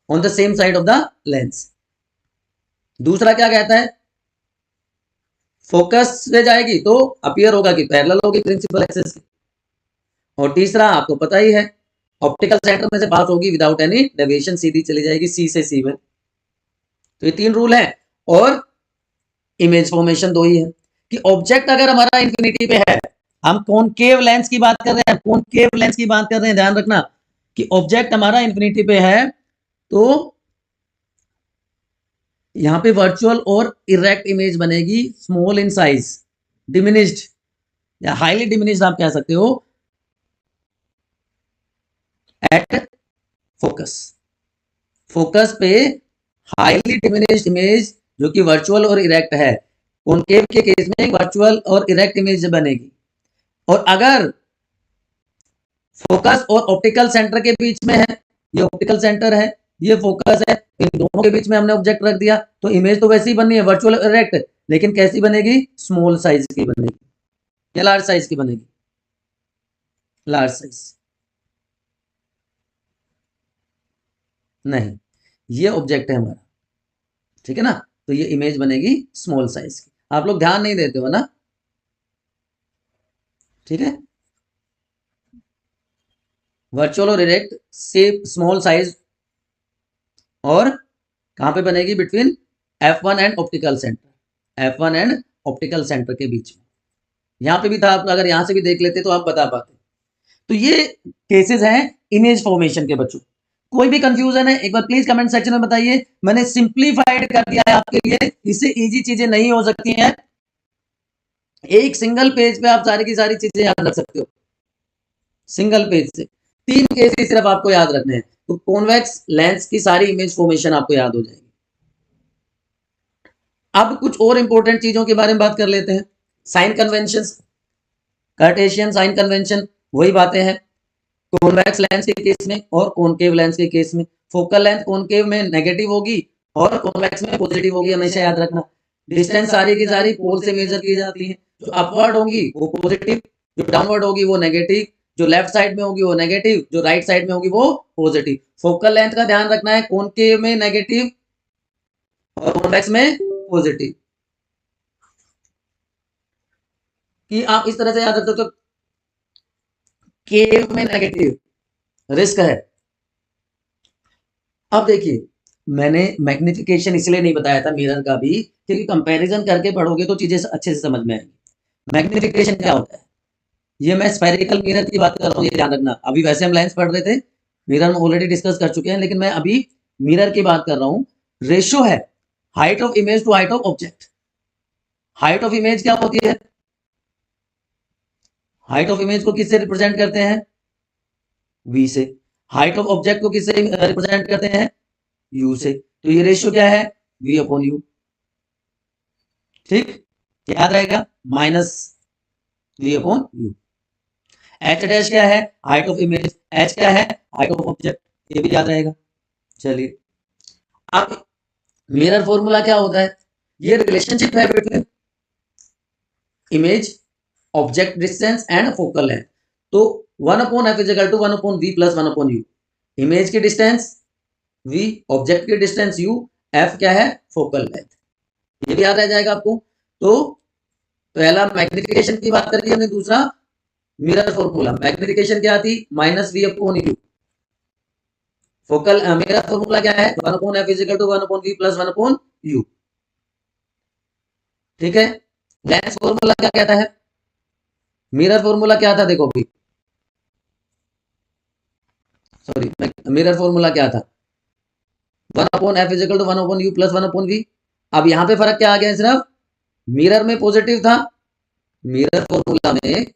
on the same side of the lens. दूसरा क्या कहता है, फोकस से जाएगी तो अपीयर होगा कि पैरेलल होगी प्रिंसिपल एक्सिस की। और तीसरा आपको पता ही है, ऑप्टिकल सेंटर में से पास होगी विदाउट एनी डेविएशन, सीधी चली जाएगी सी से सी में। तो ये 3 रूल है, और इमेज फॉर्मेशन 2 ही है कि ऑब्जेक्ट अगर हमारा इंफिनिटी पे है, हम कॉनकेव लेंस की बात कर रहे हैं, कॉनकेव लेंस की बात कर रहे हैं, ध्यान रखना कि ऑब्जेक्ट हमारा इंफिनिटी पे है तो यहां पे वर्चुअल और इरेक्ट इमेज बनेगी स्मॉल इन साइज, डिमिनिश्ड या हाईली डिमिनिश्ड आप कह सकते हो, एट फोकस। फोकस पे हाईली डिमिनिश्ड इमेज जो कि वर्चुअल और इरेक्ट है, कॉनकेव के केस में वर्चुअल और इरेक्ट इमेज बनेगी। और अगर फोकस और ऑप्टिकल सेंटर के बीच में है, ये ऑप्टिकल सेंटर है, ये फोकस है, इन दोनों के बीच में हमने ऑब्जेक्ट रख दिया, तो इमेज तो वैसी ही बननी है वर्चुअल इरेक्ट, लेकिन कैसी बनेगी, स्मॉल साइज की बनेगी या लार्ज साइज की बनेगी, लार्ज साइज नहीं, ये ऑब्जेक्ट है हमारा, ठीक है ना, तो ये इमेज बनेगी स्मॉल साइज की। आप लोग ध्यान नहीं देते हो ना, ठीक है, वर्चुअल और इरेक्ट से स्मॉल साइज, और कहां पे बनेगी, between F1 and optical centre, F1 and optical centre के बीच में। यहाँ पे भी था, आप अगर यहाँ से भी देख लेते तो आप बता पाते। तो ये केसेस हैं इमेज फॉर्मेशन के बच्चों। कोई भी कंफ्यूजन है एक बार प्लीज कमेंट सेक्शन में बताइए। मैंने सिंप्लीफाइड कर दिया है आपके लिए, इससे इजी चीजें नहीं हो सकती हैं। एक सिंगल पेज पे आप सारी की सारी चीजें याद रख सकते हो, सिंगल पेज से 3 केसेस सिर्फ आपको याद रखने हैं, तो कॉन्वेक्स लेंस की सारी इमेज फॉर्मेशन आपको याद हो जाएगी। अब कुछ और इंपॉर्टेंट चीजों के बारे में बात कर लेते हैं। Sign convention, Cartesian sign convention, वही बातें हैं कॉन्वेक्स लेंस के केस में और कॉनकेव लेंस के केस में। फोकल लेंथ कॉनकेव में नेगेटिव होगी और कॉन्वेक्स में पॉजिटिव होगी, हमेशा याद रखना। डिस्टेंस सारी की सारी पोल से मेजर की जाती है, जो अपवर्ड होगी वो पॉजिटिव, जो डाउनवर्ड होगी वो नेगेटिव, जो लेफ्ट साइड में होगी वो नेगेटिव, जो राइट साइड में होगी वो पॉजिटिव। फोकल लेंथ का ध्यान रखना है, कॉनकेव में नेगेटिव और कॉन्वेक्स में पॉजिटिव, कि आप इस तरह से याद रख सकते हो, केव में नेगेटिव रिस्क है। अब देखिए मैंने मैग्निफिकेशन इसलिए नहीं बताया था मिरर का भी, क्योंकि कंपैरिजन करके पढ़ोगे तो चीजें अच्छे से समझ में आएंगी। मैग्निफिकेशन क्या होता है, ये मैं स्फेरिकल मिरर की बात कर रहा हूँ, ये ध्यान रखना। अभी वैसे हम लेंस पढ़ रहे थे, मिरर में ऑलरेडी डिस्कस कर चुके हैं, लेकिन मैं अभी मिरर की बात कर रहा हूँ। रेशियो है height of image to height of object. Height of image क्या होती है, हाइट ऑफ इमेज को किससे रिप्रेजेंट करते हैं, v से। हाइट ऑफ ऑब्जेक्ट को किससे रिप्रेजेंट करते हैं, u से। तो ये रेशियो क्या है, v अपॉन u। ठीक, याद रहेगा, minus v upon u। h dash क्या है, हाइट ऑफ इमेज, h क्या है, हाइट ऑफ ऑब्जेक्ट, ये भी याद रहेगा। चलिए अब मिरर फॉर्मूला क्या होता है, ये रिलेशनशिप है between image, object distance and focal length. तो 1 upon f is equal to 1 upon v plus 1 upon u. Image की डिस्टेंस v, ऑब्जेक्ट की डिस्टेंस u, f क्या है, फोकल लेंथ, ये भी याद रह जाएगा आपको। तो पहला मैग्निफिकेशन की बात करी हमने, दूसरा मिरर फॉर्मूला। मैग्निफिकेशन क्या थी, minus v upon u. Focal mirror formula क्या है, 1 upon f is equal to 1 upon v plus 1 upon u। ठीक है, लेंस फॉर्मूला क्या कहता है, मिरर फॉर्मूला क्या था, देखो अभी, सॉरी, मिरर फॉर्मूला क्या था, 1 upon f is equal to 1 upon u plus 1 upon v. अब यहां पे फर्क क्या आ गया है, सिर्फ मिरर में पॉजिटिव था, मिरर फॉर्मूला में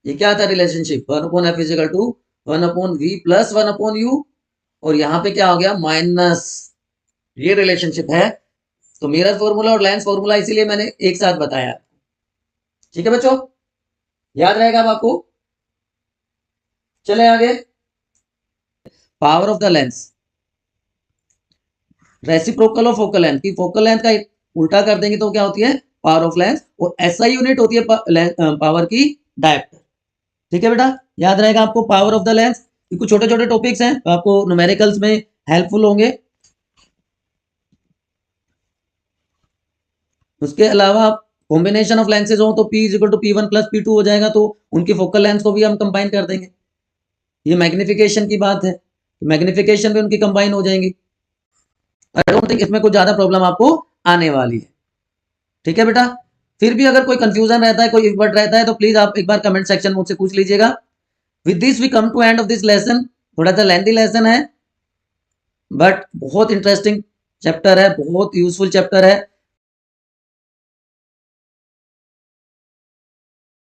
ये क्या था, relationship 1 upon f is equal to 1 upon v plus 1 upon u, और यहां पे क्या हो गया, माइनस, ये रिलेशनशिप है। तो मिरर फॉर्मूला और लेंस फॉर्मूला इसीलिए मैंने एक साथ बताया। ठीक है बच्चों, याद रहेगा अब आपको। चले आगे, power of the lens, reciprocal of focal length, की फोकल लेंथ का उल्टा कर देंगे तो क्या होती है, पावर ऑफ लेंस, और एसआई यूनिट होती है पावर की डायप्टर। ठीक है बेटा, याद रहेगा आपको पावर ऑफ द लेंस। कुछ छोटे छोटे टॉपिक्स हैं तो आपको न्यूमेरिकल्स में हेल्पफुल होंगे। उसके अलावा कॉम्बिनेशन ऑफ लेंसेज हो तो P is equal to P1 plus P2 हो जाएगा, तो उनकी फोकल लेंथ को भी हम कंबाइन कर देंगे। ये मैग्निफिकेशन की बात है, मैग्निफिकेशन भी उनकी कंबाइन हो जाएंगी। आई डोंट थिंक इसमें कुछ ज्यादा प्रॉब्लम आपको आने वाली है। ठीक है बेटा, फिर भी अगर कोई कंफ्यूजन रहता है, कोई इफर्ट रहता है, तो प्लीज आप एक बार कमेंट सेक्शन में मुझसे पूछ लीजिएगा। With this we come to end of this lesson. थोड़ा सा लेंथी लेसन है बट बहुत इंटरेस्टिंग चैप्टर है, बहुत यूजफुल चैप्टर है।